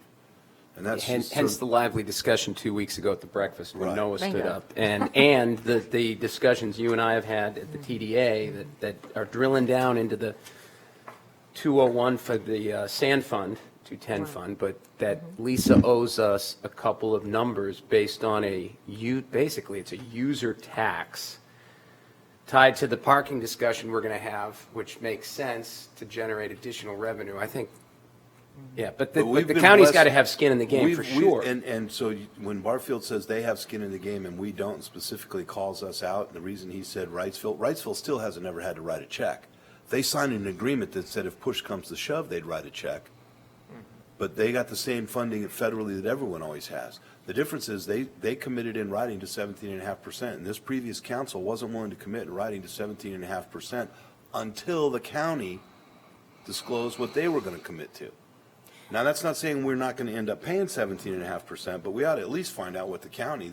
And that's Hence the lively discussion 2 weeks ago at the breakfast when Right. Noah stood Bingo. up. And the discussions you and I have had at the TDA that are drilling down into the 201 for the sand fund, 210 fund, but that Lisa owes us a couple of numbers based on basically it's a user tax tied to the parking discussion we're going to have, which makes sense to generate additional revenue. I think, yeah, but the we've been county's blessed- got to have skin in the game for sure. And so when Barfield says they have skin in the game and we don't, specifically calls us out, and the reason he said Wrightsville still hasn't never had to write a check. They signed an agreement that said if push comes to shove, they'd write a check. But they got the same funding federally that everyone always has. The difference is they committed in writing to 17.5%, and this previous council wasn't willing to commit in writing to 17.5% until the county disclosed what they were going to commit to. Now, that's not saying we're not going to end up paying 17.5%, but we ought to at least find out what the county,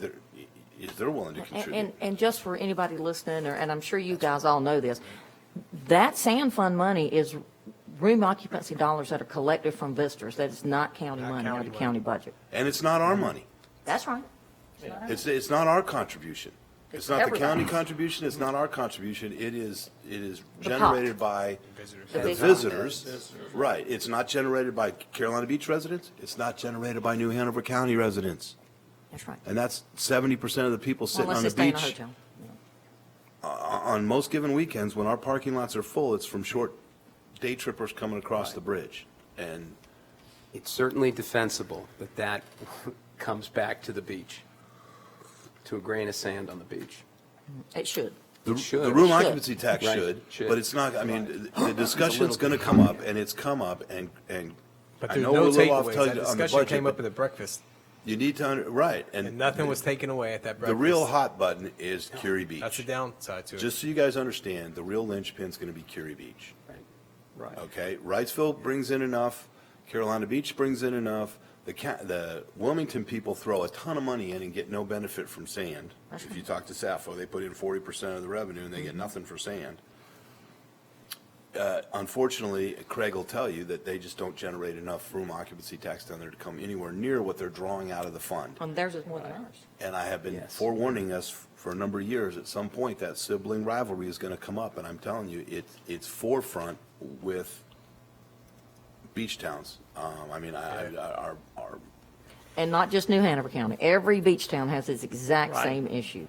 if they're willing to contribute. And just for anybody listening, and I'm sure you guys all know this, that sand fund money is room occupancy dollars that are collected from visitors. That is not county money out of the county budget. And it's not our money. That's right. It's not our contribution. It's not the everybody. county contribution, it's not our contribution. It is The generated by The the big visitors. Right. It's not generated by Carolina Beach residents. It's not generated by New Hanover County residents. That's right. And that's 70% of the people Well, sitting unless on they the stay in a beach. hotel. On most given weekends, when our parking lots are full, it's from short day trippers coming across the bridge. And It's certainly defensible that that comes back to the beach, to a grain of sand on the beach. It should. the should. the room Should. occupancy tax Right. should, but it's not, I mean, the discussion's going to come up, and it's come up, and But I there's know no we're a little off takeaways. tell That you on the discussion budget, came up but at the breakfast, you need to, right, and nothing was taken away at that breakfast. the real hot button is Curie Beach. That's the downside to it. Just so you guys understand, the real linchpin's going to be Curie Beach. Right. Okay, Wrightsville brings in enough, Carolina Beach brings in enough, the Wilmington people throw a ton of money in and get no benefit from sand. If you talk to Sappho, they put in 40% of the revenue and they get nothing for sand. Unfortunately, Craig will tell you that they just don't generate enough room occupancy tax down there to come anywhere near what they're drawing out of the fund. And theirs is more than ours. And I have been Yes. forewarning us for a number of years, at some point, that sibling rivalry is going to come up, and I'm telling you, it's forefront with beach towns. I mean, our And not just New Hanover County. Every beach town has this exact Right. same issue.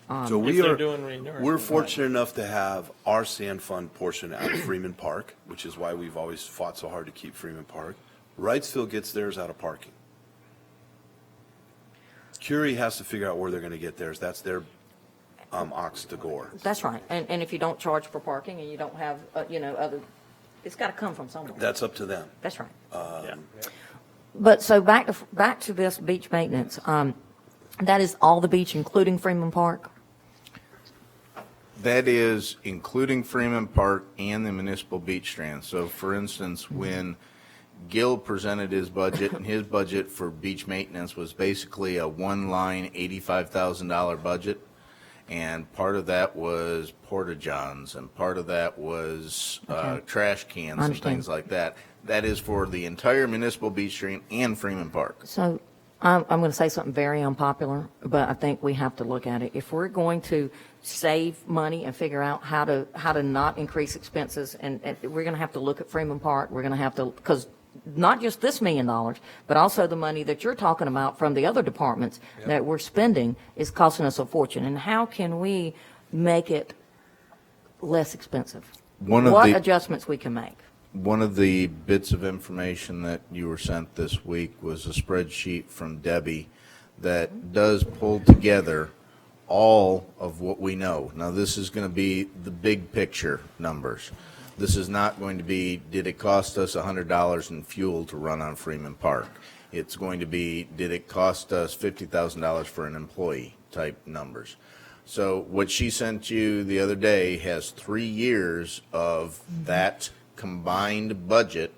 so If we they're are, doing renourishment, we're right. fortunate enough to have our sand fund portion out of Freeman Park, which is why we've always fought so hard to keep Freeman Park. Wrightsville gets theirs out of parking. Curie has to figure out where they're going to get theirs. That's their ox to gore. That's right. And if you don't charge for parking and you don't have, other, it's got to come from somewhere. That's up to them. That's right. Yeah. But so back to this beach maintenance, that is all the beach, including Freeman Park? That is including Freeman Park and the municipal beach strand. So for instance, when Gil presented his budget, and his budget for beach maintenance was basically a one-line $85,000 budget. And part of that was porta-johns, and part of that was trash cans and Understand. things like that. That is for the entire municipal beach strand and Freeman Park. So I'm going to say something very unpopular, but I think we have to look at it. If we're going to save money and figure out how to not increase expenses, and we're going to have to look at Freeman Park, we're going to have to, because not just this $1 million, but also the money that you're talking about from the other departments that we're spending is costing us a fortune. And how can we make it less expensive? What adjustments we can make? One of the bits of information that you were sent this week was a spreadsheet from Debbie that does pull together all of what we know. Now, this is going to be the big picture numbers. This is not going to be, did it cost us $100 in fuel to run on Freeman Park? It's going to be, did it cost us $50,000 for an employee type numbers? So what she sent you the other day has 3 years of that combined budget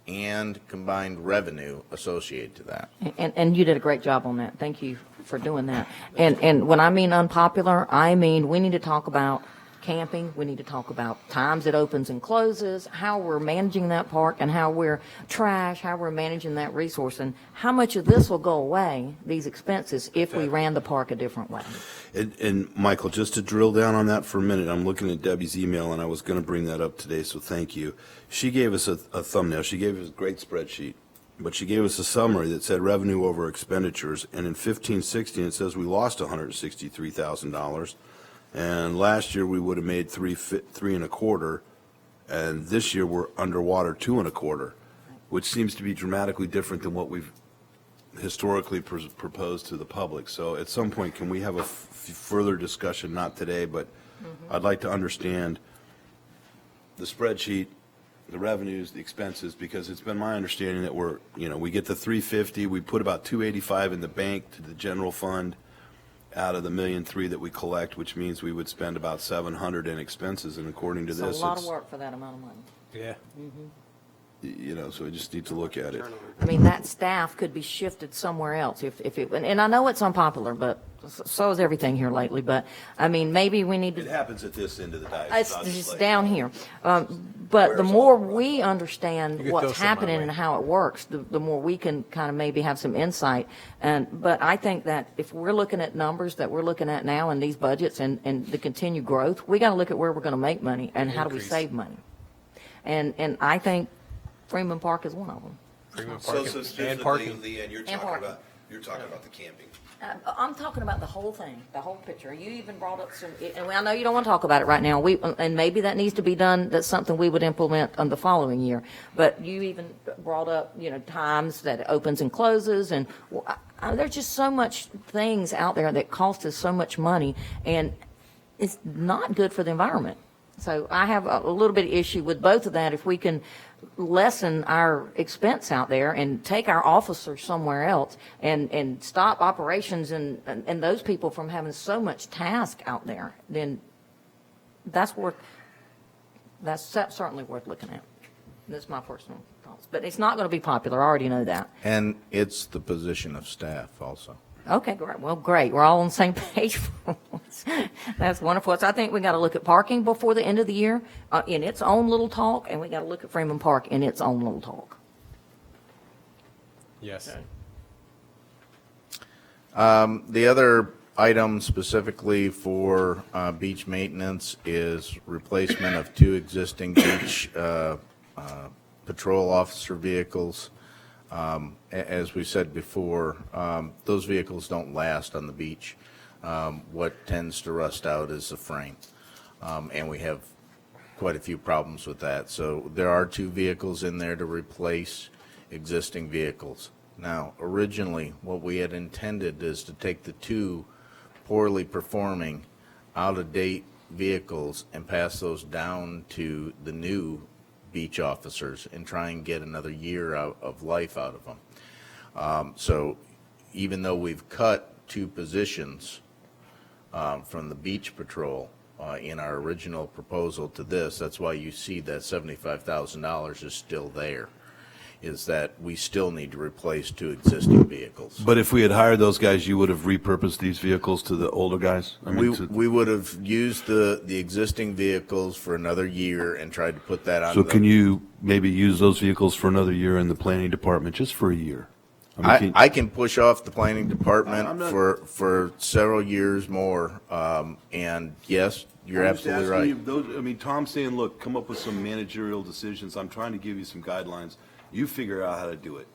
and combined revenue associated to that. And you did a great job on that. Thank you for doing that. And when I mean unpopular, I mean we need to talk about camping. We need to talk about times it opens and closes, how we're managing that park, and how we're how we're managing that resource, and how much of this will go away, these expenses, if we ran the park a different way. And Michael, just to drill down on that for a minute, I'm looking at Debbie's email, and I was going to bring that up today, so thank you. She gave us a thumbnail. She gave us a great spreadsheet, but she gave us a summary that said revenue over expenditures, and in 15-16, it says we lost $163,000. And last year, we would have made three and a quarter, and this year, we're underwater 2 1/4, which seems to be dramatically different than what we've historically proposed to the public. So at some point, can we have a further discussion, not today, but I'd like to understand the spreadsheet, the revenues, the expenses, because it's been my understanding that we get the 350, we put about 285 in the bank to the general fund out of the $1.3 million that we collect, which means we would spend about 700 in expenses, and according to It's this, a lot of work for that amount of money. Yeah. so we just need to look at it. I mean, that staff could be shifted somewhere else if it, and I know it's unpopular, but so is everything here lately, but, I mean, maybe we need It to, happens at this end of the dice. it's not just like- down here. But the Where's more all the we understand You could what's throw some my happening way. and how it works, the more we can kind of maybe have some insight. But I think that if we're looking at numbers that we're looking at now in these budgets and the continued growth, we got to look at where we're going to make money and how do we Increase. save money. And I think Freeman Park is one of them. Freeman So Park and specifically, parking. Leanne, you're And talking parking. about You're talking about the camping. I'm talking about the whole thing, the whole picture. You even brought up some, and I know you don't want to talk about it right now. And maybe that needs to be done. That's something we would implement on the following year. But you even brought up, times that it opens and closes, and there's just so much things out there that cost us so much money, and it's not good for the environment. So I have a little bit of issue with both of that. If we can lessen our expense out there and take our officers somewhere else and stop operations and those people from having so much task out there, then that's certainly worth looking at. That's my personal thoughts. But it's not going to be popular. I already know that. And it's the position of staff also. Okay, great. Well, great. We're all on the same page. That's wonderful. So I think we got to look at parking before the end of the year in its own little talk, and we got to look at Freeman Park in its own little talk. Yes. Okay. The other item specifically for beach maintenance is replacement of 2 existing beach patrol officer vehicles. As we said before, those vehicles don't last on the beach. What tends to rust out is the frame, and we have quite a few problems with that. So there are 2 vehicles in there to replace existing vehicles. Now, originally, what we had intended is to take the 2 poorly performing, out-of-date vehicles and pass those down to the new beach officers and try and get another year of life out of them. So even though we've cut 2 positions from the beach patrol in our original proposal to this, that's why you see that $75,000 is still there, is that we still need to replace 2 existing vehicles. But if we had hired those guys, you would have repurposed these vehicles to the older guys? I mean, We would have used the existing vehicles for another year and tried to put that on. So can you maybe use those vehicles for another year in the planning department, just for a year? I can push off the planning I'm department not- for several years more, and yes, you're I'm just absolutely asking right. you, those, I mean, Tom's saying, look, come up with some managerial decisions. I'm trying to give you some guidelines. You figure out how to do it,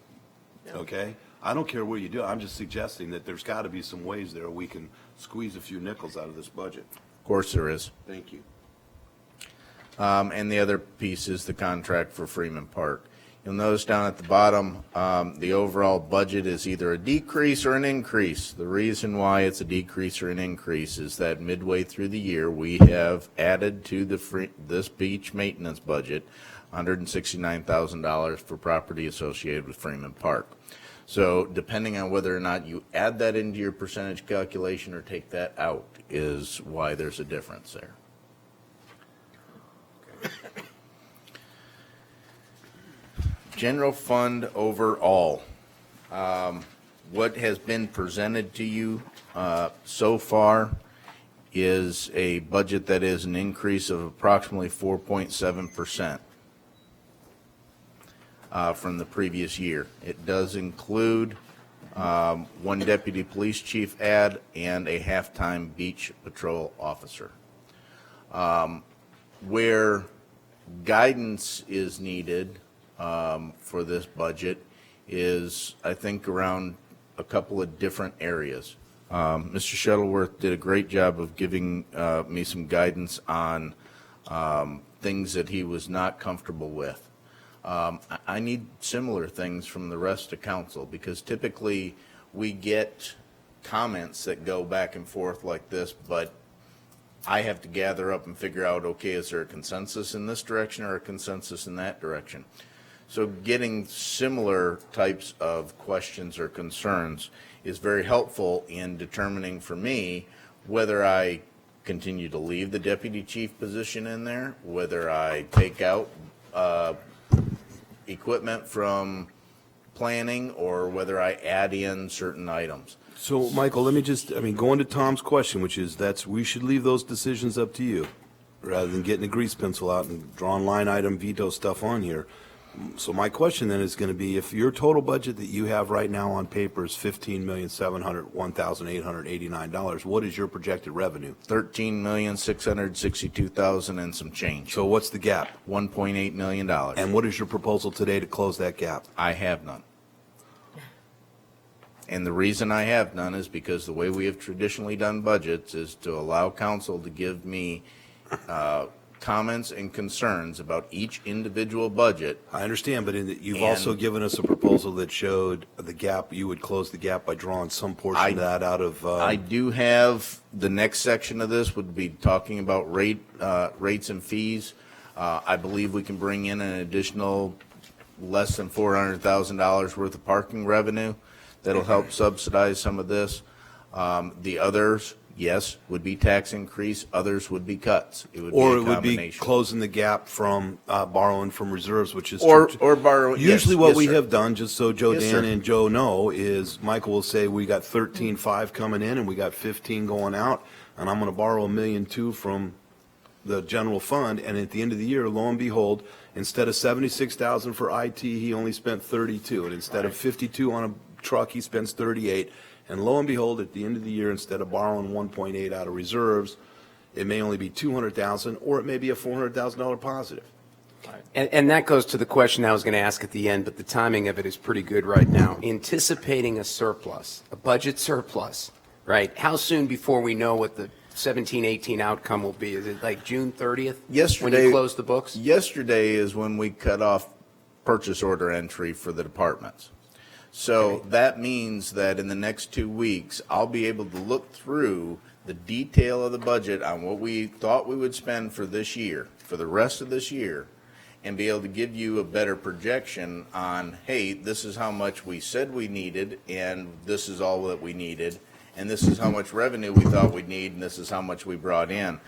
okay? I don't care what you do. I'm just suggesting that there's got to be some ways there we can squeeze a few nickels out of this budget. Of course there is. Thank you. And the other piece is the contract for Freeman Park. You'll notice down at the bottom, the overall budget is either a decrease or an increase. The reason why it's a decrease or an increase is that midway through the year, we have added to this beach maintenance budget $169,000 for property associated with Freeman Park. So depending on whether or not you add that into your percentage calculation or take that out is why there's a difference there. General fund overall. What has been presented to you so far is a budget that is an increase of approximately 4.7% from the previous year. It does include 1 deputy police chief add and a half-time beach patrol officer. Where guidance is needed for this budget is, I think, around a couple of different areas. Mr. Shuttleworth did a great job of giving me some guidance on things that he was not comfortable with. I need similar things from the rest of council, because typically we get comments that go back and forth like this, but I have to gather up and figure out, okay, is there a consensus in this direction or a consensus in that direction? So getting similar types of questions or concerns is very helpful in determining for me whether I continue to leave the deputy chief position in there, whether I take out equipment from planning, or whether I add in certain items. So, Michael, let me just, going to Tom's question, which is, we should leave those decisions up to you, rather than getting a grease pencil out and drawing line item veto stuff on here. So my question then is going to be, if your total budget that you have right now on paper is $15,701,889, what is your projected revenue? $13,662,000 and some change. So what's the gap? $1.8 million. And what is your proposal today to close that gap? I have none. And the reason I have none is because the way we have traditionally done budgets is to allow council to give me comments and concerns about each individual budget. I understand, but you've And- also given us a proposal that showed the gap, you would close the gap by drawing some portion of that out of. I do have, the next section of this would be talking about rates and fees. I believe we can bring in an additional less than $400,000 worth of parking revenue that'll help subsidize some of this. The others, yes, would be tax increase, others would be cuts. It would be Or a it would be combination. closing the gap from borrowing from reserves, which is. Or borrow, yes, Usually what yes, we sir. have done, just so Joe Yes, Dan sir. and Joe know, is Michael will say, we got 13.5 coming in and we got 15 going out, and I'm going to borrow $1.2 million from the general fund, and at the end of the year, lo and behold, instead of 76,000 for IT, he only spent 32, and instead of 52 on a truck, he spends 38. And lo and behold, at the end of the year, instead of borrowing 1.8 out of reserves, it may only be 200,000, or it may be a $400,000 positive. And that goes to the question I was going to ask at the end, but the timing of it is pretty good right now. Anticipating a surplus, a budget surplus, right? How soon before we know what the 17-18 outcome will be? Is it like June 30th? When Yesterday. you close the books? Yesterday is when we cut off purchase order entry for the departments. So that means that in the next 2 weeks, I'll be able to look through the detail of the budget on what we thought we would spend for this year, for the rest of this year, and be able to give you a better projection on, hey, this is how much we said we needed, and this is all that we needed, and this is how much revenue we thought we'd need, and this is how much we brought in.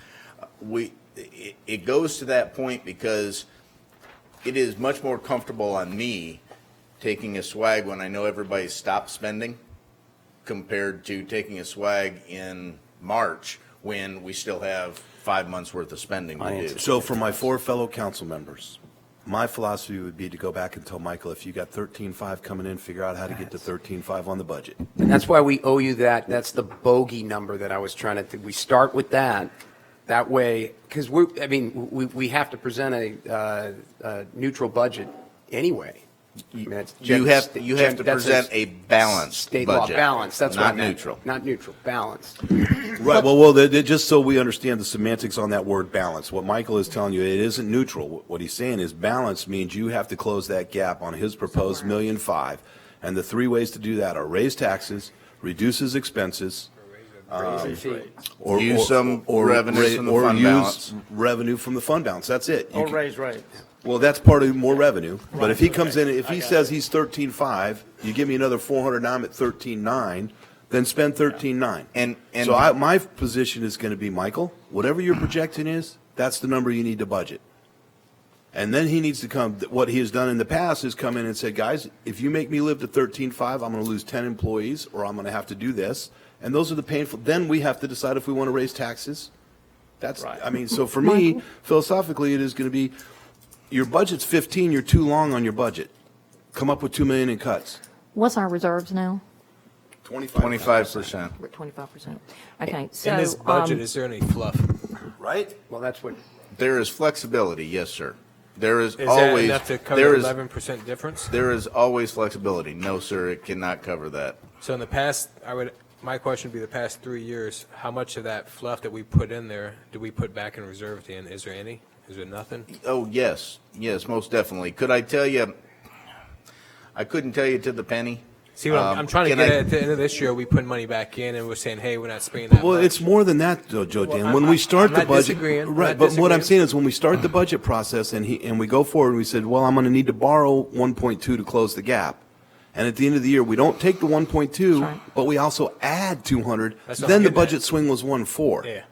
It goes to that point because it is much more comfortable on me taking a swag when I know everybody stopped spending compared to taking a swag in March when we still have 5 months worth of spending to do. So for my 4 fellow council members, my philosophy would be to go back and tell Michael, if you got 13.5 coming in, figure out how to get to 13.5 on the budget. And that's why we owe you that. That's the bogey number that I was trying to, we start with that. That way, because we have to present a neutral budget anyway. I mean, that's You have to that's present a balanced state law budget. balance. That's what I not meant. neutral. Not neutral, balanced. Right, well, just so we understand the semantics on that word balance, what Michael is telling you, it isn't neutral. What he's saying is balance means you have to close that gap on his proposed $1.5 million, and the 3 ways to do that are raise taxes, reduce his expenses, or Use some revenues from the fund use balance. revenue from the fund balance. That's it. You Or can- raise rates. Well, that's part of more revenue, but if he comes in, if I he got says he's 13.5, you give me another 400, now I'm at 13.9, then spend 13.9. And So my position is going to be, Michael, whatever your projection is, that's the number you need to budget. And then he needs to come, what he has done in the past is come in and say, guys, if you make me live to 13.5, I'm going to lose 10 employees, or I'm going to have to do this. And those are the painful, then we have to decide if we want to raise taxes. That's, Right. I mean, so for me, philosophically, it is going to be, your budget's 15, you're too long on your budget. Come up with $2 million in cuts. What's our reserves now? 25%. We're at 25%. Okay, so. In this budget, is there any fluff? Right? Well, that's what, There is flexibility, yes, sir. There is Is that always, enough to cover there the is, 11% difference? there is always flexibility. No, sir, it cannot cover that. So in the past, my question would be the past 3 years, how much of that fluff that we put in there do we put back in reserve at the end? Is there any? Is there nothing? Oh, yes, most definitely. Could I tell you, I couldn't tell you to the penny. See, what I'm trying to can get I- at the end of this year, we put money back in and we're saying, hey, we're not spending that Well, much. it's more than that, though, Joe Well, Dan. When we start I'm the not budget, disagreeing. I'm right? not But what I'm disagreeing. saying is, when we start the budget process and we go forward, we said, well, I'm going to need to borrow 1.2 to close the gap. And at the end of the year, we don't take the 1.2, but we also add 200. That's what Then I'm the getting at. budget swing was 1.4. Yeah.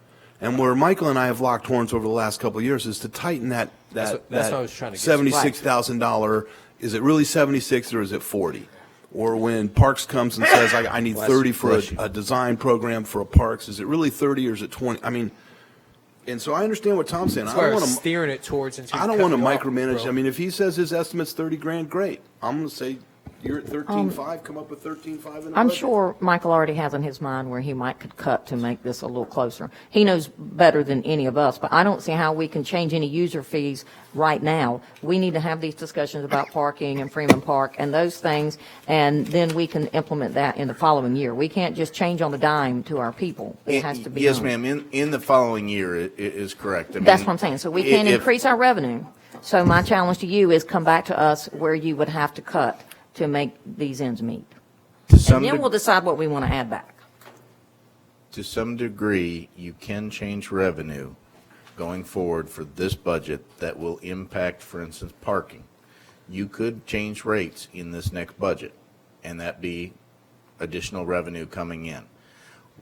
And where Michael and I have locked horns over the last couple of years is to tighten that That's what I was trying to get to. $76,000. Is it really 76 or is it 40? Or when Parks comes and says, I need 30 for Bless you. a design program for a Parks, is it really 30 or is it 20? I mean, and so I understand what Tom's saying. That's I why don't we're want to. steering it towards. I don't want to cut me off, micromanage. bro. I mean, if he says his estimate's 30 grand, great. I'm going to say You're at 13.5, come up with 13.5 in the I'm budget? sure Michael already has in his mind where he might could cut to make this a little closer. He knows better than any of us, but I don't see how we can change any user fees right now. We need to have these discussions about parking and Freeman Park and those things, and then we can implement that in the following year. We can't just change on a dime to our people. It has to be Yes, done. ma'am, in the following year, it is correct. I mean, That's what I'm saying. So we can't if- increase our revenue. So my challenge to you is come back to us where you would have to cut to make these ends meet. To some And then deg- we'll decide what we want to add back. To some degree, you can change revenue going forward for this budget that will impact, for instance, parking. You could change rates in this next budget, and that be additional revenue coming in.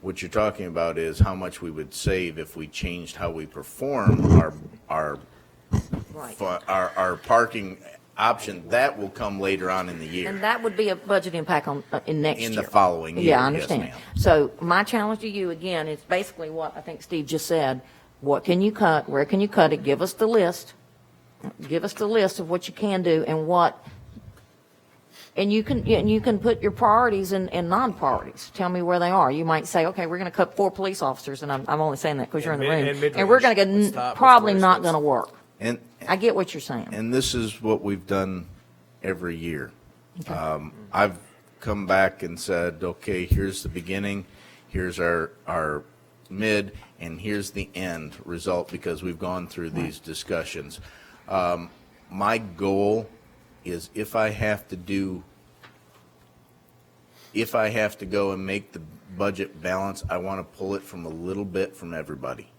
What you're talking about is how much we would save if we changed how we perform our Right. our parking option. That will come later on in the year. And that would be a budget impact on, in next year. In the following year, Yeah, I yes, understand. ma'am. So my challenge to you, again, is basically what I think Steve just said. What can you cut? Where can you cut it? Give us the list. Give us the list of what you can do and what, and you can put your priorities and non-priorities. Tell me where they are. You might say, okay, we're going to cut 4 police officers, and I'm only saying that because you're in the And room. mid- And we're going mid-range. to Let's stop probably before it not starts. going to work. And I get what you're saying. And this is what we've done every year. I've come back and said, okay, here's the beginning, here's our mid, and here's the end result, because we've gone through these discussions. My goal is if I have to go and make the budget balance, I want to pull it from a little bit from everybody.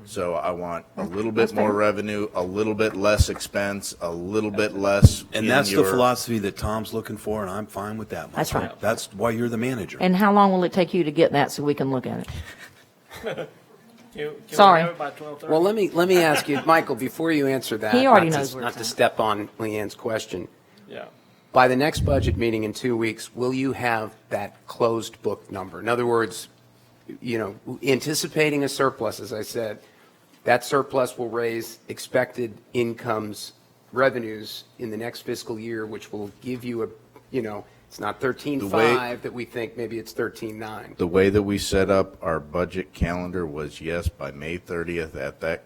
So I want a little That's bit more fair. revenue, a little bit less expense, a little bit less. And in that's the your- philosophy that Tom's looking for, and I'm fine with that. That's Michael. right. That's why you're the manager. And how long will it take you to get that so we can look at it? Can we Sorry. have it by 12:30? Well, let me ask you, Michael, before you answer that. He already not to- knows where Not it's to at. step on Leanne's question. Yeah. By the next budget meeting in 2 weeks, will you have that closed book number? In other words, anticipating a surplus, as I said, that surplus will raise expected incomes, revenues in the next fiscal year, which will give you it's not 13.5 that we think, maybe it's 13.9. The way that we set up our budget calendar was, yes, by May 30th at that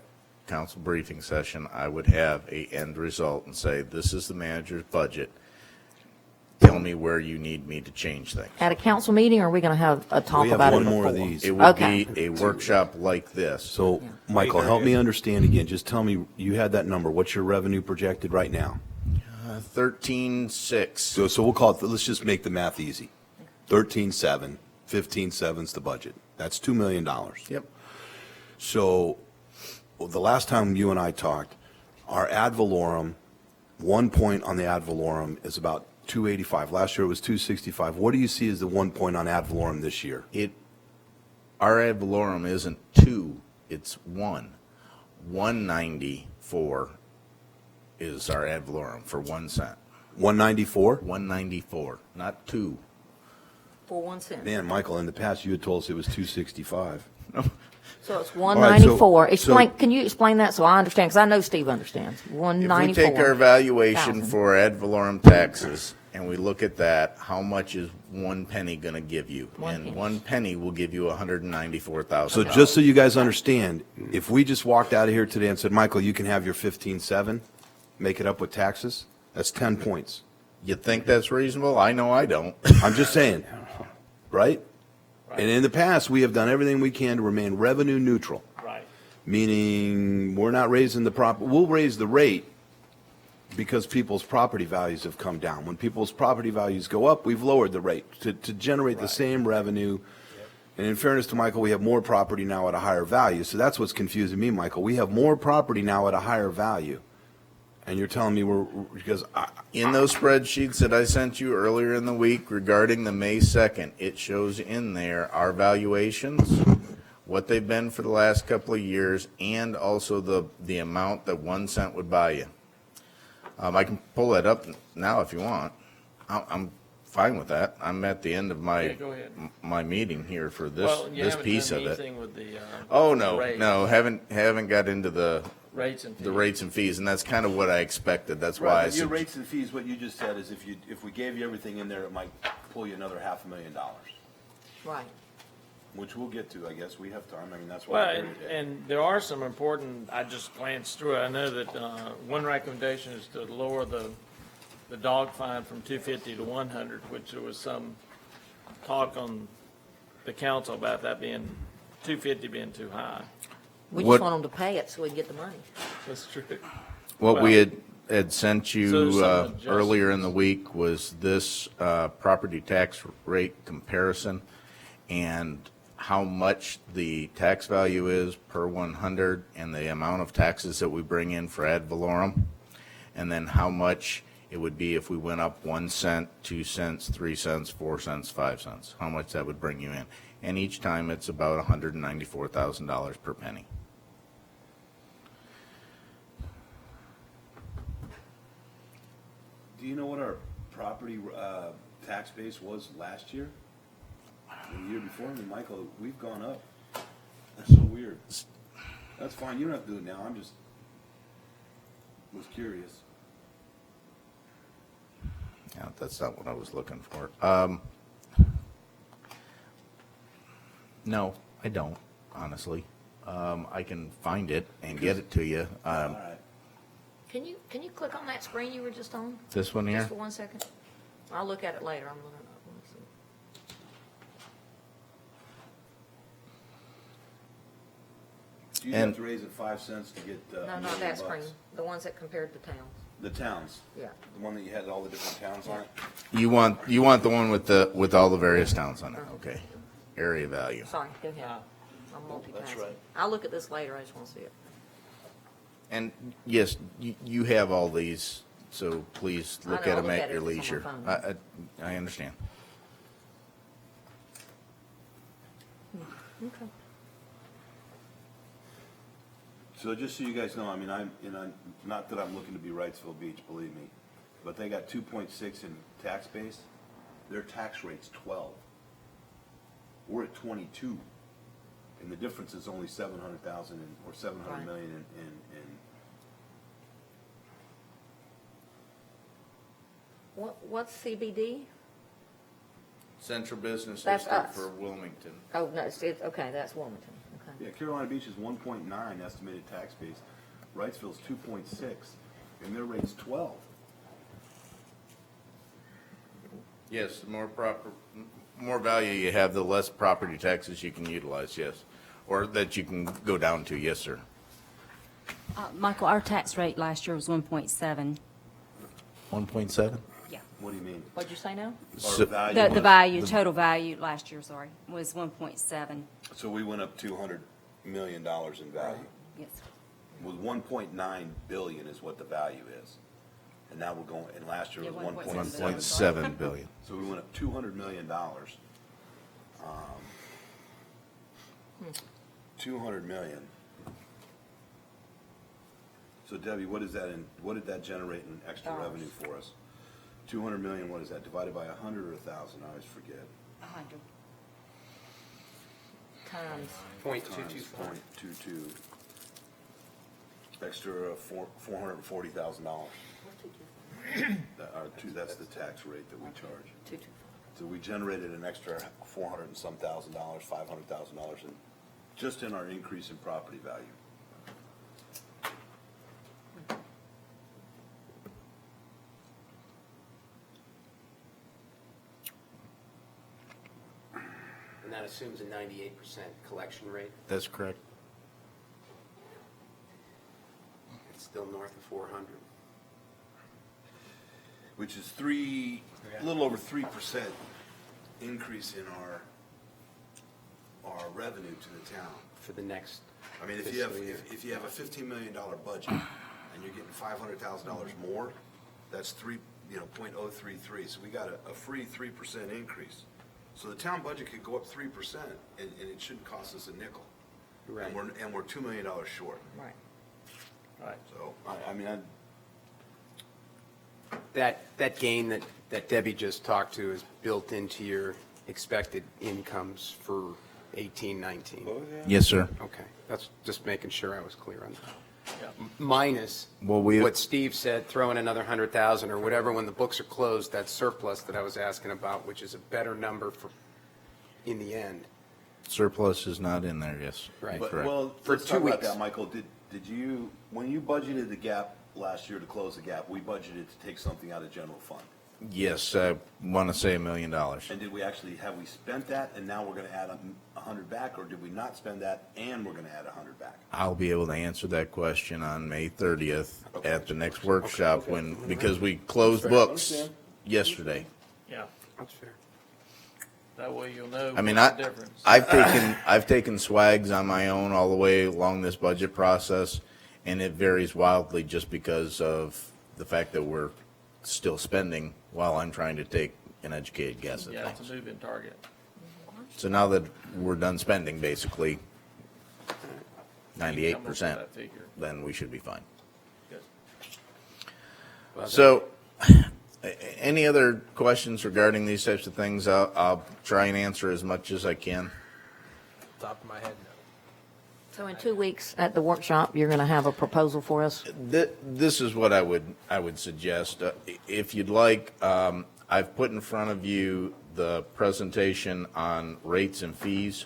council briefing session, I would have a end result and say, this is the manager's budget. Tell me where you need me to change things. At a council meeting, or are we going to have a talk We have about it one more of before? these. It would Okay. be a workshop like this. So, Michael, help me understand again. Just tell me, you had that number. What's your revenue projected right now? 13.6. So we'll call it, let's just make the math easy. 13.7, 15.7's the budget. That's $2 million. Yep. So the last time you and I talked, our ad valorem, 1 point on the ad valorem is about 285. Last year it was 265. What do you see as the 1 point on ad valorem this year? Our ad valorem isn't 2, it's 1. 194 is our ad valorem for 1 cent. 194? 194, not 2. For 1 cent. Man, Michael, in the past you had told us it was 265. So it's right, 194. so- Can you explain that so I understand? Because I know Steve understands. If 194. we take our valuation thousand. for ad valorem taxes and we look at that, how much is 1 penny going to give you? One And penny. 1 penny will give you $194,000. So just so you guys understand, if we just walked out of here today and said, Michael, you can have your 15.7, make it up with taxes, that's 10 points. You think that's reasonable? I know I don't. I'm just saying, right? And in the past, we have done everything we can to remain revenue neutral, Right. meaning we're not raising we'll raise the rate because people's property values have come down. When people's property values go up, we've lowered the rate to generate the same revenue. And in fairness to Michael, we have more property now at a higher value. So that's what's confusing me, Michael. We have more property now at a higher value. And you're telling me In those spreadsheets that I sent you earlier in the week regarding the May 2nd, it shows in there our valuations, what they've been for the last couple of years, and also the amount that 1 cent would buy you. I can pull that up now if you want. I'm fine with that. I'm at the end of Yeah, go ahead. my meeting here for Well, you this haven't piece done of it. anything with the. Oh, no, rate. no, haven't got into the rates and fees. the rates and fees, and that's kind of what I expected. That's why I Right, but your said, rates and fees, what you just said is if we gave you everything in there, it might pull you another $500,000, Right. which we'll get to, I guess. We have time. I mean, that's Well, why we're here today. and there are some important, I just glanced through it. I know that one recommendation is to lower the dog fine from 250 to 100, which there was some talk on the council about that being, 250 being too high. We What- just want them to pay it so we can get the money. That's true. what we well, had sent So you there's some earlier in the week was this property tax rate comparison and how much the tax value is per 100 and the amount of taxes that we bring in for ad valorem, and then how much it would be if we went up 1 cent, 2 cents, 3 cents, 4 cents, 5 cents, how much that would bring you in. And each time it's about $194,000 per penny. Do you know what our property tax base was last year? The year before? I mean, Michael, we've gone up. That's so weird. That's fine. You don't have to do it now. I'm just was curious. Yeah, that's not what I was looking for. No, I don't, honestly. I can find it and get it to you. All right. Can you click on that screen you were just on? This one here? Just for 1 second? I'll look at it later. I'm looking it up. Let's see. Do you And- have to raise it 5 cents to get? No, $1 not that million screen. bucks? The ones that compared the towns. The towns. Yeah. The one that you had all the different towns on it? You want the one with all the various towns on it, okay. Area value. Sorry, go ahead. Ah. I'm multitasking. right. I'll look at this later. I just want to see it. And yes, you have all these, so please I look know, at I'll them look at at your it. It's on leisure. my phone. I understand. Okay. So just so you guys know, I mean, not that I'm looking to be Wrightsville Beach, believe me, but they got 2.6 in tax base. Their tax rate's 12. We're at 22, and the difference is only 700,000 or 700 Right. million in. What's CBD? Central Business That's District us. for Wilmington. Oh, no, it's, okay, that's Wilmington. Okay. Yeah, Carolina Beach is 1.9 estimated tax base. Wrightsville's 2.6, and their rate's 12. Yes, the more value you have, the less property taxes you can utilize, yes. Or that you can go down to, yes, sir. Michael, our tax rate last year was 1.7. 1.7? Yeah. What do you mean? What'd you say now? So- The was- value, total value last year, sorry, was 1.7. So we went up $200 million in value. Yes. With 1.9 billion is what the value is. And now we're going, and last year Yeah, was 1.7. 1.7 billion. So we went up $200 million. 200 million. So Debbie, what is that what did that generate in extra Dollars. revenue for us? 200 million, what is that, divided by 100 or 1,000? I always forget. 100. Times. Times 0.22. Extra $440,000. That's the tax rate that we charge. 225. So we generated an extra 400 and some thousand dollars, $500,000 just in our increase in property value. And that assumes a 98% collection rate. That's correct. It's still north of 400. Which is a little over 3% increase in our revenue to the town. For the next I mean, if you have, fiscal year. if you have a $15 million budget and you're getting $500,000 more, that's 0.033. So we got a free 3% increase. So the town budget could go up 3% and it shouldn't cost us a nickel. Right. And we're $2 million short. Right. Right. So, I mean, That gain that Debbie just talked to is built into your expected incomes for 18, 19. Yes, sir. Okay, that's just making sure I was clear on that. minus Well, we- what Steve said, throw in another 100,000 or whatever, when the books are closed, that surplus that I was asking about, which is a better number for, in the end. Surplus is not in there, yes. Right. But, Correct. well, For let's 2 talk about weeks. that, Michael. Did you, when you budgeted the gap last year to close the gap, we budgeted to take something out of general fund? Yes, I want to say $1 million. And did we actually, have we spent that and now we're going to add 100 back, or did we not spend that and we're going to add 100 back? I'll be able to answer that question on May 30th at the next workshop when, because we closed books Understand. yesterday. Yeah, That's fair. that way you'll know I mean, what's the difference. I've taken swags on my own all the way along this budget process, and it varies wildly just because of the fact that we're still spending while I'm trying to take an educated guess Yeah, at it's a things. moving target. So now that we're done spending, basically, Come up with 98%, that figure. then we should be fine. Good. So, any other questions regarding these types of things? I'll try and answer as much as I can. Top of my head, no. So in 2 weeks at the workshop, you're going to have a proposal for us? This is what I would suggest. If you'd like, I've put in front of you the presentation on rates and fees.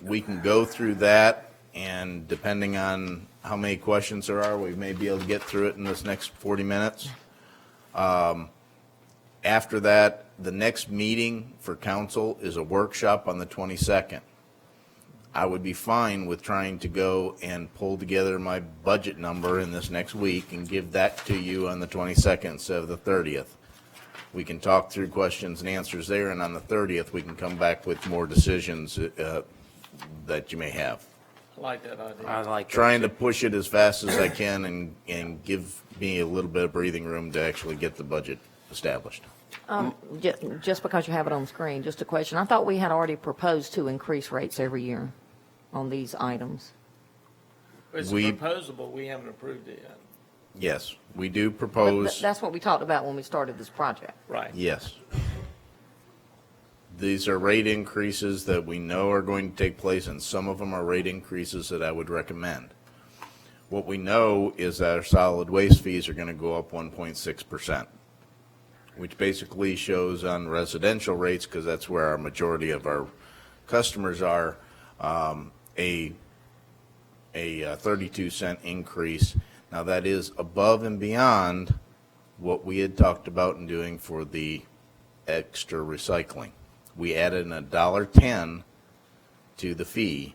We can go through that, and depending on how many questions there are, we may be able to get through it in this next 40 minutes. After that, the next meeting for council is a workshop on the 22nd. I would be fine with trying to go and pull together my budget number in this next week and give that to you on the 22nd instead of the 30th. We can talk through questions and answers there, and on the 30th, we can come back with more decisions that you may have. I like that idea. I like that. Trying to push it as fast as I can and give me a little bit of breathing room to actually get the budget established. Just because you have it on the screen, just a question. I thought we had already proposed to increase rates every year on these items. It's we- a proposal, but we haven't approved it yet. Yes, we do But propose. that's what we talked about when we started this project. Right. Yes. These are rate increases that we know are going to take place, and some of them are rate increases that I would recommend. What we know is that our solid waste fees are going to go up 1.6%, which basically shows on residential rates, because that's where our majority of our customers are, a 32-cent increase. Now, that is above and beyond what we had talked about in doing for the extra recycling. We added a $1.10 to the fee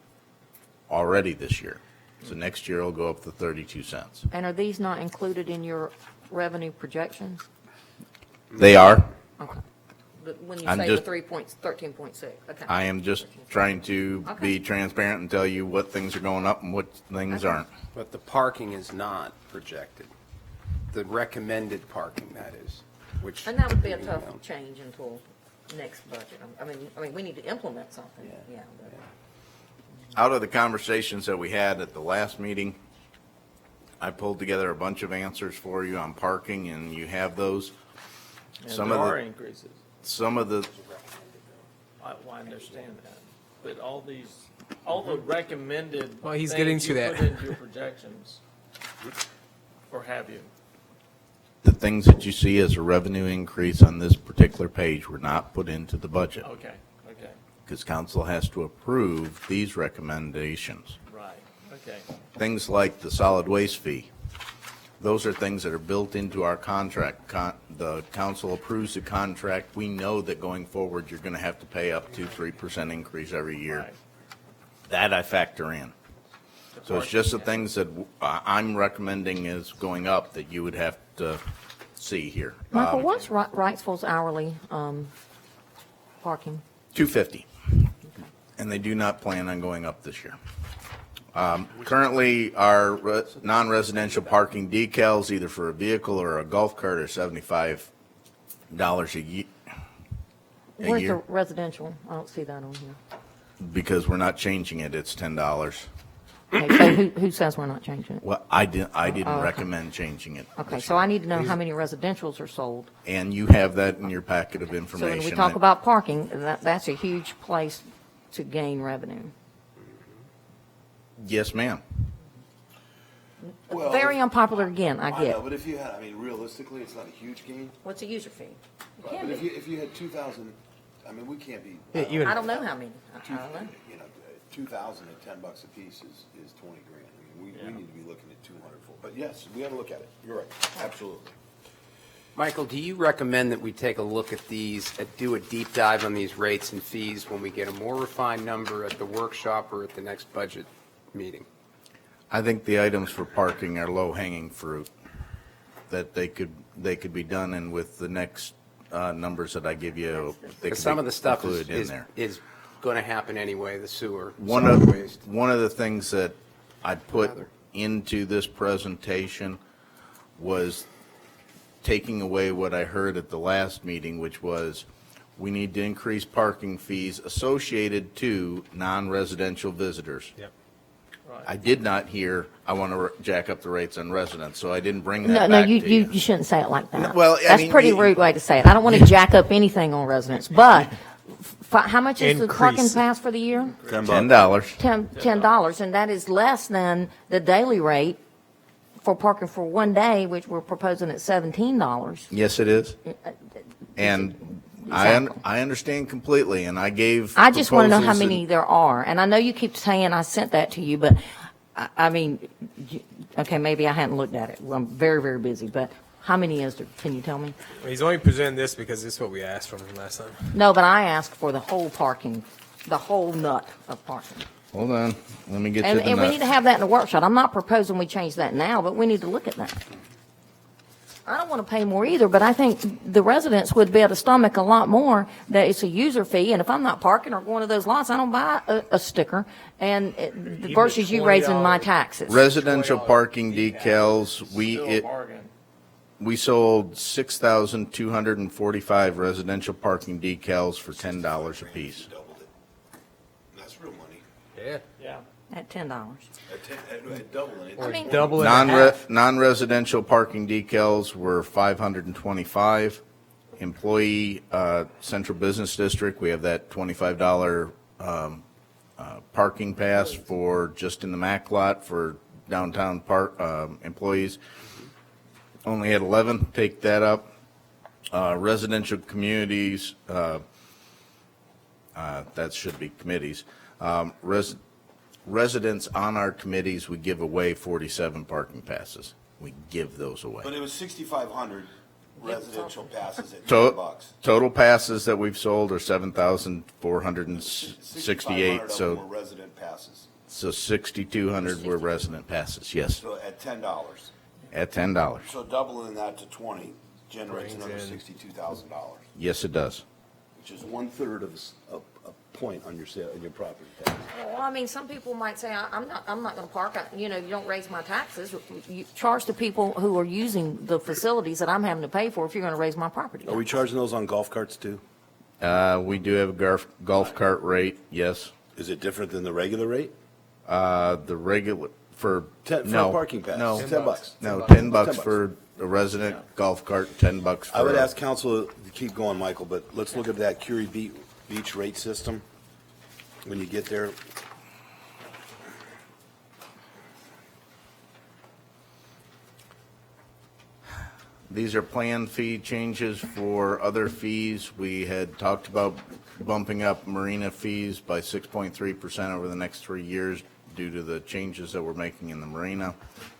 already this year. So next year it'll go up to 32 cents. And are these not included in your revenue projections? They are. Okay. But when you I'm say just- the 13.6, okay. I am just trying to be Okay. transparent and tell you what things are going up and what things Okay. aren't. But the parking is not projected. The recommended parking, that is, which. And that would be a you tough know. change until next budget. I mean, we need to implement something, yeah. but- Out of the conversations that we had at the last meeting, I pulled together a bunch of answers for you on parking, and you have those. And Some there of the- are increases. Some of the, I understand that. But all the recommended. Well, he's things getting to you that. Put into your projections. Or have you? the things that you see as a revenue increase on this particular page were not put into the budget, Okay, okay, because council has to approve these recommendations. right, okay. Things like the solid waste fee, those are things that are built into our contract. The council approves the contract. We know that going forward, you're going to have to pay up to 3% increase every year. Right. That I factor in. So it's just the things that I'm recommending is going up that you would have to see here. Michael, what's Wrightsville's hourly parking? $250. And they do not plan on going up this year. Currently, our non-residential parking decals, either for a vehicle or a golf cart, are $75 a Where's the year. residential? I don't see that on here. Because we're not changing it, it's $10. Okay, so who says we're not changing it? Well, I didn't okay. recommend changing it. Okay, so I need to know how many residentials are sold. And you have that in your packet of So information. when we talk about parking, that's a huge place to gain revenue. Yes, ma'am. Well, Very unpopular again, I I get. know, but if you had, I mean, realistically, it's not a huge gain. What's a user fee? But if you had 2,000, I mean, we can't be. I don't know how many. I don't know. You know, 2,000 at $10 a piece is 20 grand. I mean, we need to be looking at 200 full. But yes, we got to look at it. You're right. Absolutely. Michael, do you recommend that we take a look at these, do a deep dive on these rates and fees when we get a more refined number at the workshop or at the next budget meeting? I think the items for parking are low-hanging fruit, that they could be done, and with the next numbers that I give you, they could Because some of the stuff included in is there. going to happen anyway, the sewer. One solid of, waste. one of the things that I put into this presentation was taking away what I heard at the last meeting, which was we need to increase parking fees associated to non-residential visitors. Yep. I did not hear, I want to jack up the rates on residents, so I didn't bring No, that no, back you, to you shouldn't say it like that. No, well, I That's mean, a pretty you- rude way to say it. I don't want to jack up anything on residents, but how much is the parking Increase. pass for the year? $10. $10, and that is less than the daily rate for parking for one day, which we're proposing at $17. Yes, it is. And Exactly. I understand completely, and I gave I just want to know how proposals many and- there are, and I know you keep saying I sent that to you, but, I mean, okay, maybe I hadn't looked at it. Well, I'm very, very busy, but how many is there? Can you tell me? He's only presenting this because this is what we asked from him last time. No, but I asked for the whole parking, the whole nut of parking. Hold on, let me get you And, the and we need to nut. have that in the workshop. I'm not proposing we change that now, but we need to look at that. I don't want to pay more either, but I think the residents would be able to stomach a lot more that it's a user fee, and if I'm not parking or going to those lots, I don't buy a sticker, and versus you raising my $20. taxes. Residential parking decals, Still a bargain. we sold 6,245 residential parking decals for $10 apiece. Doubled it. That's real money. Yeah. Yeah. At $10. At doubling it. I mean, Double and a half. Non-residential parking decals were 525. Employee, Central Business District, we have that $25 parking pass for, just in the Mac lot for downtown park, employees. Only had 11 take that up. Residential communities, that should be committees. Residents on our committees, we give away 47 parking passes. We give those away. But it was 6,500 residential passes at To- $10. Total passes that we've sold are 7,468, 6,500 of them so, were resident passes. so 6,200 were resident passes, yes, So at $10. at $10. So doubling that to 20 generates Brings another in- $62,000, Yes, it does. which is 1/3 of a point on your sale, on your property tax. well, I mean, some people might say, I'm not going to park, you know, you don't raise my taxes. You charge the people who are using the facilities that I'm having to pay for if you're going to raise my property. Are we charging those on golf carts too? We do have a golf cart rate, yes. Is it different than the regular rate? The regular, for, For a no. parking pass? No, $10. no, $10. $10 for a resident golf cart, $10 for. I would a- ask council to keep going, Michael, but let's look at that Curie Beach rate system when you get there. These are planned fee changes for other fees. We had talked about bumping up marina fees by 6.3% over the next 3 years due to the changes that we're making in the marina.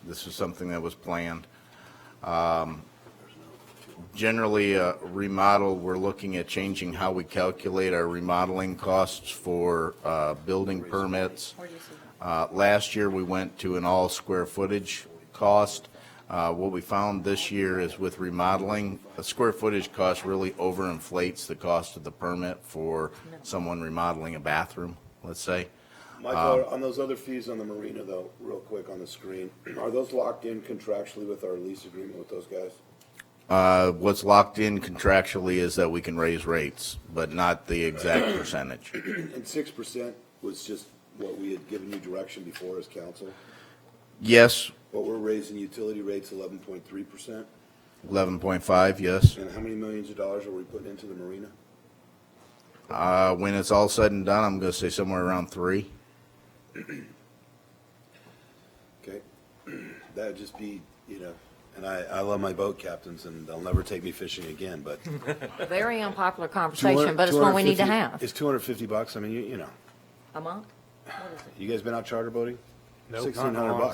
This is something that was planned. Generally, remodel, we're looking at changing how we calculate our remodeling costs for building permits. Last year, we went to an all square footage cost. What we found this year is with remodeling, a square footage cost really overinflates the cost of the permit for someone remodeling a bathroom, let's say. Michael, on those other fees on the marina though, real quick on the screen, are those locked in contractually with our lease agreement with those guys? What's locked in contractually is that we can raise rates, but not the exact percentage. And 6% was just what we had given you direction before as council, Yes, but we're raising utility rates 11.3%. 11.5, yes. And how many millions of dollars are we putting into the marina? When it's all said and done, I'm going to say somewhere around 3. That would just be, and I love my boat captains, and they'll never take me fishing again, but. Very unpopular conversation, but it's one we need to have. It's $250. I mean, you know, A month? you guys been out charter boating? Nope, not in a long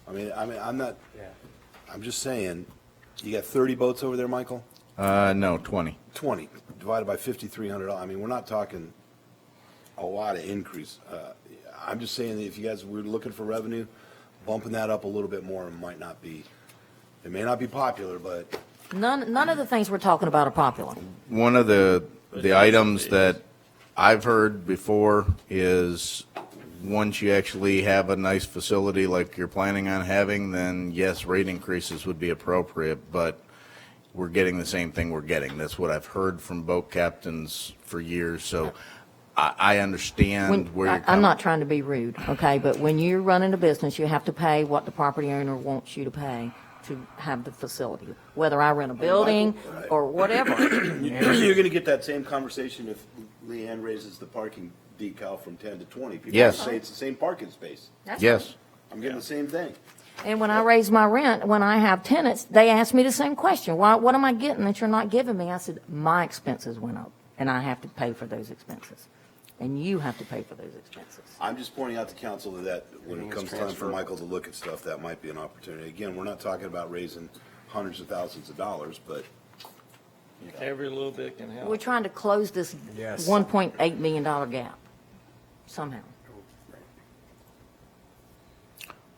$1,600. I'm not, I'm just saying, you got 30 boats over there, Michael? No, 20. 20 divided by $5,300. I mean, we're not talking a lot of increase. I'm just saying that if you guys were looking for revenue, bumping that up a little bit more might not be, it may not be popular, but None of the things we're talking about are popular. One of the items that I've heard before is, once you actually have a nice facility like you're planning on having, then yes, rate increases would be appropriate, but we're getting the same thing we're getting. That's what I've heard from boat captains for years, so I understand where you're coming. I'm not trying to be rude, okay, but when you're running a business, you have to pay what the property owner wants you to pay to have the facility, whether I rent a building or whatever. you're going to get that same conversation if Leanne raises the parking decal from 10 to 20. People Yes. say it's the same parking space. Yes. I'm getting the same thing. And when I raise my rent, when I have tenants, they ask me the same question. What am I getting that you're not giving me? I said, my expenses went up, and I have to pay for those expenses. And you have to pay for those expenses. I'm just pointing out to council that when it comes time for Michael to look at stuff, that might be an opportunity. Again, we're not talking about raising hundreds of thousands of dollars, but Every little bit can help. We're trying to close this Yes. $1.8 million gap somehow.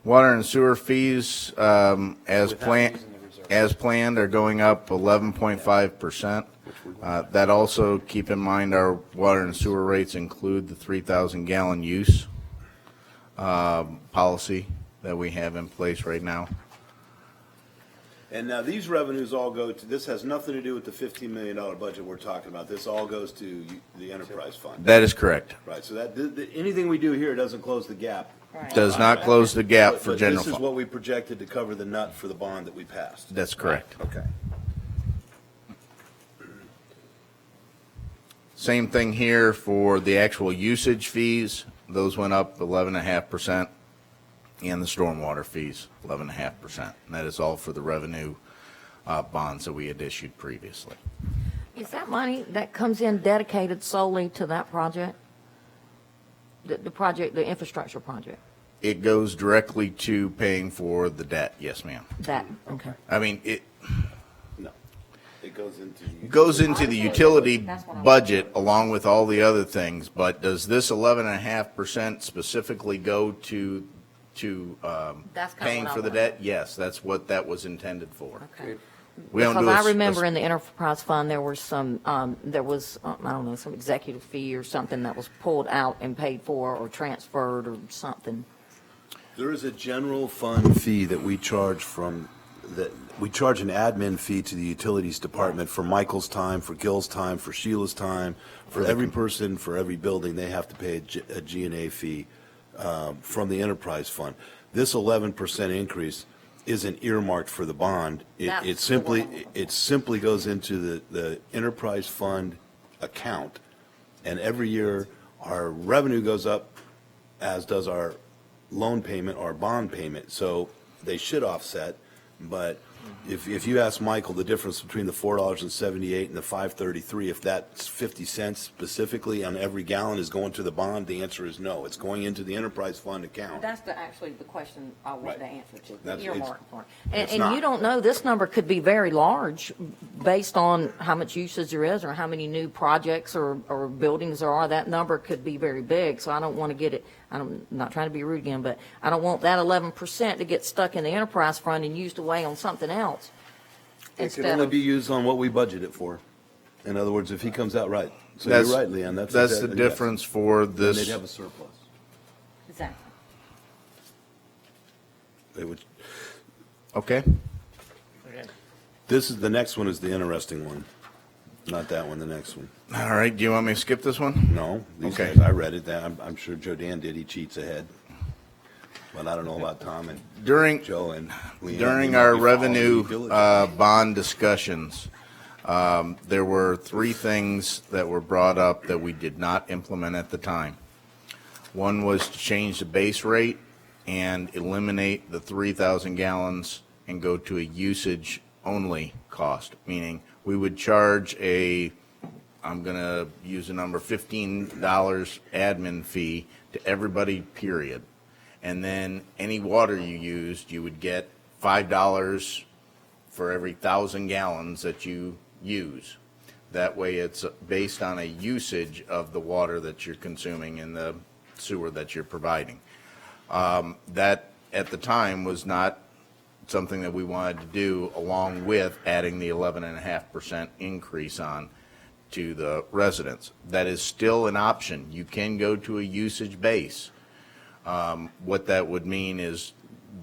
Water and sewer fees, as planned, are going up 11.5%. That also, keep in mind, our water and sewer rates include the 3,000 gallon use policy that we have in place right now. And now these revenues all go to, this has nothing to do with the $15 million budget we're talking about. This all goes to the enterprise fund. That is correct. Right, so anything we do here doesn't close the gap. Does not close the gap But- for general But this is fund. what we projected to cover the nut for the bond that we passed. That's correct. Okay. Same thing here for the actual usage fees. Those went up 11.5%, and the stormwater fees, 11.5%. And that is all for the revenue bonds that we had issued previously. Is that money that comes in dedicated solely to that project? The project, the infrastructure project? It goes directly to paying for the debt, yes, ma'am. That, okay. I mean, it No, it goes into. goes into the utility That's what I- budget along with all the other things, but does this 11.5% specifically go to That's kinda paying what I for the wanted. debt? Yes, that's what that was intended for. Okay. We don't Because do a I s- remember in the enterprise fund, there were some, I don't know, some executive fee or something that was pulled out and paid for or transferred or something. There is a general fund fee that we charge we charge an admin fee to the utilities department for Michael's time, for Gil's time, for Sheila's time, for every person, for every building, they have to pay a G&A fee from the enterprise fund. This 11% increase isn't earmarked for the bond. That's It the one. simply goes into the enterprise fund account, and every year, our revenue goes up, as does our loan payment or bond payment, so they should offset, but if you ask Michael the difference between the $4.78 and the $5.33, if that's 50 cents specifically on every gallon is going to the bond, the answer is no. It's going into the enterprise fund account. That's actually the question I want to Right. answer to, That's- the earmark part. it's And not. you don't know, this number could be very large based on how much usage there is or how many new projects or buildings there are. That number could be very big, so I don't want to get it, I'm not trying to be rude again, but I don't want that 11% to get stuck in the enterprise fund and used away on something else. It can Instead only of, be used on what we budget it for. In other words, if he comes out right. So That's- you're right, Leanne, that's. That's the exactly- yes. difference for Then this. they'd have a surplus. exactly. They would, Okay. Okay. the next one is the interesting one. Not that one, the next one. All right, do you want me to skip this one? No, these Okay. guys, I read it, I'm sure Joe Dan did, he cheats ahead. But I don't know about Tom and During, Joe and Leanne. During They might our be following revenue due diligence. bond discussions, there were three things that were brought up that we did not implement at the time. One was to change the base rate and eliminate the 3,000 gallons and go to a usage-only cost, meaning we would charge I'm going to use a number, $15 admin fee to everybody, period. And then any water you used, you would get $5 for every 1,000 gallons that you use. That way, it's based on a usage of the water that you're consuming in the sewer that you're providing. That, at the time, was not something that we wanted to do, along with adding the 11.5% increase on to the residents. That is still an option. You can go to a usage base. What that would mean is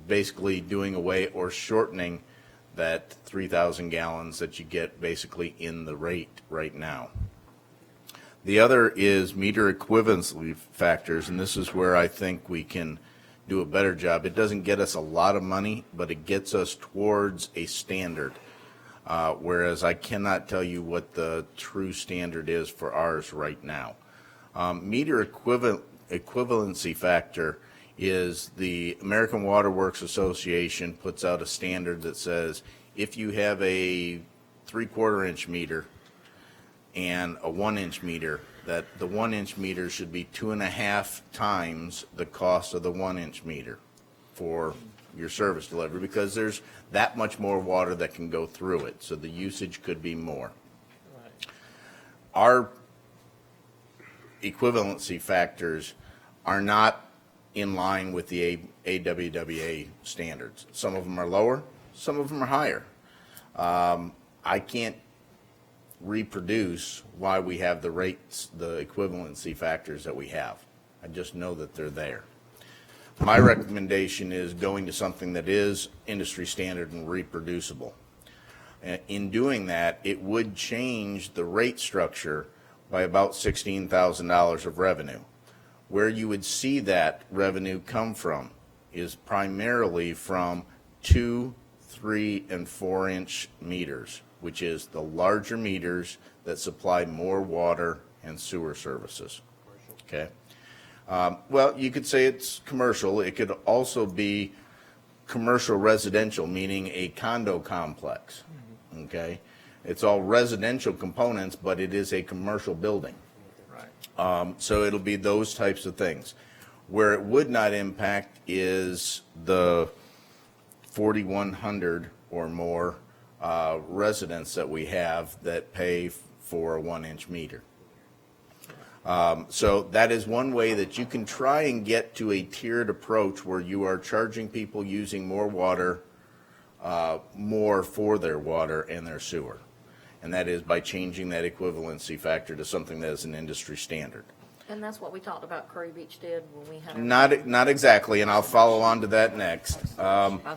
basically doing away or shortening that 3,000 gallons that you get basically in the rate right now. The other is meter equivalency factors, and this is where I think we can do a better job. It doesn't get us a lot of money, but it gets us towards a standard, whereas I cannot tell you what the true standard is for ours right now. Meter equivalency factor is the American Water Works Association puts out a standard that says if you have a 3/4 inch meter and a 1 inch meter, that the 1 inch meter should be 2.5 times the cost of the 1 inch meter for your service delivery, because there's that much more water that can go through it, so the usage could be more. Our equivalency factors are not in line with the AWWA standards. Some of them are lower, some of them are higher. I can't reproduce why we have the rates, the equivalency factors that we have. I just know that they're there. My recommendation is going to something that is industry standard and reproducible. In doing that, it would change the rate structure by about $16,000 of revenue. Where you would see that revenue come from is primarily from 2, 3, and 4 inch meters, which is the larger meters that supply more water and sewer services. Okay. Well, you could say it's commercial. It could also be commercial residential, meaning a condo complex. Okay. It's all residential components, but it is a commercial building. So it'll be those types of things. Where it would not impact is the 4,100 or more residents that we have that pay for a 1 inch meter. So that is one way that you can try and get to a tiered approach where you are charging people using more water, more for their water and their sewer. And that is by changing that equivalency factor to something that is an industry standard. And that's what we talked about Curry Beach did when we had. Not exactly, and I'll follow on to that next. Okay.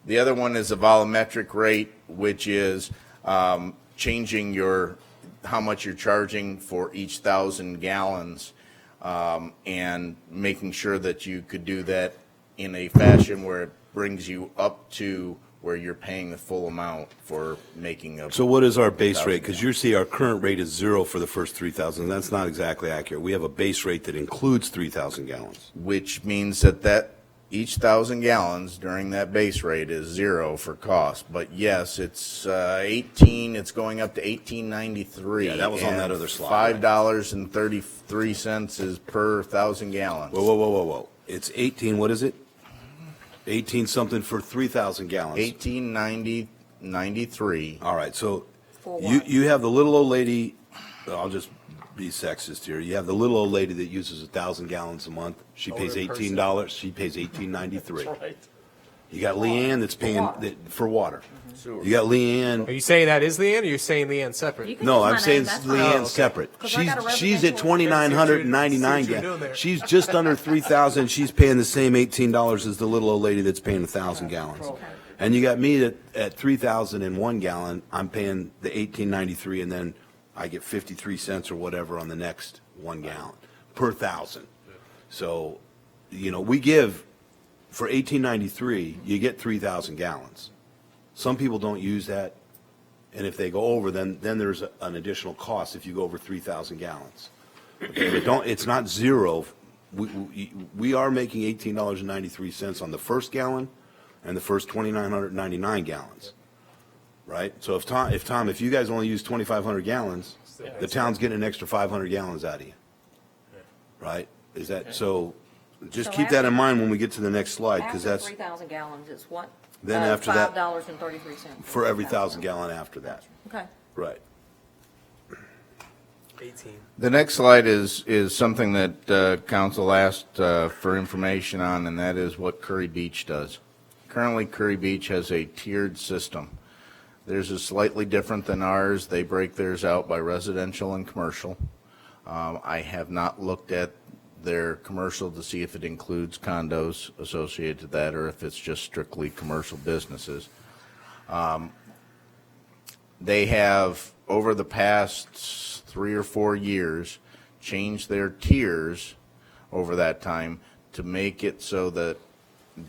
The other one is a volumetric rate, which is changing how much you're charging for each 1,000 gallons, and making sure that you could do that in a fashion where it brings you up to where you're paying the full amount for making a. So what is our base rate? Because you see our current rate is 0 for the first 3,000. That's not exactly accurate. We have a base rate that includes 3,000 gallons. Which means that each 1,000 gallons during that base rate is 0 for cost. But yes, it's 18. It's going up to $18.93. Yeah, that was on that other slide. $5.33 is per 1,000 gallons. Whoa. It's 18, what is it? 18 something for 3,000 gallons. $18.93. All right, so For what? you have the little old lady, I'll just be sexist here. You have the little old lady that uses 1,000 gallons a month. She pays Older person. $18. She pays $18.93. Right. You got Leanne that's paying water. for water. You got Are Leanne. you saying that is Leanne, or you're saying Leanne separate? You can No, use my I'm name, saying that's fine. Leanne's separate. 'Cause I got a She's at residential- 2,999 See what you're gallons. doing there. She's just under 3,000. She's paying the same $18 as the little old lady that's paying 1,000 gallons. And you got me at 3,001 gallon. I'm paying the $18.93, and then I get 53 cents or whatever on the next 1 gallon per 1,000. So, we give for $18.93, you get 3,000 gallons. Some people don't use that, and if they go over, then there's an additional cost if you go over 3,000 gallons. Okay, but it's not 0 we are making $18.93 on the first gallon and the first 2,999 gallons, right? So if Tom, if you guys only use 2,500 gallons, the town's getting an extra 500 gallons out of you, right? Is that, so just So keep that in after- mind when we get to the next slide, because After that's 3,000 gallons, it's what? Then after that- $5.33. for every 1,000 gallon after that, Okay. right? 18. The next slide is something that council asked for information on, and that is what Curry Beach does. Currently, Curry Beach has a tiered system. Theirs is slightly different than ours. They break theirs out by residential and commercial. I have not looked at their commercial to see if it includes condos associated to that or if it's just strictly commercial businesses. They have, over the past 3 or 4 years, changed their tiers over that time to make it so that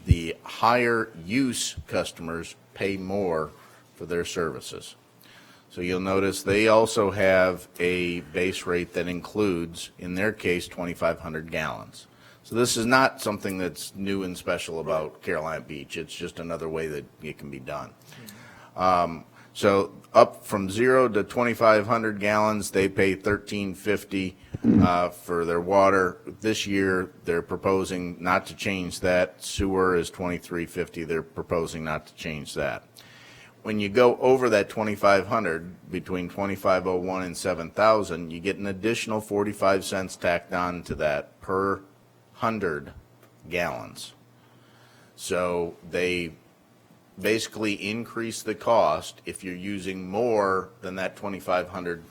the higher use customers pay more for their services. So you'll notice they also have a base rate that includes, in their case, 2,500 gallons. So this is not something that's new and special about Carolina Beach. It's just another way that it can be done. So up from 0 to 2,500 gallons, they pay $13.50 for their water. This year, they're proposing not to change that. Sewer is $23.50. They're proposing not to change that. When you go over that 2,500, between 2,501 and 7,000, you get an additional 45 cents tacked on to that per 100 gallons. So they basically increase the cost if you're using more than that 2,500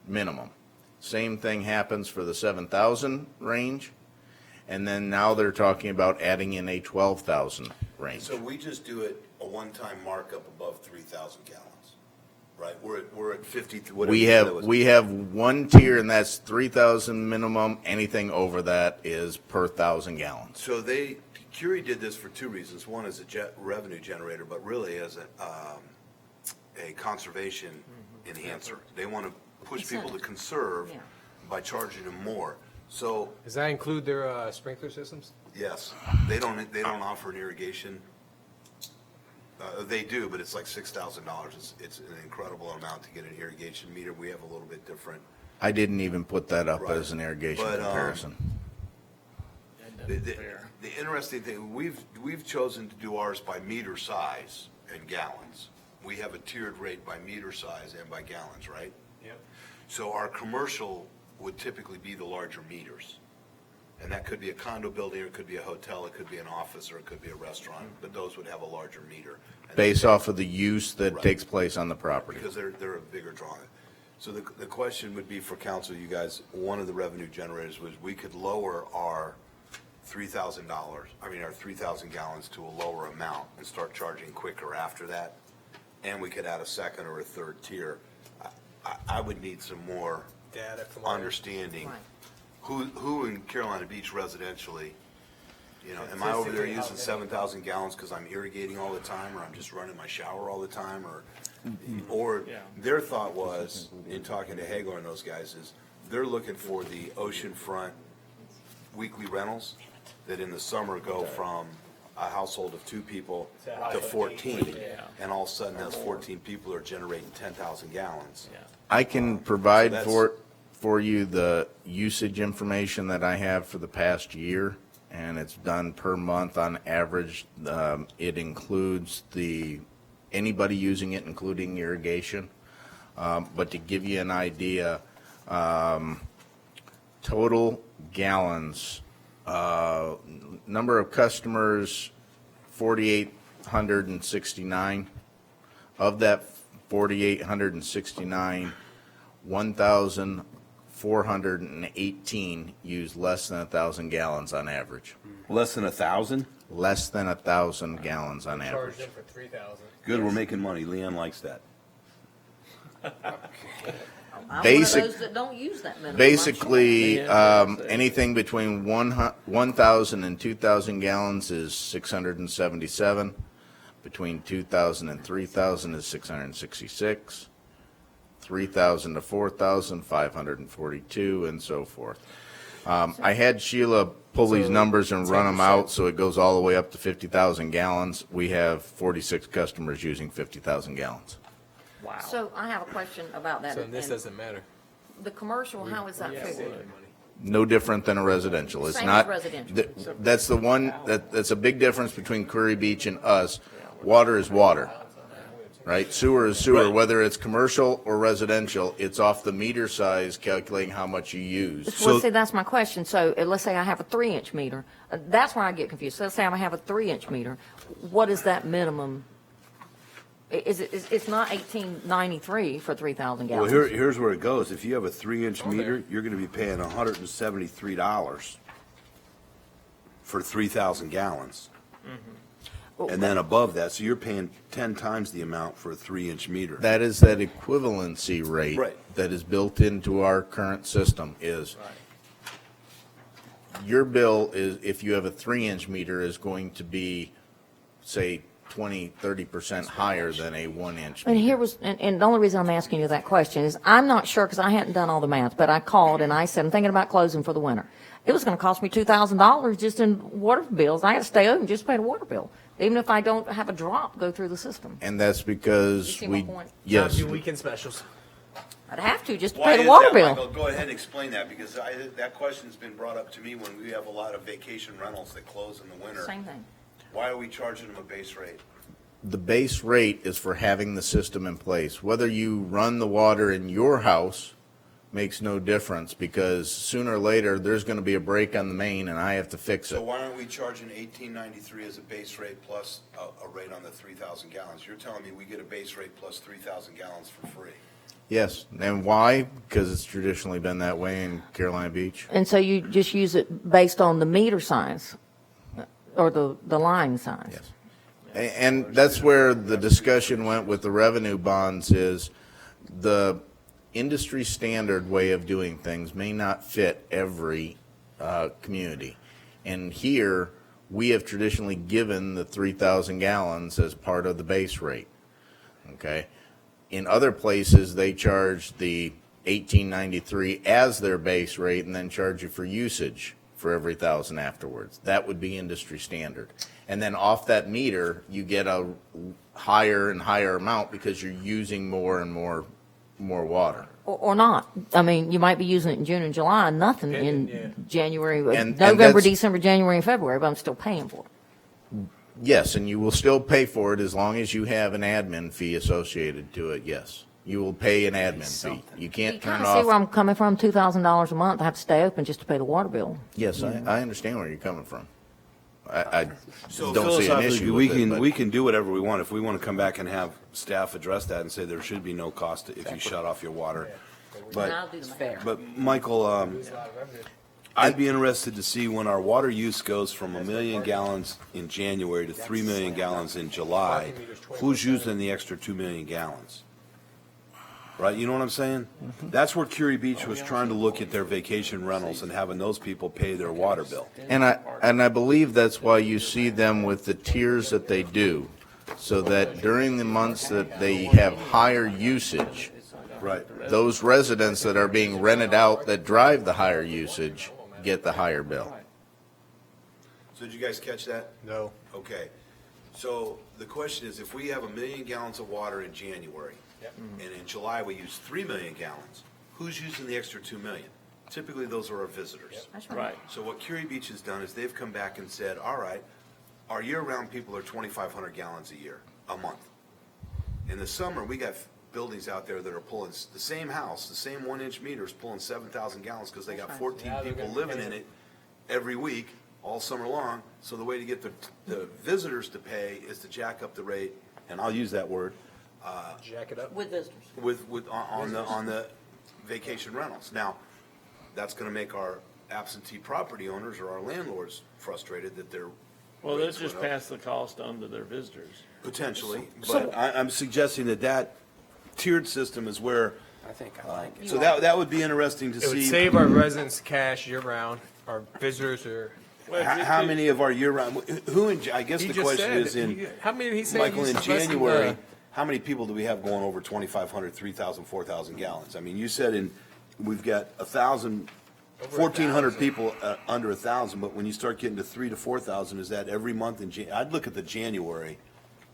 minimum. Same thing happens for the 7,000 range, and then now they're talking about adding in a 12,000 range. So we just do it a one-time markup above 3,000 gallons, right? We're at 50, whatever. We have one tier, and that's 3,000 minimum. Anything over that is per 1,000 gallons. So Curie did this for two reasons. One is a revenue generator, but really as a conservation enhancer. They want to push people to conserve Yeah. by charging them more. So, Does that include their sprinkler systems? yes, they don't offer an irrigation. They do, but it's like $6,000. It's an incredible amount to get an irrigation meter. We have a little bit different. I didn't even put that up Right. as an irrigation But, comparison. The interesting thing, we've chosen to do ours by meter size and gallons. We have a tiered rate by meter size and by gallons, right? Yep. So our commercial would typically be the larger meters. And that could be a condo building, or it could be a hotel, it could be an office, or it could be a restaurant, but those would have a larger meter. And Based off of the use that Right. takes place on the property. because they're a bigger draw. So the question would be for council, you guys, one of the revenue generators was we could lower our our 3,000 gallons to a lower amount and start charging quicker after that. And we could add a second or a third tier. I would need some more Data from our- understanding. Right. Who in Carolina Beach residentially, am I over there using 7,000 gallons because I'm irrigating all the time, or I'm just running my shower all the time, or Yeah. their thought was, in talking to Hagar and those guys, is they're looking for the oceanfront weekly rentals that in the summer go from a household of 2 people to 14. Yeah. And all of a sudden, those 14 people are generating 10,000 gallons. Yeah. I can provide So that's- for you the usage information that I have for the past year, and it's done per month on average. It includes anybody using it, including irrigation. But to give you an idea, total gallons, number of customers, 4,869. Of that 4,869, 1,418 use less than 1,000 gallons on average. Less than 1,000? Less than 1,000 gallons on Charge average. them for 3,000. Good, we're making money. Leon likes that. I'm Basic- one of those that don't use that minimum. I'm Basically, Yeah. anything between 1,000 and 2,000 gallons is 677. Between 2,000 and 3,000 is 666. 3,000 to 4,000, 542, and so forth. I had Sheila pull these numbers and run them out, so it goes all the way up to 50,000 gallons. We have 46 customers using 50,000 gallons. Wow. So I have a question about that. So this And doesn't matter. The commercial, how is that figured? No different than a residential. It's Same not. as residential. That's the one, that's a big difference between Curry Beach and us. Water is water, right? Sewer is sewer, Right. whether it's commercial or residential, it's off the meter size calculating how much you use. Well, see, that's my question. So let's say I have a 3-inch meter. That's where I get confused. So let's say I have a 3-inch meter. What is that minimum? It's not 1893 for 3,000 Well, gallons. here's where it goes. If you have a 3-inch meter, you're gonna be paying $173 for 3,000 gallons. And then above that, so you're paying 10 times the amount for a 3-inch meter. That is that equivalency rate. Right. That is built into our current system is your bill is, if you have a 3-inch meter, is going to be, say, 20-30% higher than a 1-inch. And here was, and the only reason I'm asking you that question is I'm not sure because I hadn't done all the math, but I called and I said, I'm thinking about closing for the winter. It was going to cost me $2,000 just in water bills. I got to stay open just to pay the water bill, even if I don't have a drop go through the system. And that's because You see my we, point? yes. Do weekend specials. I'd have to just to Why pay the is water that, bill. Michael? Go ahead and explain that, because that question's been brought up to me when we have a lot of vacation rentals that close in the winter. Same thing. Why are we charging them a base rate? The base rate is for having the system in place. Whether you run the water in your house makes no difference, because sooner or later, there's going to be a break on the main and I have to fix So it. why aren't we charging 1893 as a base rate plus a rate on the 3,000 gallons? You're telling me we get a base rate plus 3,000 gallons for free? Yes, and why? Because it's traditionally been that way in Carolina Beach. And so you just use it based on the meter size or the line size? Yes. And that's where the discussion went with the revenue bonds is the industry standard way of doing things may not fit every community. And here, we have traditionally given the 3,000 gallons as part of the base rate, okay? In other places, they charge the 1893 as their base rate and then charge you for usage for every 1,000 afterwards. That would be industry standard. And then off that meter, you get a higher and higher amount because you're using more and more water. Or not. I mean, you might be using it in June and July, and nothing in Yeah. January, And November, that's- December, January, and February, but I'm still paying for it. Yes, and you will still pay for it as long as you have an admin fee associated to it, yes. You will pay an admin fee. You You can't turn kind of see where off. I'm coming from, $2,000 a month, I have to stay open just to pay the water bill. Yes, I understand where you're coming from. I So don't see an philosophically, issue we with it, can, but- we can do whatever we want. If we want to come back and have staff address that and say there should be no cost if you shut off your water. And I'll do the math. But Michael, I'd be interested to see when our water use goes from 1 million gallons in January to 3 million gallons in July, who's using the extra 2 million gallons? Right, you know what I'm saying? That's where Curie Beach was trying to look at their vacation rentals and having those people pay their water bill. And I believe that's why you see them with the tiers that they do, so that during the months that they have higher usage, Right. those residents that are being rented out that drive the higher usage get the higher bill. So did you guys catch that? No. Okay. So the question is, if we have 1 million gallons of water in January, and in July we use 3 million gallons, who's using the extra 2 million? Typically, those are our visitors. That's Right. So what Curie Beach has done is they've come back and said, all right, our year-round people are 2,500 gallons a month. In the summer, we got buildings out there that are pulling, the same house, the same 1-inch meter is pulling 7,000 gallons because they got 14 people living in it every week, all summer long. So the way to get the visitors to pay is to jack up the rate, and I'll use that word, Jack it up. With visitors. on the vacation rentals. Now, that's gonna make our absentee property owners or our landlords frustrated that they're. Well, let's just pass the cost on to their visitors. Potentially, But I'm suggesting that tiered system is where, I think I like it. so that would be interesting to It would see. save our residents cash year-round, our visitors are, How many of our year-round, I guess he the just question said, is in, how many did he say? Michael, in uses less than, January, how many people do we have going over 2,500, 3,000, 4,000 gallons? I mean, you said we've got 1,000 Over 1,400 1,000. people under 1,000, but when you start getting to 3,000 to 4,000, is that every month in I'd look at the January.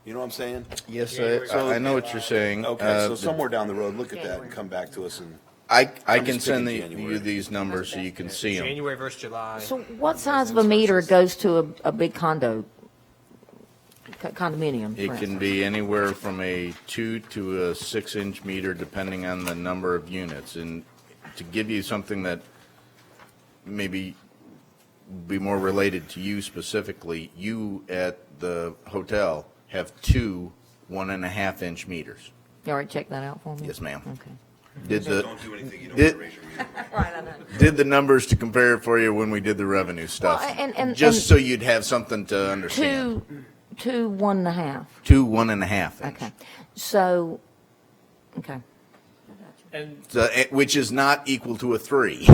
You know what I'm saying? Yes, January, I know what you're saying. Okay, so The- somewhere down the road, look at that and come back to us and. I I'm can just send picking January. you these numbers so you can see them. January versus July. So what size of a meter goes to a big condominium? for It can instance? be anywhere from a 2 to a 6-inch meter, depending on the number of units. And to give you something that maybe be more related to you specifically, you at the hotel have 2 1.5-inch meters. You already checked that out for me? Yes, ma'am. Okay. Did the, Don't do anything, you don't did- wanna raise your meter. Right, I know. did the numbers to compare it for you when we did the revenue stuff. Well, and- Just so you'd have something to understand. Two 1.5. 2 1.5 inch. Okay. So, okay. And So, which is not equal to a 3.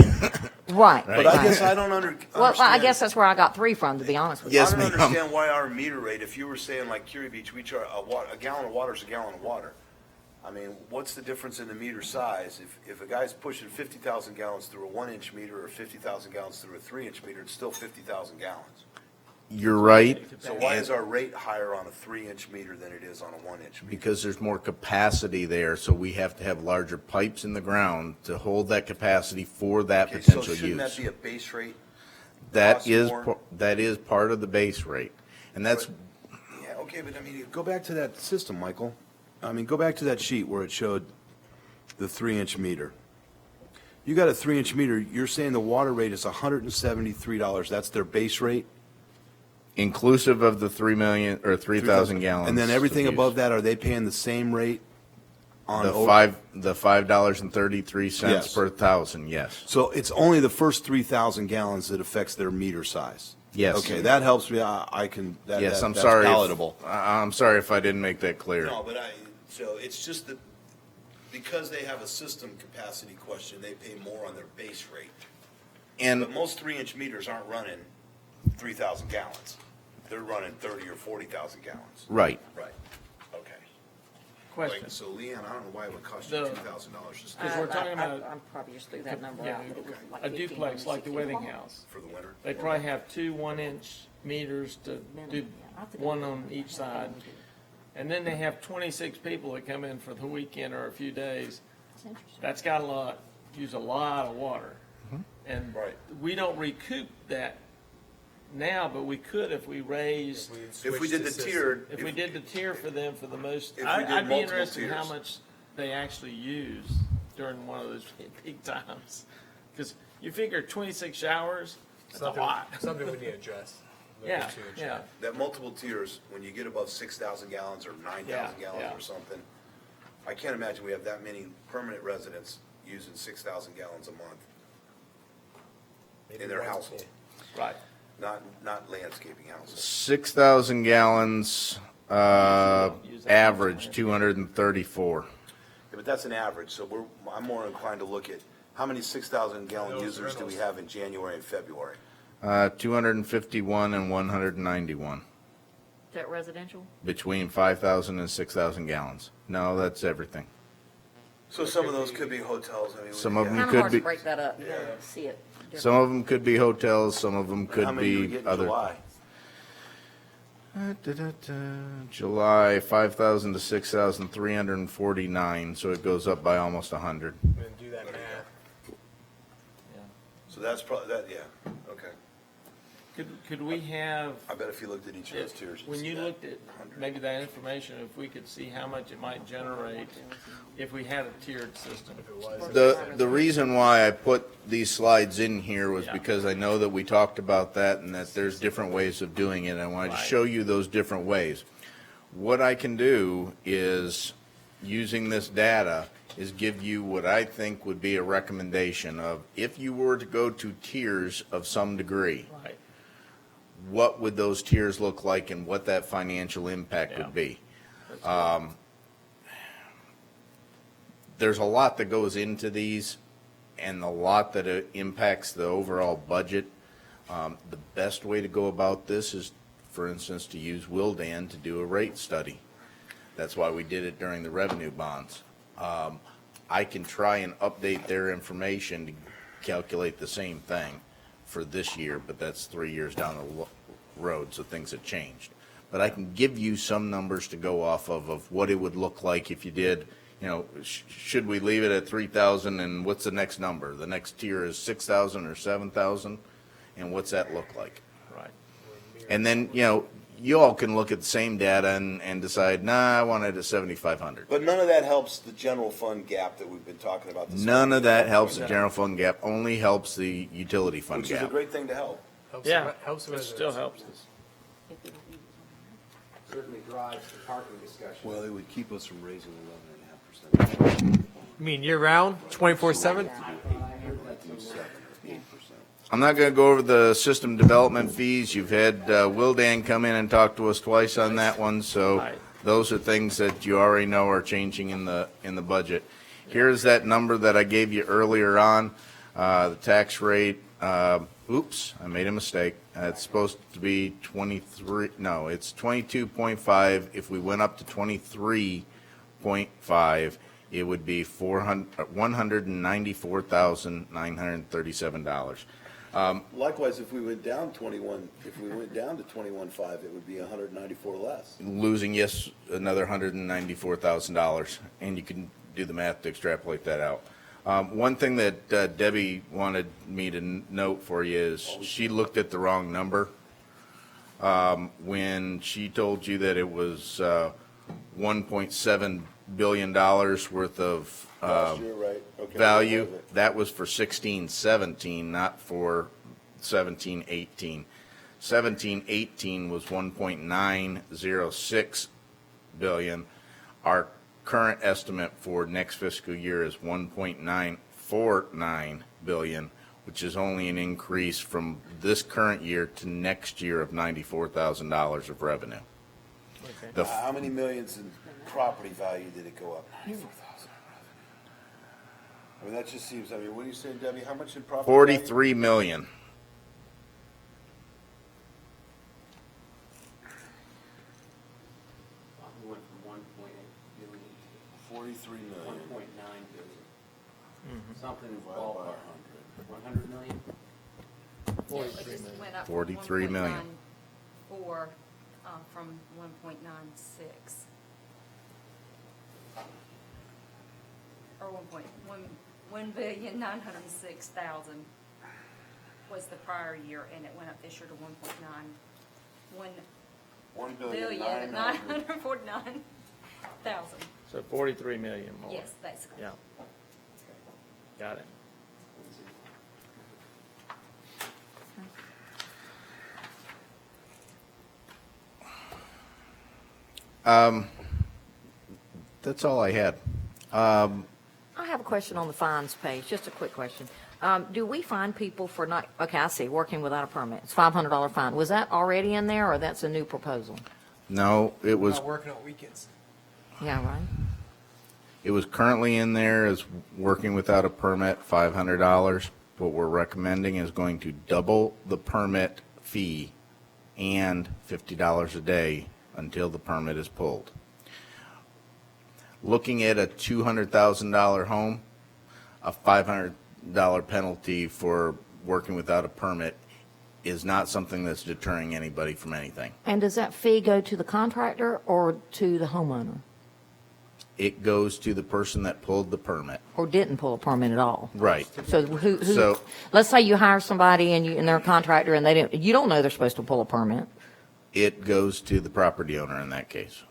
Right. But I guess I don't understand. Well, I guess that's where I got 3 from, to be honest with you. Yes, I don't ma'am. understand why our meter rate, if you were saying like Curie Beach, we charge a gallon of water is a gallon of water. I mean, what's the difference in the meter size? If a guy's pushing 50,000 gallons through a 1-inch meter or 50,000 gallons through a 3-inch meter, it's still 50,000 gallons. You're right. So why is our rate higher on a 3-inch meter than it is on a 1-inch meter? Because there's more capacity there, so we have to have larger pipes in the ground to hold that capacity for that Okay, so potential shouldn't that use. be a base rate? That cost is, more? that is part of the base rate. And that's, Yeah, okay, but I mean, go back to that system, Michael. I mean, go back to that sheet where it showed the 3-inch meter. You got a 3-inch meter, you're saying the water rate is $173, that's their base rate? inclusive of the 3 million, or 3,000 gallons. And then everything of above use. that, are they paying the same rate on? The $5.33 Yes. per thousand, yes. So it's only the first 3,000 gallons that affects their meter size? Yes. Okay, that helps me, I can, Yes, I'm that's sorry. palatable. I'm sorry if I didn't make that clear. No, but so it's just that, because they have a system capacity question, they pay more on their base rate. And But most 3-inch meters aren't running 3,000 gallons. They're running 30 or 40,000 gallons. right. Right, okay. question, Like, so Leanne, I don't know why it would cost you The- $2,000 just because we're talking about I'm probably just through that number. yeah, out, but it was like a duplex like the 1,560 wedding a month. house. for the winter. They probably have 2 1-inch meters to do Minimum, yeah. I think one it's on each side. And then they have 26 people that come in for the weekend or a few days. That's interesting. That's got use a lot of water. And Right. we don't recoup that now, but we could if we raised, If we did the tiered. if we did the tier for them for the most, If we I'd did be multiple interested in how tiers. much they actually use during one of those peak times. Because you figure 26 showers, that's a lot. Something we need to address. Look Yeah, into and yeah. check. That multiple tiers, when you get above 6,000 gallons or 9,000 Yeah, gallons yeah. or something, I can't imagine we have that many permanent residents using 6,000 gallons a month Maybe in their once, household, Right. not landscaping households. 6,000 gallons, average 234. Yeah, but that's an average, so I'm more inclined to look at how many 6,000 gallon Those users do we rentals. have in January and February? 251 and 191, Is that residential? between 5,000 and 6,000 gallons. No, that's everything. So some of those could be hotels, I mean. Some of yeah. them Kind of could hard be- to break that up. You gotta see it. Some of them could be hotels, some of them How could many do we be get in other. July? July, 5,000 to 6,349, so it goes up by almost 100. And do that math. So that's probably, yeah, okay. Could we have, I bet if you looked at each of those tiers, you'd when see you that. looked at maybe that information, if we could see how much it might generate if we had a tiered system? The reason why I put these slides in here was Yeah. because I know that we talked about that and that there's different ways of doing it. I wanted to Right. show you those different ways. What I can do is, using this data, is give you what I think would be a recommendation of, if you were to go to tiers of some degree, Right. what would those tiers look like and what that financial impact Yeah. would be? There's a lot that goes into these and a lot that impacts the overall budget. The best way to go about this is, for instance, to use Wildan to do a rate study. That's why we did it during the revenue bonds. I can try and update their information to calculate the same thing for this year, but that's 3 years down the road, so things have changed. But I can give you some numbers to go off of what it would look like if you did, you know, should we leave it at 3,000 and what's the next number? The next tier is 6,000 or 7,000, and what's that look like? Right. And then, you know, you all can look at the same data and decide, nah, I want it at 7,500. But none of that helps the general fund gap that we've been talking about this None of that morning. helps the general fund gap, only helps the utility fund Which is a gap. great thing to help. Helps Yeah, helps it residents. still helps us. Certainly drives the parking discussion. Well, it would keep us from raising 11.5%. You mean year-round, 24/7? I'm not going to go over the system development fees. You've had Wildan come in and talk to us twice on that one, so Right. those are things that you already know are changing in the budget. Here's that number that I gave you earlier on, the tax rate. Oops, I made a mistake. It's supposed to be 23, no, it's 22.5. If we went up to 23.5, it would be $194,937. Likewise, if we went down to 21.5, it would be 194 less. Losing, yes, another $194,000, and you can do the math to extrapolate that out. One thing that Debbie wanted me to note for you is she looked at the wrong number when she told you that it was $1.7 billion worth of Last year, right? Okay. value. That was for 16-17, not for 17-18. 17-18 was 1.906 billion. Our current estimate for next fiscal year is 1.949 billion, which is only an increase from this current year to next year of $94,000 of revenue. The How many millions in property value did it go up? 94,000. I mean, that just seems, I mean, what are you saying, Debbie? How much in property value? 43 million. We went from 1.8 billion 43 to million. 1.9 billion. Something in the Divided by ballpark. 100 million? It just went up 43 million. 1.94, from 1.96. Or 1,906,000 was the prior year, and it went up this year to 1 billion 949,000. So 43 million more. Yes, basically. Yeah. Got it. That's all I had. I have a question on the fines page, just a quick question. Do we fine people for not, okay, I see, working without a permit? It's $500 fine. Was that already in there, or that's a new proposal? No, it was, Not working on weekends. Yeah, right? it was currently in there as working without a permit, $500. What we're recommending is going to double the permit fee and $50 a day until the permit is pulled. Looking at a $200,000 home, a $500 penalty for working without a permit is not something that's deterring anybody from anything. And does that fee go to the contractor or to the homeowner? It goes to the person that pulled the permit. Or didn't pull a permit at all? Right. So who, So- let's say you hire somebody and they're a contractor and they didn't, you don't know they're supposed to pull a permit. It goes to the property owner in that case.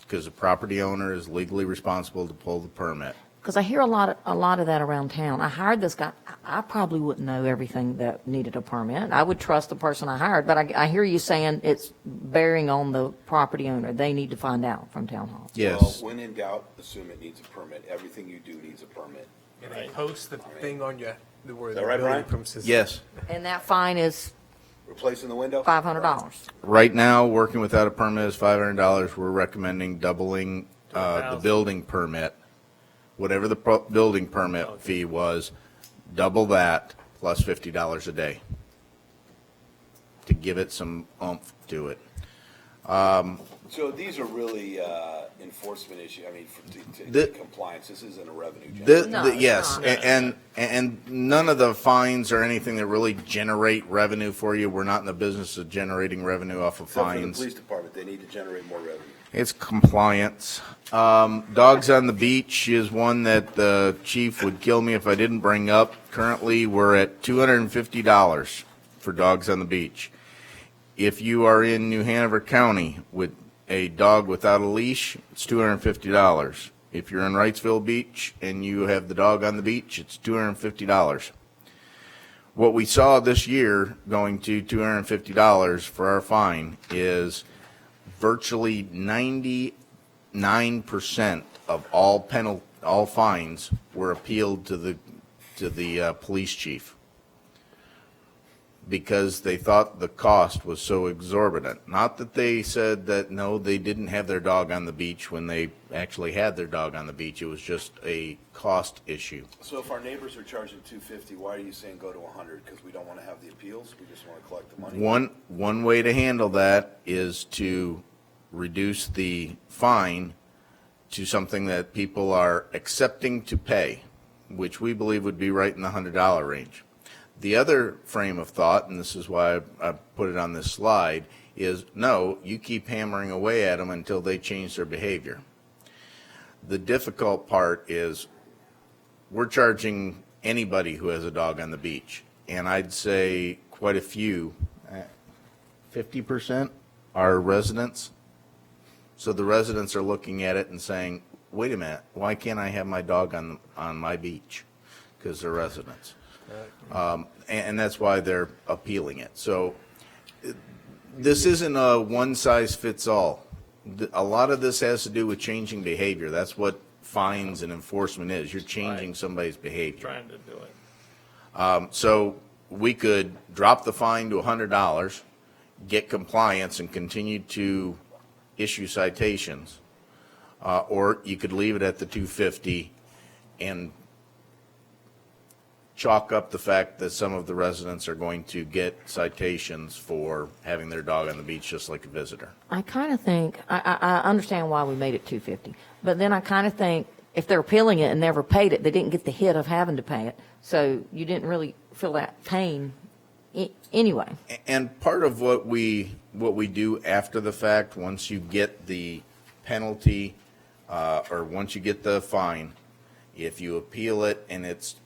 Because the property owner is legally responsible to pull the permit. Because I hear a lot of that around town. I hired this guy. I probably wouldn't know everything that needed a permit. I would trust the person I hired, but I hear you saying it's bearing on the property owner. They need to find out from town hall. Yes. Well, when in doubt, assume it needs a permit. Everything you do needs a permit. And they post the thing on you, where Is the that right, building Brian? premises. Yes. And that fine is Replacing the window? $500. Right now, working without a permit is $500. We're recommending doubling the 1,000. building permit. Whatever the building permit fee was, double that plus $50 a day to give it some oomph to it. So these are really enforcement issues, I mean, The- compliance. This isn't a revenue The- generator. No, the- it's Yes, not. And none of the fines or anything that really generate revenue for you. We're not in the business of generating revenue off of Except for the fines. police department, they need to generate more revenue. It's compliance. Dogs on the beach is one that the chief would kill me if I didn't bring up. Currently, we're at $250 for dogs on the beach. If you are in New Hanover County with a dog without a leash, it's $250. If you're in Wrightsville Beach and you have the dog on the beach, it's $250. What we saw this year going to $250 for our fine is virtually 99% of all fines were appealed to the police chief because they thought the cost was so exorbitant. Not that they said that, no, they didn't have their dog on the beach when they actually had their dog on the beach. It was just a cost issue. So if our neighbors are charging $250, why are you saying go to $100? Because we don't want to have the appeals? We just want to collect the money? One way to handle that is to reduce the fine to something that people are accepting to pay, which we believe would be right in the $100 range. The other frame of thought, and this is why I put it on this slide, is no, you keep hammering away at them until they change their behavior. The difficult part is we're charging anybody who has a dog on the beach, and I'd say quite a few, 50% are residents. So the residents are looking at it and saying, wait a minute, why can't I have my dog on my beach? Because they're residents. And that's why they're appealing it. So this isn't a one-size-fits-all. A lot of this has to do with changing behavior. That's what fines and enforcement is. You're changing Right. somebody's behavior. Trying to do it. So we could drop the fine to $100, get compliance, and continue to issue citations. Or you could leave it at the $250 and chalk up the fact that some of the residents are going to get citations for having their dog on the beach just like a visitor. I kind of think, I understand why we made it $250, but then I kind of think if they're appealing it and never paid it, they didn't get the hit of having to pay it. So you didn't really feel that pain anyway. And part of what we do after the fact, once you get the penalty, or once you get the fine, if you appeal it and it's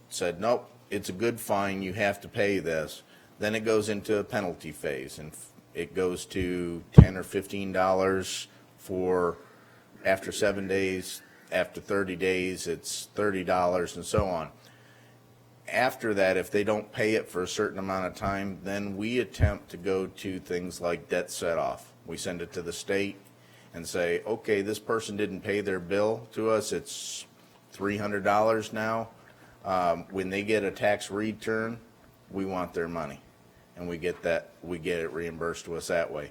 said, nope, it's a good fine, you have to pay this, then it goes into a penalty phase, and it goes to $10 or $15 for after 7 days, after 30 days, it's $30 and so on. After that, if they don't pay it for a certain amount of time, then we attempt to go to things like debt set-off. We send it to the state and say, okay, this person didn't pay their bill to us, it's $300 now. When they get a tax return, we want their money, and we get it reimbursed to us that way.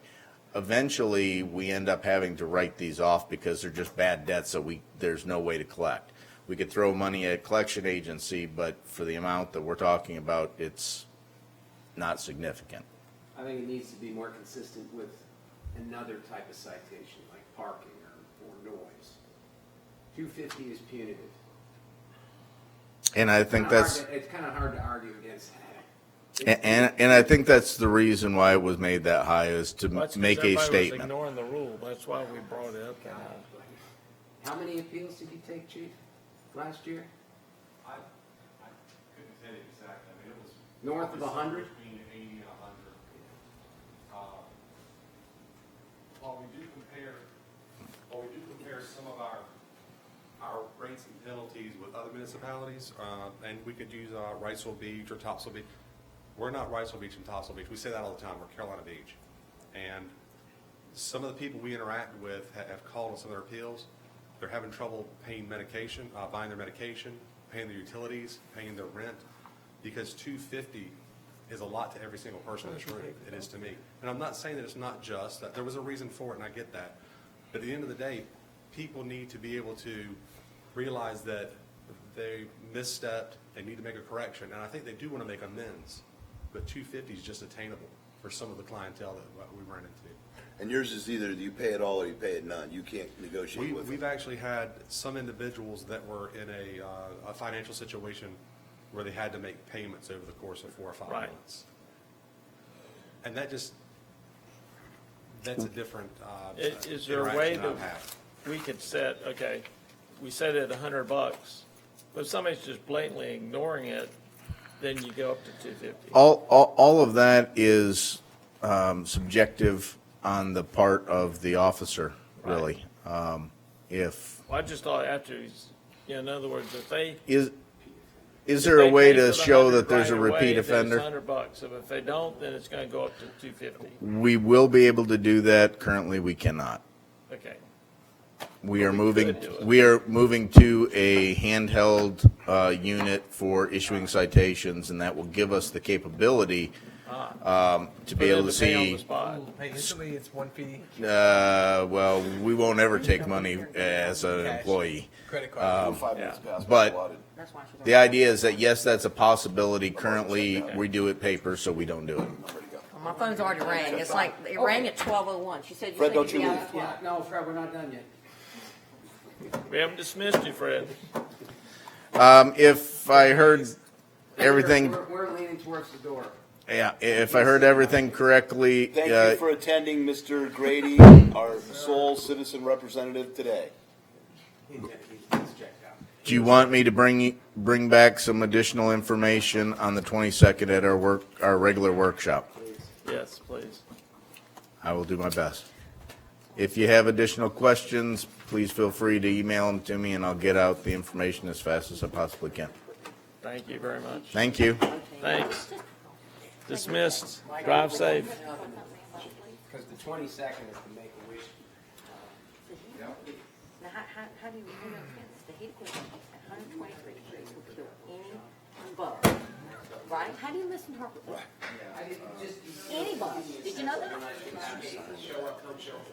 Eventually, we end up having to write these off because they're just bad debts, so there's no way to collect. We could throw money at a collection agency, but for the amount that we're talking about, it's not significant. I think it needs to be more consistent with another type of citation, like parking or noise. 250 is punitive. And I think that's, It's kind of hard to argue against that. and I think that's the reason why it was made that high, is to Well, that's 'cause make a everybody was statement. ignoring the rule. That's why we brought it up. How many appeals did you take, Chief, last year? I couldn't tell you exactly. I mean, it was. North of 100? Between 80 and 100. While we do compare some of our rates and penalties with other municipalities, and we could use Wrightsville Beach or Topsail Beach. We're not Wrightsville Beach and Topsail Beach. We say that all the time. We're Carolina Beach. And some of the people we interact with have called on some of their appeals. They're having trouble paying medication, buying their medication, paying their utilities, paying their rent, because $250 is a lot to every single person in this room. It is to me. And I'm not saying that it's not just, that there was a reason for it, and I get that. But at the end of the day, people need to be able to realize that they misstepped, they need to make a correction, and I think they do want to make amends. But $250 is just attainable for some of the clientele that we run into. And yours is either you pay it all or you pay it none. You can't negotiate with We've them. actually had some individuals that were in a financial situation where they had to make payments over the course of 4 or 5 Right. months. And that's a different Is there a way interaction that I've had. we could set, okay, we set it $100, but if somebody's just blatantly ignoring it, then you go up to 250. All of that is subjective on the part of the officer, really. If, Well, I just thought after he's, in other words, if they. is if there a they way pay for to the show 100 that there's a right away, repeat then it's offender? $100. So if they don't, then it's gonna go up to 250. We will be able to do that. Currently, we cannot. Okay. We are We moving, could do it. we are moving to a handheld unit for issuing citations, and that will give us the capability to be For them able to pay on the see, spot. Pay instantly, it's one fee, well, we won't ever take money as an employee. credit card. 5 Yeah. minutes past But- my allotted. That's why she's. The idea is that, yes, that's a possibility. Currently, we do it paper, so we don't do it. My phone's already rang. It's like, it rang at 12:01. She said you Fred, said don't you'd be you out leave. at 12. No, Fred, we're not done yet. We haven't dismissed you, Fred. If I heard everything, We're leaning towards the door. yeah, if I heard everything correctly, Thank you for attending, Mr. Grady, our sole citizen representative today. He's checked out. do you want me to bring back some additional information on the 22nd at our regular workshop? Yes, please. I will do my best. If you have additional questions, please feel free to email them to me, and I'll get out the information as fast as I possibly can. Thank you very much. Thank you. Thanks. Dismissed. Drive safe. Because the 22nd is the Make-A-Wish. Now, how do you remove offense? The heat equipment at 123 degrees will kill any bug, right? How do you misinterpret that? Any bug. Did you know that? Show up, don't show up.